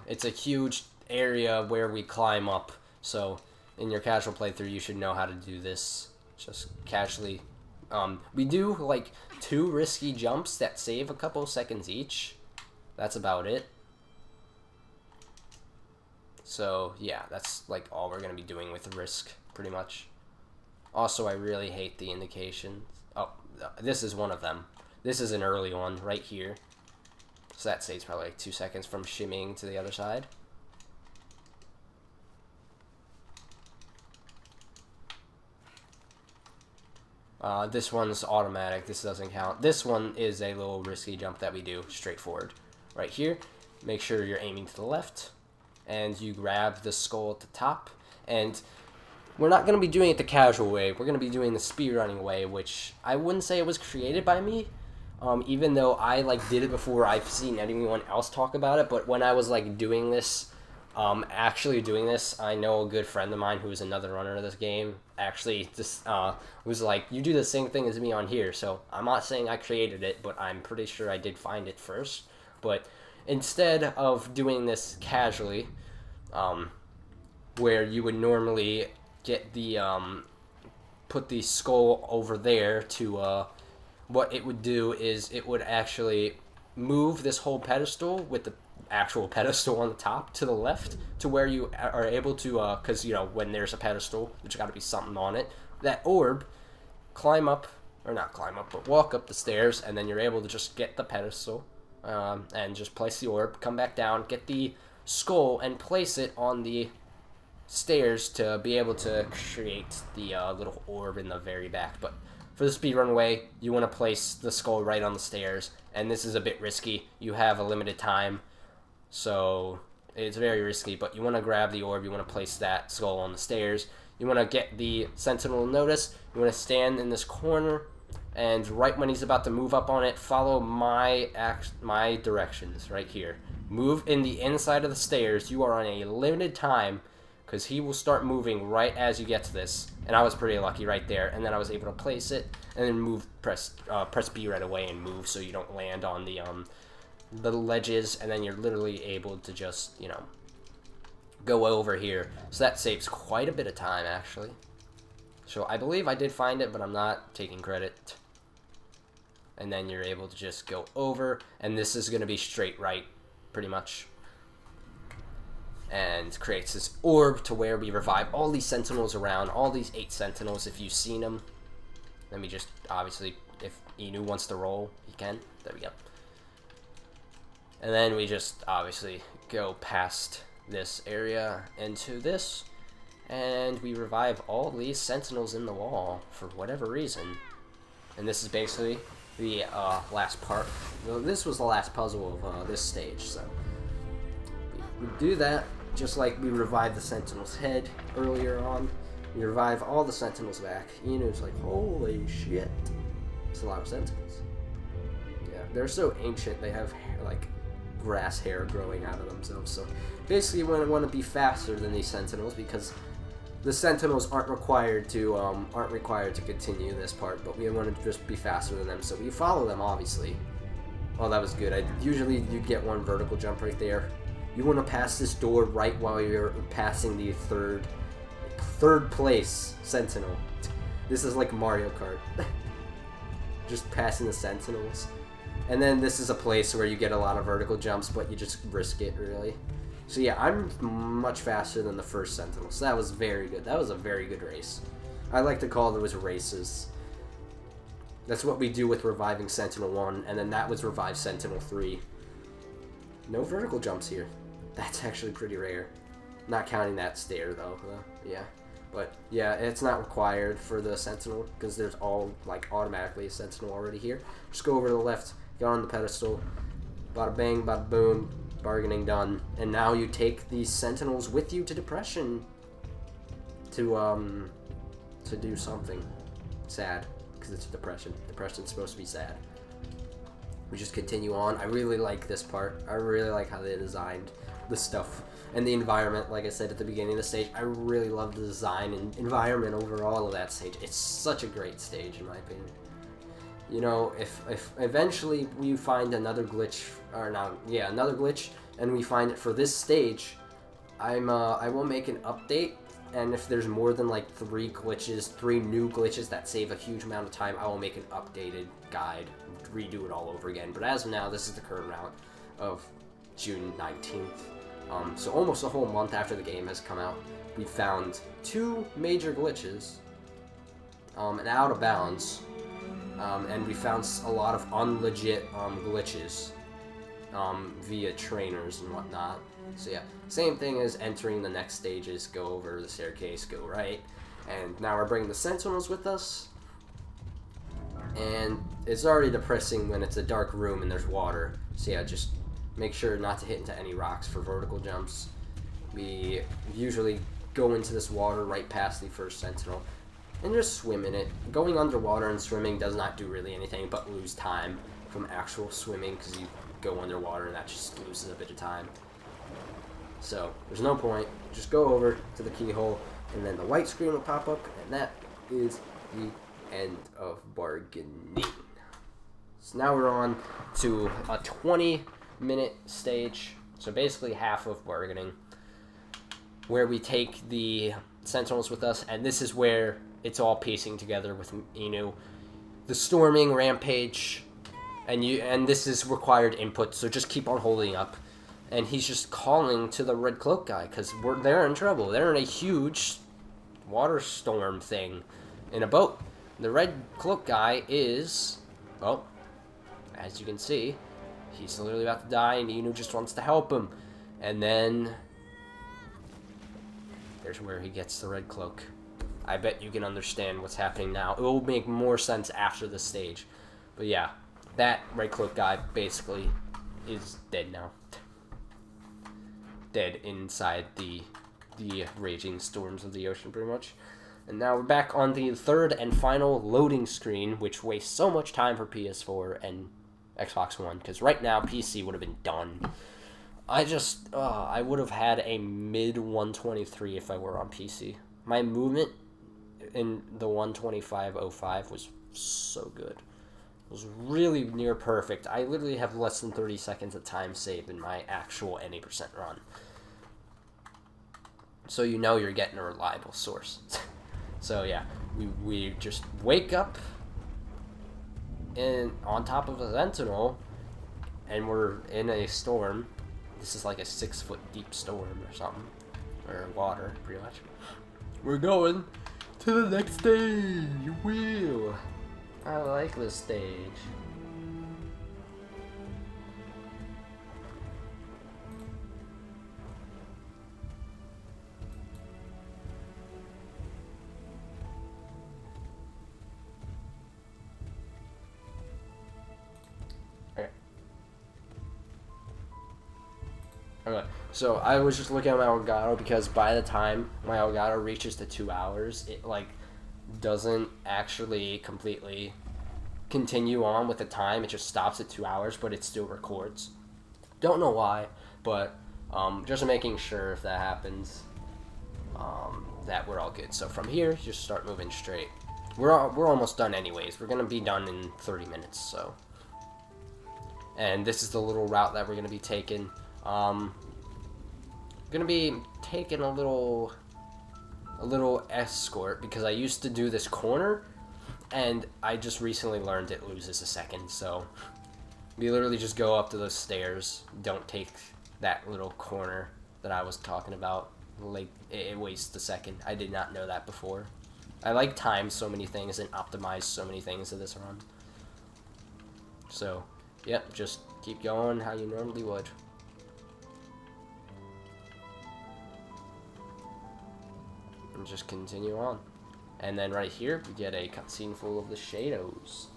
It's a huge area where we climb up, so in your casual playthrough you should know how to do this just casually. We do like 2 risky jumps that save a couple seconds each. That's about it. So yeah, that's like all we're gonna be doing with risk, pretty much. Also, I really hate the indications. Oh, this is one of them. This is an early one right here. So that saves probably like 2 seconds from shimmying to the other side. This one's automatic. This doesn't count. This one is a little risky jump that we do straightforward. Right here, make sure you're aiming to the left, and you grab the skull at the top. And we're not going to be doing it the casual way. We're going to be doing the speedrunning way, which I wouldn't say it was created by me. Even though I like did it before I've seen anyone else talk about it, but when I was like doing this Actually doing this, I know a good friend of mine who is another runner of this game actually just was like, you do the same thing as me on here. So I'm not saying I created it, but I'm pretty sure I did find it first. But instead of doing this casually, where you would normally get the put the skull over there to what it would do is it would actually move this whole pedestal with the actual pedestal on the top to the left to where you are able to because you know when there's a pedestal there's got to be something on it, that orb climb up, or not climb up but walk up the stairs, and then you're able to just get the pedestal and just place the orb, come back down, get the skull and place it on the stairs to be able to create the little orb in the very back. But for the speedrun way, you want to place the skull right on the stairs, and this is a bit risky. You have a limited time, so it's very risky, but you want to grab the orb, you want to place that skull on the stairs, you want to get the sentinel notice, you want to stand in this corner, and right when he's about to move up on it, follow my directions right here. Move in the inside of the stairs. You are on a limited time, because he will start moving right as you get to this, and I was pretty lucky right there, and then I was able to place it, and then press B right away and move so you don't land on the ledges, and then you're literally able to just, you know, go over here. So that saves quite a bit of time, actually. So I believe I did find it, but I'm not taking credit. And then you're able to just go over, and this is going to be straight right, pretty much. And creates this orb to where we revive all these sentinels around, all these 8 sentinels if you've seen them. Let me just, obviously, if Inu wants to roll, he can. There we go. And then we just, obviously, go past this area into this, and we revive all these sentinels in the wall for whatever reason. And this is basically the last part. Well, this was the last puzzle of this stage, so we do that just like we revived the sentinel's head earlier on. We revive all the sentinels back. Inu's like, holy shit. It's a lot of sentinels. Yeah, they're so ancient, they have like grass hair growing out of themselves. So basically you want to be faster than these sentinels, because the sentinels aren't required to continue this part, but we want to just be faster than them. So we follow them, obviously. Oh, that was good. Usually you get one vertical jump right there. You want to pass this door right while you're passing the third place sentinel. This is like Mario Kart. Just passing the sentinels. And then this is a place where you get a lot of vertical jumps, but you just risk it, really. So yeah, I'm much faster than the first sentinel, so that was very good. That was a very good race. I like to call those races. That's what we do with reviving Sentinel 1, and then that was revive Sentinel 3. No vertical jumps here. That's actually pretty rare. Not counting that stair, though. Yeah. But, yeah, it's not required for the Sentinel, because there's like, automatically a Sentinel already here. Just go over to the left, get on the pedestal, bada bang, bada boom, bargaining done. And now you take these Sentinels with you to Depression to do something sad, because it's Depression. Depression's supposed to be sad. We just continue on. I really like this part. I really like how they designed the stuff and the environment. Like I said at the beginning of the stage, I really love the design and environment overall of that stage. It's such a great stage, in my opinion. You know, if eventually we find another glitch, or not, yeah, another glitch, and we find it for this stage, I will make an update. And if there's more than like 3 new glitches that save a huge amount of time, I will make an updated guide, redo it all over again. But as of now, this is the current route of June 19th. So almost a whole month after the game has come out, we found 2 major glitches, and out of bounds, and we found a lot of unlegit glitches via trainers and whatnot. So yeah, same thing as entering the next stages, go over the staircase, go right, and now we're bringing the Sentinels with us, and it's already depressing when it's a dark room and there's water, so yeah, just make sure not to hit into any rocks for vertical jumps. We usually go into this water right past the first Sentinel, and just swim in it. Going underwater and swimming does not do really anything but lose time from actual swimming, because you go underwater and that just loses a bit of time. So there's no point. Just go over to the keyhole, and then the white screen will pop up, and that is the end of bargaining. So now we're on to a 20-minute stage. So basically half of bargaining, where we take the Sentinels with us, and this is where it's all piecing together with Inu. The storming rampage, and this is required input, so just keep on holding up. And he's just calling to the red cloak guy, because they're in trouble. They're in a huge water storm thing in a boat. The red cloak guy is, well, as you can see, he's literally about to die, and Inu just wants to help him. And then there's where he gets the red cloak. I bet you can understand what's happening now. It will make more sense after the stage. But yeah, that red cloak guy basically is dead now. Dead inside the raging storms of the ocean, pretty much. And now we're back on the third and final loading screen, which wastes so much time for PS4 and Xbox One, because right now PC would have been done. I would have had a mid 123 if I were on PC. My movement in the 125.05 was so good. It was really near perfect. I literally have less than 30 seconds of time saved in my actual any percent run. So you know you're getting a reliable source. So yeah, we just wake up on top of a Sentinel, and we're in a storm. This is like a 6-foot deep storm or something, or water, pretty much. We're going to the next stage. Woo! I like this stage. Okay, so I was just looking at my Elgato, because by the time my Elgato reaches to 2 hours, it like doesn't actually completely continue on with the time. It just stops at 2 hours, but it still records. Don't know why, but just making sure if that happens, that we're all good. So from here, just start moving straight. We're almost done anyways. We're gonna be done in 30 minutes. So, and this is the little route that we're gonna be taking. Gonna be taking a little escort, because I used to do this corner, and I just recently learned it loses a second. So we literally just go up to those stairs. Don't take that little corner that I was talking about. Like, it wastes a second. I did not know that before. I like time so many things and optimize so many things in this run. So yep, just keep going how you normally would. And just continue on. And then right here, we get a cutscene full of the shadows.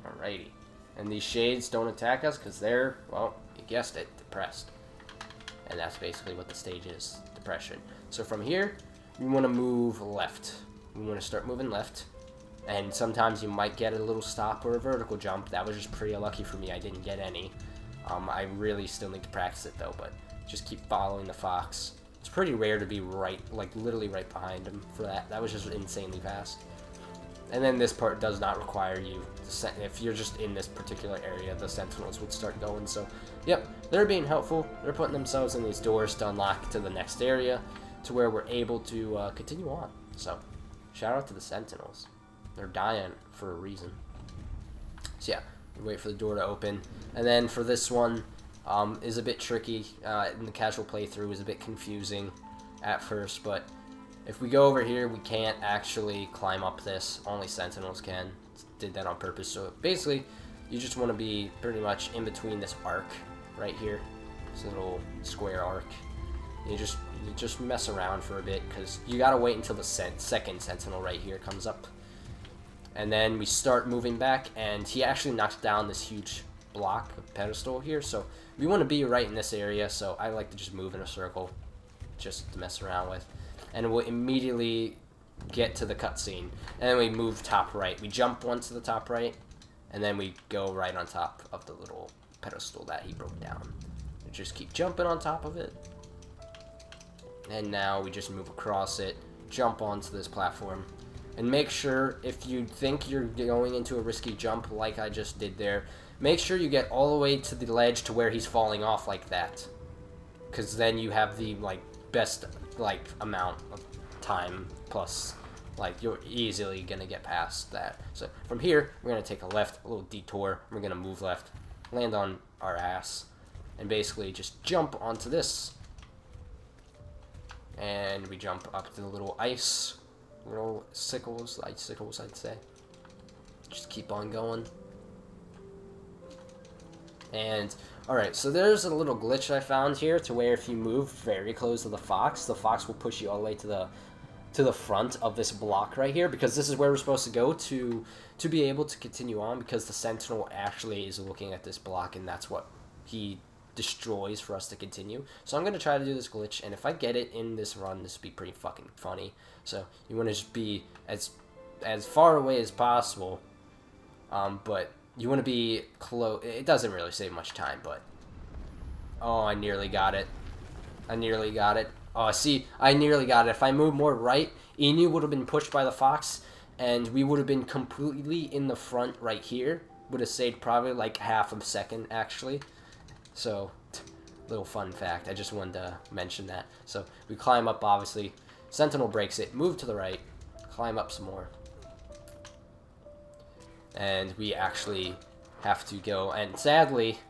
Alrighty. And these shades don't attack us because they're, well, you guessed it, depressed. And that's basically what the stage is, depression. So from here, we want to move left. We want to start moving left. And sometimes you might get a little stop or a vertical jump. That was just pretty unlucky for me. I didn't get any. I really still need to practice it though, but just keep following the fox. It's pretty rare to be right, like literally right behind him for that. That was just insanely fast. And then this part does not require you to if you're just in this particular area, the sentinels would start going. So, yep, they're being helpful. They're putting themselves in these doors to unlock to the next area, to where we're able to continue on. So, shout out to the sentinels. They're dying for a reason. So yeah, we wait for the door to open. And then for this one, is a bit tricky. In the casual playthrough is a bit confusing at first, but if we go over here, we can't actually climb up this. Only sentinels can. Did that on purpose. So basically, you just want to be pretty much in between this arc right here. This little square arc. You just mess around for a bit, because you gotta wait until the second sentinel right here comes up. And then we start moving back, and he actually knocks down this huge block, a pedestal here. So we want to be right in this area, so I like to just move in a circle just to mess around with. And we'll immediately get to the cutscene, and then we move top right. We jump once to the top right, and then we go right on top of the little pedestal that he broke down. We just keep jumping on top of it, and now we just move across it, jump onto this platform, and make sure, if you think you're going into a risky jump like I just did there, make sure you get all the way to the ledge to where he's falling off like that, because then you have the best amount of time, plus you're easily gonna get past that. So from here we're gonna take a left, a little detour, we're gonna move left, land on our ass, and basically just jump onto this, and we jump up to the little icicles I'd say. Just keep on going. And alright, so there's a little glitch I found here to where if you move very close to the fox will push you all the way to the front of this block right here, because this is where we're supposed to go to be able to continue on, because the sentinel actually is looking at this block, and that's what he destroys for us to continue. So I'm going to try to do this glitch, and if I get it in this run, this will be pretty fucking funny. So you want to just be as far away as possible, but you want to be close. It doesn't really save much time, but oh, I nearly got it. Oh, see, I nearly got it. If I moved more right, Inu would have been pushed by the fox, and we would have been completely in the front right here. Would have saved probably half a second, actually. So, little fun fact. I just wanted to mention that. So, we climb up, obviously. Sentinel breaks it. Move to the right. Climb up some more. And we actually have to go. And sadly,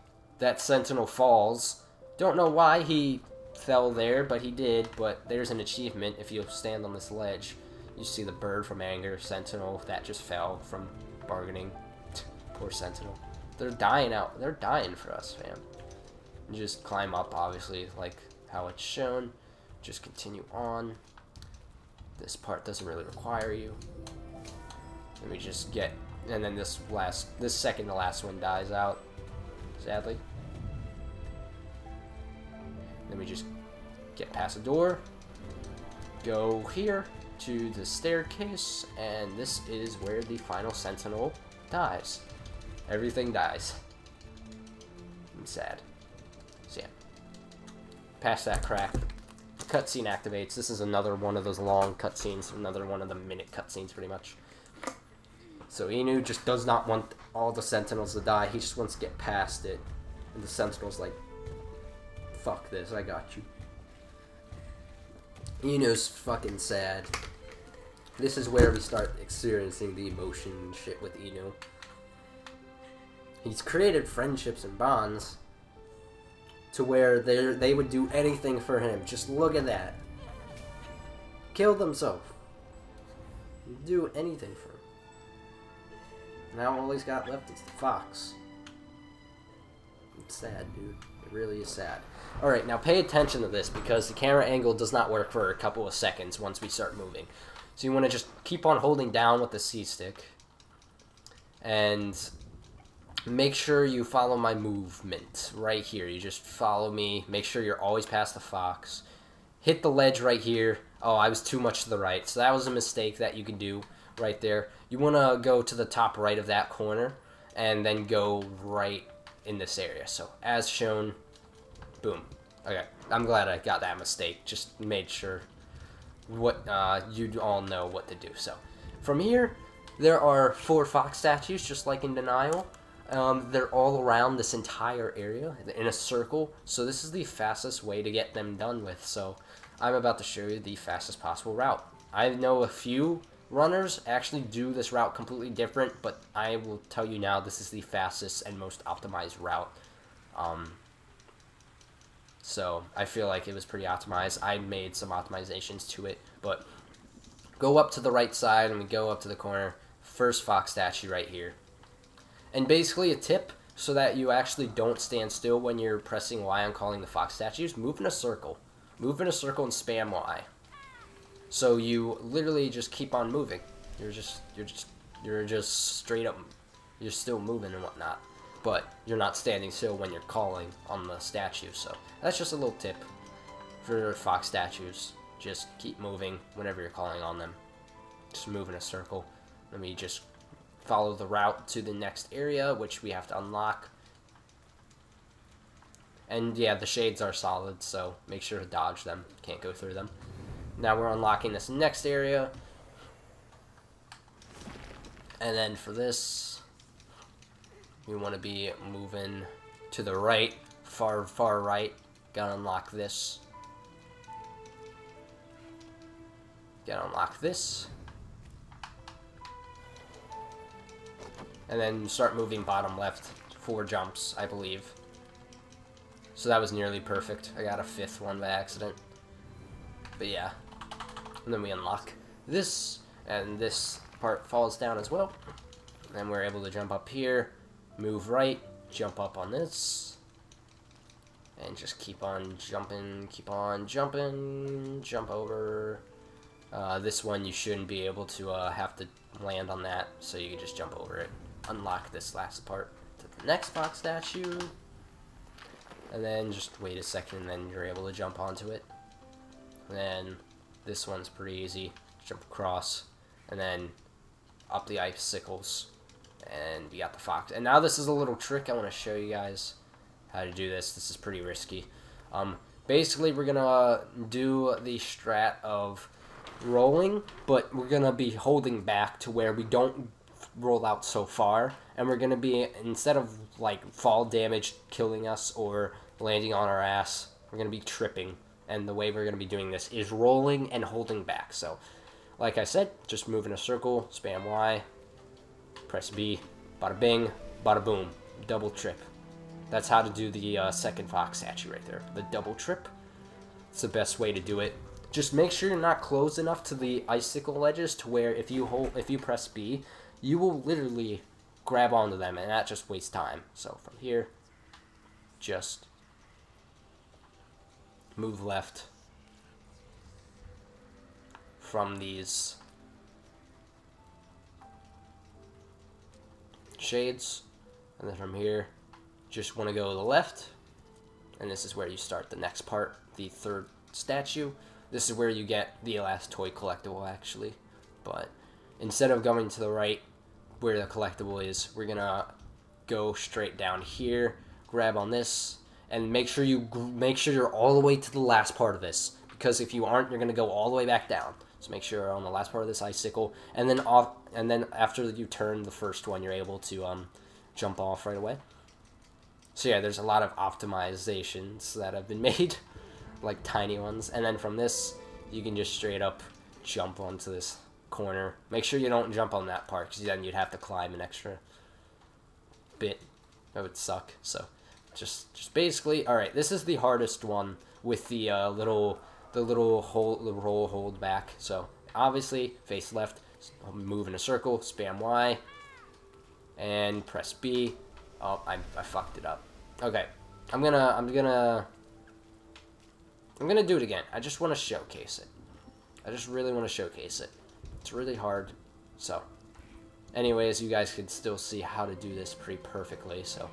that sentinel falls. Don't know why he fell there, but he did. But there's an achievement if you stand on this ledge. You see the bird from anger, sentinel that just fell from bargaining. Poor sentinel. They're dying out. They're dying for us, fam. You just climb up, obviously, like how it's shown. Just continue on. This part doesn't really require you. And we just get, and then this second to last one dies out, sadly. Then we just get past the door, go here to the staircase, and this is where the final sentinel dies. Everything dies. I'm sad. So yeah. Past that crack, cutscene activates. This is another one of those long cutscenes, another one of the minute cutscenes pretty much. So Inu just does not want all the sentinels to die, he just wants to get past it. And the sentinel's like, fuck this, I got you. Inu's fucking sad. This is where we start experiencing the emotion and shit with Inu. He's created friendships and bonds to where they would do anything for him. Just look at that. Kill themselves. Do anything for him. Now all he's got left is the fox. It's sad, dude. It really is sad. Alright, now pay attention to this, because the camera angle does not work for a couple of seconds once we start moving. So you want to just keep on holding down with the C stick. And make sure you follow my movement right here. You just follow me. Make sure you're always past the fox. Hit the ledge right here. Oh, I was too much to the right. So that was a mistake that you can do right there. You want to go to the top right of that corner and then go right in this area. So as shown, boom. Okay, I'm glad I got that mistake. Just made sure what you all know what to do. So from here, there are 4 fox statues, just like in Denial. They're all around this entire area in a circle, so this is the fastest way to get them done with. So I'm about to show you the fastest possible route. I know a few runners actually do this route completely different, but I will tell you now, this is the fastest and most optimized route. So I feel like it was pretty optimized. I made some optimizations to it, but go up to the right side and we go up to the corner. First fox statue right here. And basically a tip, so that you actually don't stand still when you're pressing Y on calling the fox statues, move in a circle. Move in a circle and spam Y. So you literally just keep on moving. You're just straight up, you're still moving and whatnot. But you're not standing still when you're calling on the statue. So that's just a little tip for fox statues. Just keep moving whenever you're calling on them. Just move in a circle. Let me just follow the route to the next area, which we have to unlock. And yeah, the shades are solid, so make sure to dodge them. Can't go through them. Now we're unlocking this next area. And then for this, we want to be moving to the right, far right. Gotta unlock this. Gotta unlock this. And then start moving bottom left. 4 jumps, I believe. So that was nearly perfect. I got a 5th one by accident. But yeah. And then we unlock this, and this part falls down as well. And then we're able to jump up here, move right, jump up on this, and just keep on jumping, jump over. This one you shouldn't be able to have to land on that, so you can just jump over it. Unlock this last part to the next fox statue, and then just wait a second, and then you're able to jump onto it. And then this one's pretty easy. Jump across, and then up the icicles, and we got the fox. And now this is a little trick I want to show you guys how to do this. This is pretty risky. Basically, we're gonna do the strat of rolling, but we're gonna be holding back to where we don't roll out so far, and we're gonna be, instead of like fall damage killing us or landing on our ass, we're gonna be tripping. And the way we're gonna be doing this is rolling and holding back. So like I said, just move in a circle, spam Y, press B, bada bing, bada boom, double trip. That's how to do the second fox statue right there, the double trip. It's the best way to do it. Just make sure you're not close enough to the icicle ledges to where if you press B, you will literally grab onto them, and that just wastes time. So from here, just move left from these shades, and then from here, just want to go to the left, and this is where you start the next part, the 3rd statue. This is where you get the last toy collectible, actually. But instead of going to the right where the collectible is, we're gonna go straight down here, grab on this, and make sure you're all the way to the last part of this, because if you aren't, you're gonna go all the way back down. So make sure you're on the last part of this icicle, and then after you turn the first one, you're able to jump off right away. So yeah, there's a lot of optimizations that have been made, like tiny ones. And then from this, you can just straight up jump onto this corner. Make sure you don't jump on that part, because then you'd have to climb an extra bit. That would suck. So just basically, all right. This is the hardest one with the roll hold back. So obviously, face left, move in a circle, spam Y, and press B. Oh, I fucked it up. Okay, I'm gonna do it again. I just want to showcase it. I just really want to showcase it. It's really hard. So, anyways, you guys can still see how to do this pretty perfectly. So,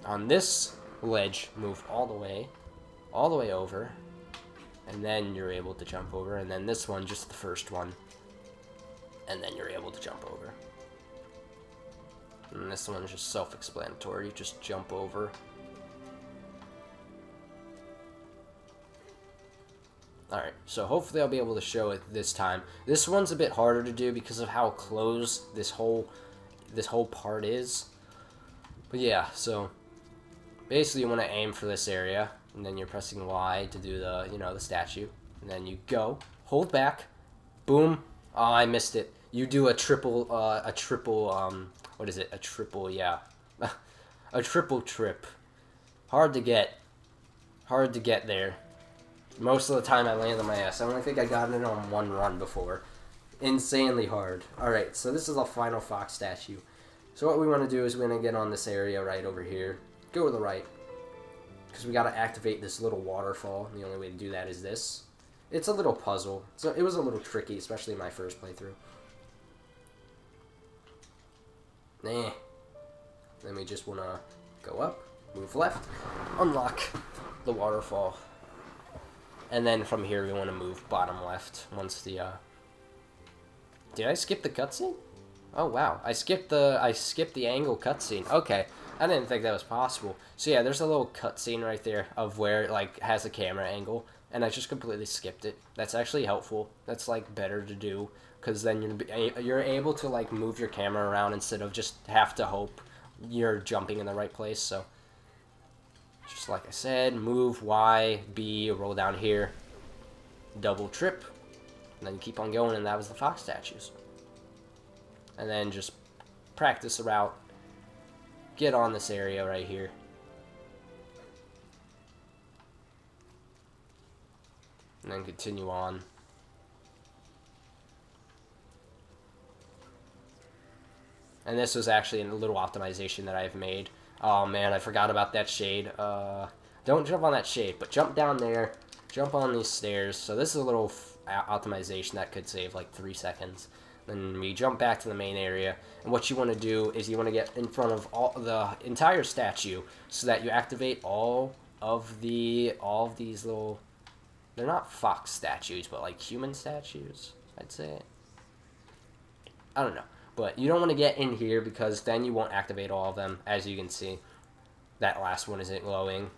on this ledge, move all the way over, and then you're able to jump over. And then this one, just the first one, and then you're able to jump over. And this one is just self-explanatory. You just jump over. Alright, so hopefully I'll be able to show it this time. This one's a bit harder to do because of how close this whole part is. But yeah, so basically you want to aim for this area, and then you're pressing Y to do the, the statue. And then you go, hold back, boom. Oh, I missed it. You do a triple, what is it? A triple, yeah. A triple trip. Hard to get there. Most of the time I land on my ass. I only think I got it on one run before. Insanely hard. Alright, so this is the final fox statue. So what we want to do is we're going to get on this area right over here. Go to the right. Because we got to activate this little waterfall. And the only way to do that is this. It's a little puzzle. So it was a little tricky, especially in my first playthrough. Then we just want to go up, move left, unlock the waterfall. And then from here we want to move bottom left once the Did I skip the cutscene? Oh wow, I skipped the angle cutscene. Okay, I didn't think that was possible. So yeah, there's a little cutscene right there of where it like has a camera angle, and I just completely skipped it. That's actually helpful. That's like better to do because then you're able to like move your camera around instead of just have to hope you're jumping in the right place. So just like I said, move Y, B, roll down here, double trip, and then keep on going, and that was the fox statues. And then just practice the route, get on this area right here. And then continue on. And this was actually a little optimization that I've made. Oh man, I forgot about that shade. Don't jump on that shade, but jump down there, jump on these stairs. So this is a little optimization that could save like 3 seconds. Then we jump back to the main area, and what you want to do is you want to get in front of the entire statue so that you activate all of these little, they're not fox statues, but like human statues, I'd say. I don't know, but you don't want to get in here because then you won't activate all of them. As you can see, that last one isn't glowing.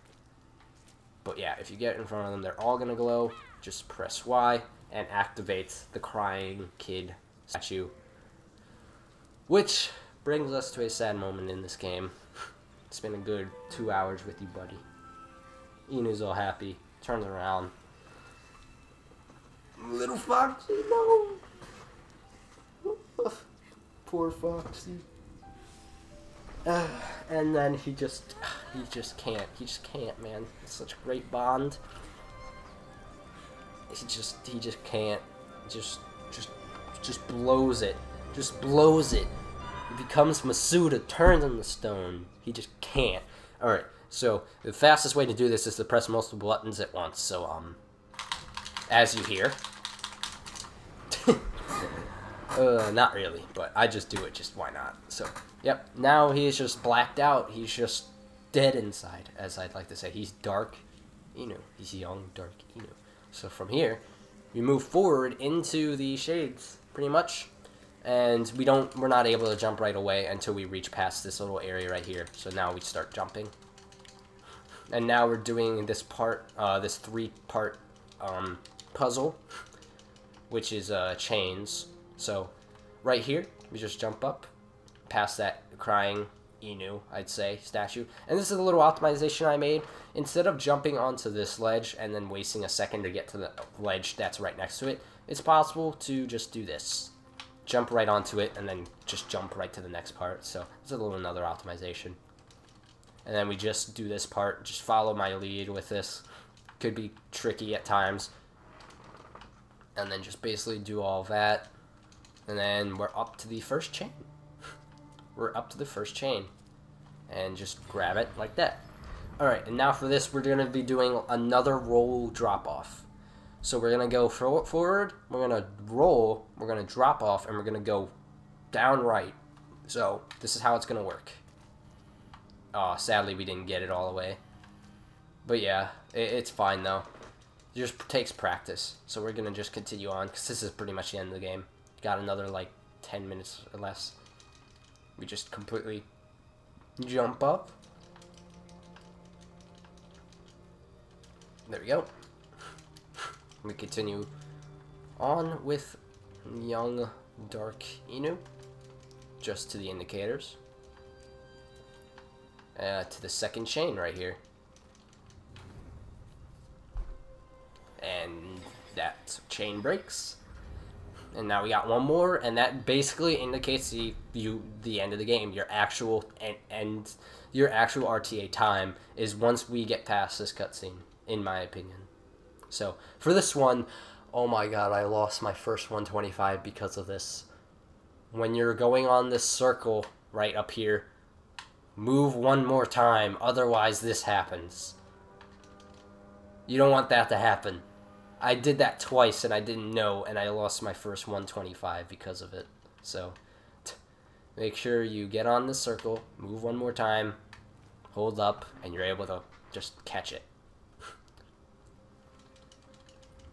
But yeah, if you get in front of them, they're all going to glow. Just press Y and activate the crying kid statue. Which brings us to a sad moment in this game. It's been a good 2 hours with you, buddy. Inu's all happy, turns around. Little Foxy, no! Poor Foxy. And then he just can't, man. It's such a great bond. He just can't. Just blows it. Just blows it. He becomes Masuda, turns into stone. He just can't. Alright, so the fastest way to do this is to press multiple buttons at once. So, as you hear. Not really, but I just do it, just why not? So, yep, now he's just blacked out. He's just dead inside, as I'd like to say. He's dark Inu. He's young, dark Inu. So from here, we move forward into the shades, pretty much. And we're not able to jump right away until we reach past this little area right here. So now we start jumping. And now we're doing this part, this 3-part puzzle, which is chains. So right here, we just jump up past that crying Inu, I'd say, statue. And this is a little optimization I made. Instead of jumping onto this ledge and then wasting a second to get to the ledge that's right next to it, it's possible to just do this. Jump right onto it and then just jump right to the next part. So it's another optimization. And then we just do this part, just follow my lead with this. Could be tricky at times. And then just basically do all that. And then we're up to the first chain. We're up to the first chain. And just grab it like that. Alright, and now for this, we're going to be doing another roll drop-off. So we're going to go forward, we're going to roll, we're going to drop off, and we're going to go down right. So this is how it's going to work. Sadly, we didn't get it all the way. But yeah, it's fine though. It just takes practice. So we're going to just continue on, because this is pretty much the end of the game. Got another like 10 minutes or less. We just completely jump up. There we go. We continue on with young dark Inu, just to the indicators. To the second chain right here. And that chain breaks. And now we got one more, and that basically indicates the end of the game. Your actual your actual RTA time is once we get past this cutscene, in my opinion. So for this one, oh my god, I lost my first 125 because of this. When you're going on this circle right up here, move one more time, otherwise this happens. You don't want that to happen. I did that twice and I didn't know, and I lost my first 125 because of it. So make sure you get on the circle, move one more time, hold up, and you're able to just catch it.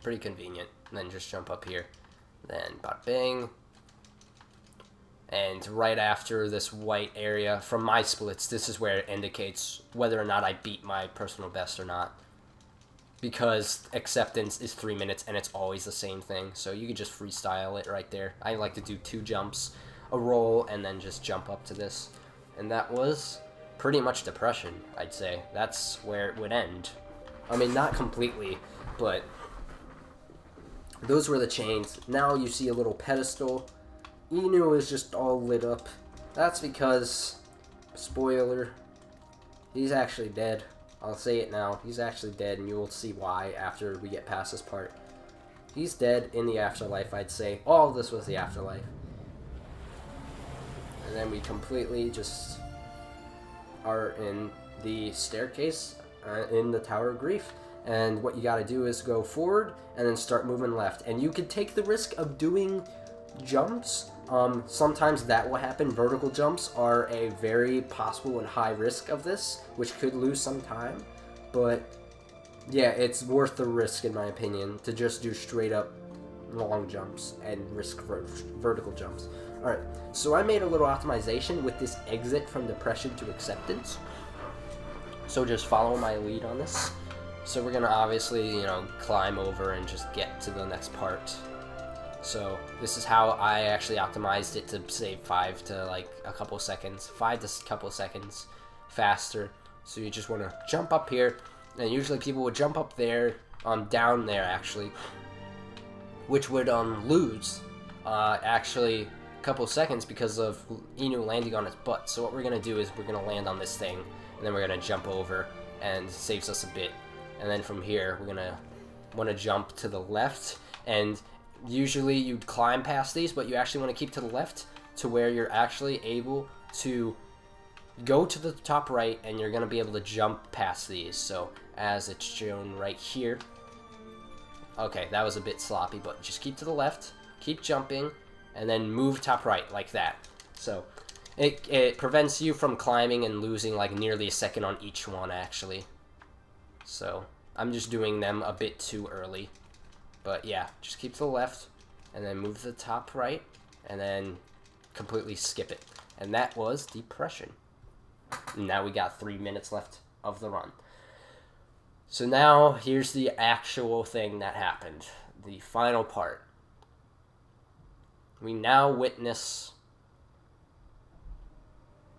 Pretty convenient. And then just jump up here. Then bada bing, And right after this white area, from my splits, this is where it indicates whether or not I beat my personal best or not. Because acceptance is 3 minutes and it's always the same thing. So you can just freestyle it right there. I like to do 2 jumps, a roll, and then just jump up to this. And that was pretty much depression, I'd say. That's where it would end. I mean, not completely, but those were the chains. Now you see a little pedestal. Inu is just all lit up. That's because, spoiler, he's actually dead. I'll say it now. He's actually dead, and you will see why after we get past this part. He's dead in the afterlife, I'd say. All of this was the afterlife. And then we completely just are in the staircase in the Tower of Grief. And what you gotta do is go forward and then start moving left. And you can take the risk of doing jumps. Sometimes that will happen. Vertical jumps are a very possible and high risk of this, which could lose some time. But yeah, it's worth the risk in my opinion to just do straight up long jumps and risk vertical jumps. Alright, so I made a little optimization with this exit from depression to acceptance. So just follow my lead on this. So we're gonna obviously, you know, climb over and just get to the next part. So this is how I actually optimized it to save 5 to like a couple seconds, 5 to a couple seconds faster. So you just want to jump up here, and usually people would jump up there, down there actually, which would lose actually a couple seconds because of Inu landing on his butt. So what we're gonna do is we're gonna land on this thing, and then we're gonna jump over, and saves us a bit. And then from here we're gonna want to jump to the left, and usually you'd climb past these, but you actually want to keep to the left to where you're actually able to go to the top right, and you're going to be able to jump past these. So as it's shown right here. Okay, that was a bit sloppy, but just keep to the left, keep jumping, and then move top right like that. So it prevents you from climbing and losing like nearly a second on each one actually. So I'm just doing them a bit too early. But yeah, just keep to the left, and then move to the top right, and then completely skip it. And that was depression. Now we got 3 minutes left of the run. So now, here's the actual thing that happened. The final part. We now witness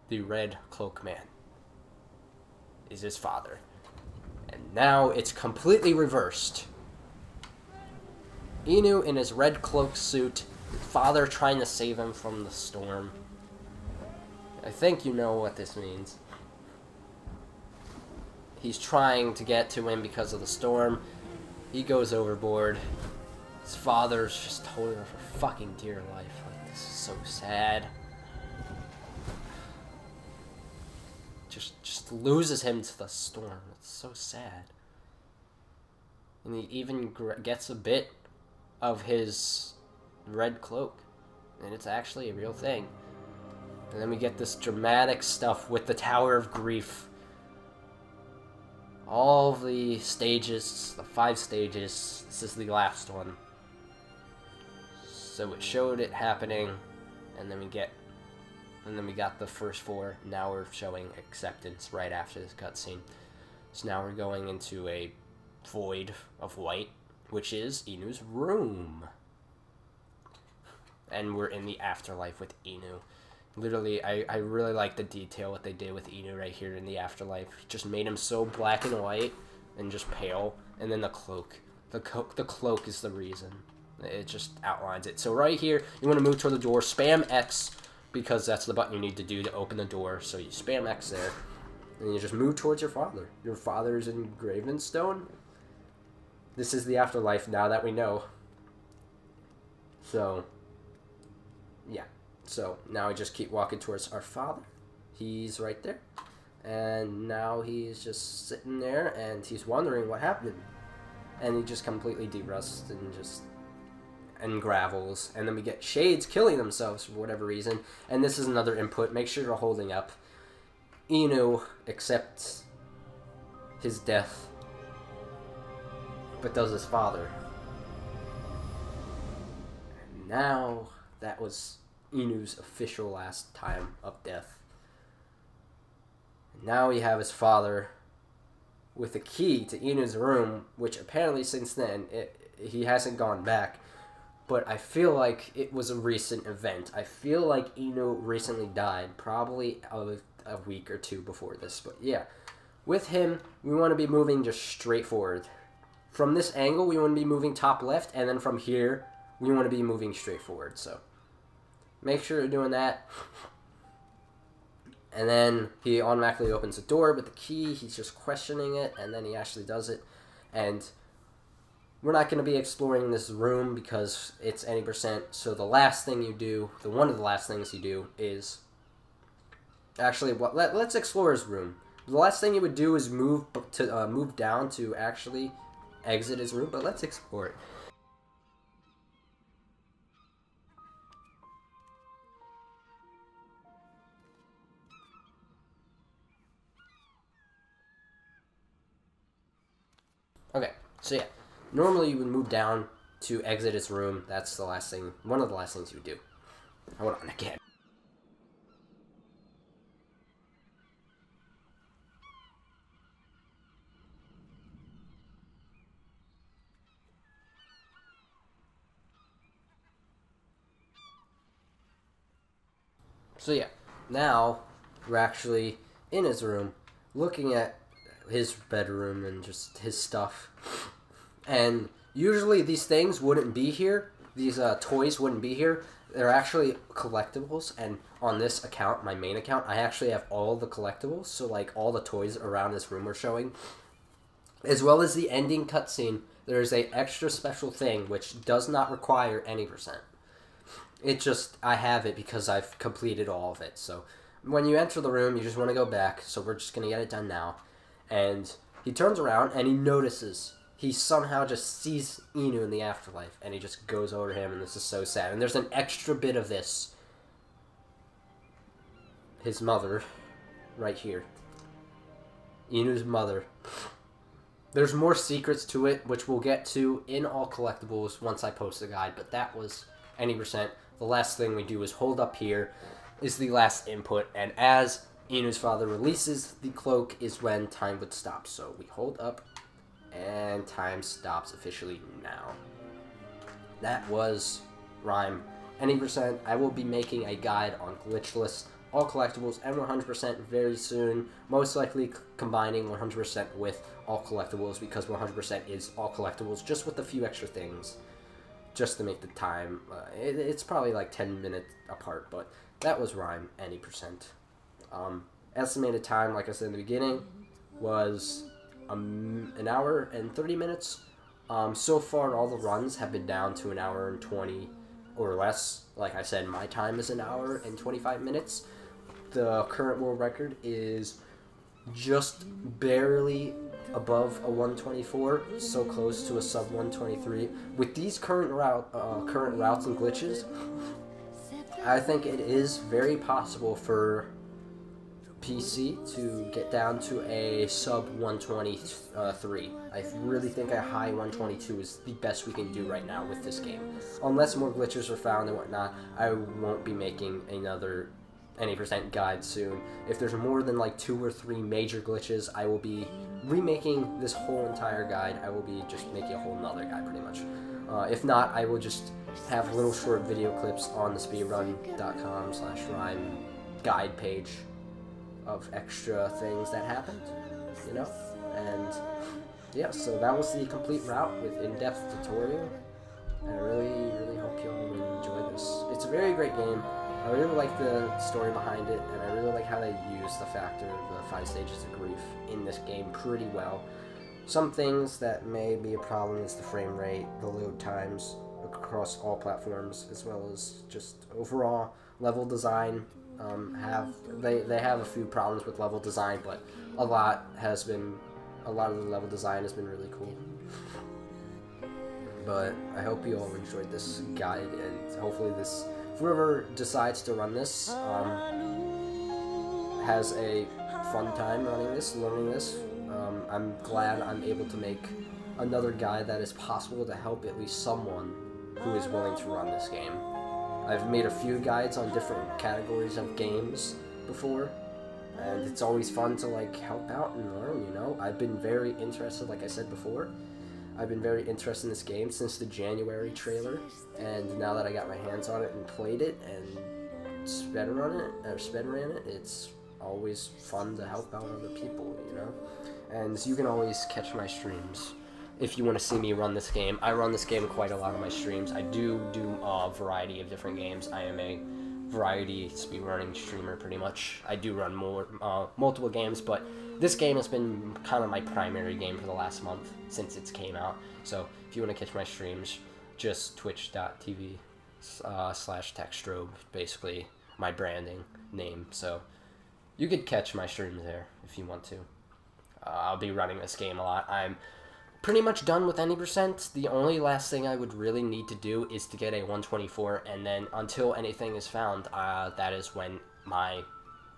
the Red Cloak Man is his father. And now it's completely reversed. Inu in his red cloak suit, his father trying to save him from the storm. I think you know what this means. He's trying to get to him because of the storm. He goes overboard. His father's just holding him for fucking dear life. Like, this is so sad. Just loses him to the storm. It's so sad. And he even gets a bit of his red cloak, and it's actually a real thing. And then we get this dramatic stuff with the Tower of Grief. All the stages, the 5 stages, this is the last one. So it showed it happening, and then we got the first 4. Now we're showing acceptance right after this cutscene. So now we're going into a void of white, which is Inu's room. And we're in the afterlife with Inu. Literally, I really like the detail what they did with Inu right here in the afterlife. Just made him so black and white and just pale. And then the cloak. The cloak is the reason. It just outlines it. So right here, you want to move toward the door. Spam X, because that's the button you need to do to open the door. So you spam X there. And you just move towards your father. Your father is engraved in stone. This is the afterlife now that we know. So, yeah. So, now we just keep walking towards our father. He's right there. And now he's just sitting there, and he's wondering what happened. And he just completely derusts and gravels. And then we get shades killing themselves for whatever reason. And this is another input. Make sure you're holding up. Inu accepts his death, but does his father. And now that was Inu's official last time of death. Now we have his father with a key to Inu's room, which apparently since then he hasn't gone back. But I feel like it was a recent event. I feel like Inu recently died, probably a week or two before this. But yeah, with him, we want to be moving just straight forward. From this angle, we want to be moving top left, and then from here, we want to be moving straight forward. So make sure you're doing that. And then he automatically opens the door with the key. He's just questioning it, and then he actually does it. And we're not going to be exploring this room because it's any %. So the last thing you do, one of the last things you do is actually let's explore his room. The last thing you would do is move down to actually exit his room, but let's explore it. Okay, so yeah, normally you would move down to exit his room. That's the last thing, one of the last things you would do. Hold on again. So yeah, now we're actually in his room, looking at his bedroom and just his stuff. And usually these things wouldn't be here. These toys wouldn't be here. They're actually collectibles, and on this account, my main account, I actually have all the collectibles. So like all the toys around this room are showing, as well as the ending cutscene. There is a extra special thing which does not require any %. It just, I have it because I've completed all of it. So when you enter the room, you just want to go back. So we're just going to get it done now. And he turns around and he notices, he somehow just sees Inu in the afterlife. And he just goes over to him, and this is so sad. And there's an extra bit of this. His mother, right here. Inu's mother. There's more secrets to it, which we'll get to in all collectibles once I post the guide. But that was any %. The last thing we do is hold up here is the last input, and as Inu's father releases the cloak is when time would stop. So we hold up, and time stops officially now. That was RiME Any %. I will be making a guide on glitchless, all collectibles, and 100% very soon. Most likely combining 100% with all collectibles, because 100% is all collectibles, just with a few extra things, just to make the time. It's probably like 10 minutes apart, but that was RiME Any %. Estimated time, like I said in the beginning, was an hour and 30 minutes. So far, all the runs have been down to an hour and 20 or less. Like I said, my time is an hour and 25 minutes. The current world record is just barely above a 124, so close to a sub 123. With these current routes and glitches, I think it is very possible for PC to get down to a sub 123. I really think a high 122 is the best we can do right now with this game. Unless more glitches are found and whatnot, I won't be making another Any % guide soon. If there's more than like 2 or 3 major glitches, I will be remaking this whole entire guide. I will be just making a whole nother guide pretty much. If not, I will just have little short video clips on the speedrun.com/RiME guide page of extra things that happened, you know? And yeah, so that was the complete route with in-depth tutorial. And I really, really hope you all enjoyed this. It's a very great game. I really like the story behind it, and I really like how they use the factor of the 5 stages of grief in this game pretty well. Some things that may be a problem is the frame rate, the load times across all platforms, as well as just overall level design. They have a few problems with level design, but a lot of the level design has been really cool. But I hope you all enjoyed this guide, and hopefully whoever decides to run this has a fun time running this, learning this. I'm glad I'm able to make another guide that is possible to help at least someone who is willing to run this game. I've made a few guides on different categories of games before, and it's always fun to like help out and learn, you know. I've been very interested, like I said before, I've been very interested in this game since the January trailer, and now that I got my hands on it and played it and speedran it, it's always fun to help out other people, you know. And you can always catch my streams if you want to see me run this game. I run this game quite a lot on my streams. I do a variety of different games. I am a variety speedrunning streamer pretty much. I do run multiple games, but this game has been kind of my primary game for the last month since it came out. So if you want to catch my streams, just twitch.tv /techstrobe, basically my branding name. So you could catch my streams there if you want to. I'll be running this game a lot. I'm pretty much done with any%. The only last thing I would really need to do is to get a 124, and then until anything is found, that is when my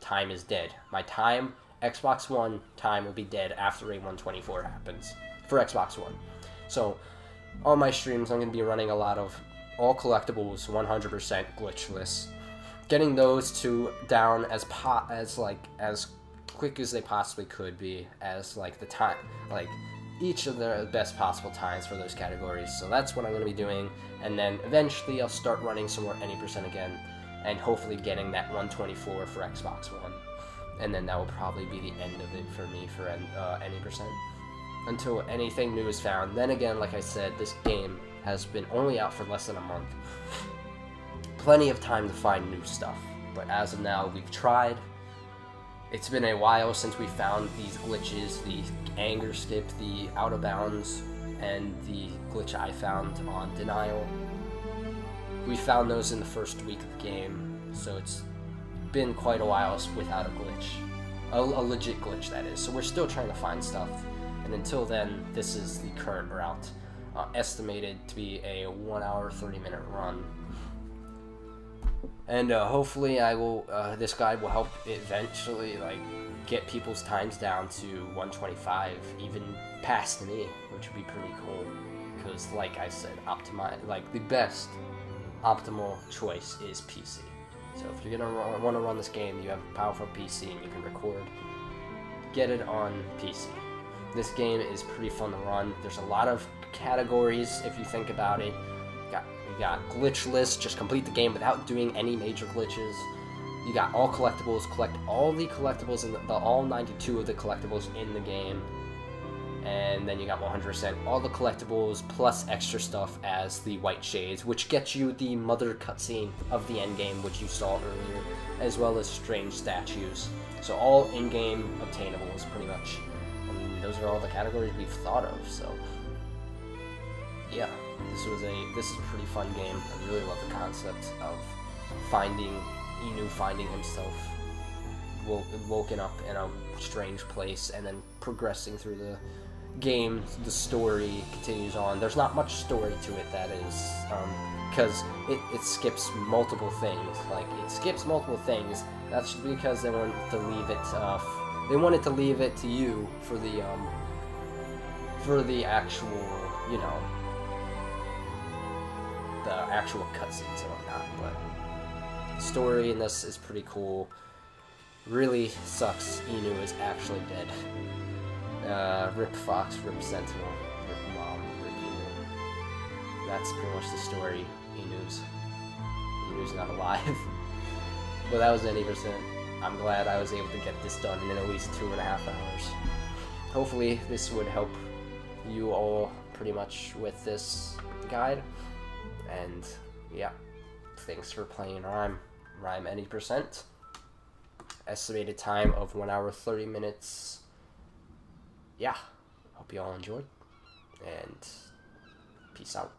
time is dead. My time, Xbox One time, will be dead after a 124 happens for Xbox One. So on my streams, I'm going to be running a lot of all collectibles, 100% glitchless, getting those down as quick as they possibly could be, as like the time, like each of the best possible times for those categories. So that's what I'm going to be doing, and then eventually I'll start running some more any% again, and hopefully getting that 124 for Xbox One, and then that will probably be the end of it for me for any% until anything new is found. Then again, like I said, this game has been only out for less than a month. Plenty of time to find new stuff, but as of now, we've tried. It's been a while since we found these glitches, the anger skip, the out of bounds, and the glitch I found on denial. We found those in the first week of the game, so it's been quite a while without a glitch. A legit glitch, that is. So we're still trying to find stuff, and until then, this is the current route. Estimated to be a 1 hour, 30-minute run. And hopefully I will, this guide will help eventually like get people's times down to 125, even past me, which would be pretty cool. Because like I said, the best optimal choice is PC. So if you're gonna want to run this game, you have a powerful PC and you can record, get it on PC. This game is pretty fun to run. There's a lot of categories if you think about it. You got glitchless, just complete the game without doing any major glitches. You got all collectibles, collect all the collectibles and all 92 of the collectibles in the game. And then you got 100% all the collectibles plus extra stuff as the white shades, which gets you the mother cutscene of the end game, which you saw earlier, as well as strange statues. So all in-game obtainables, pretty much. And those are all the categories we've thought of. So yeah. This is a pretty fun game. I really love the concept of Inu finding himself woken up in a strange place and then progressing through the game. The story continues on. There's not much story to it, that is, because it skips multiple things. Like, it skips multiple things. That's because they wanted to leave it. They wanted to leave it to you for the actual, you know, the actual cutscenes and whatnot. But story in this is pretty cool. Really sucks Inu is actually dead. Rip Fox, Rip Sentinel, Rip Mom, Rip Inu. That's pretty much the story. Inu's not alive. But that was any %. I'm glad I was able to get this done in at least 2.5 hours. Hopefully this would help you all pretty much with this guide. And yeah, thanks for playing RiME Any %. Estimated time of 1 hour 30 minutes. Yeah, hope you all enjoyed, and peace out.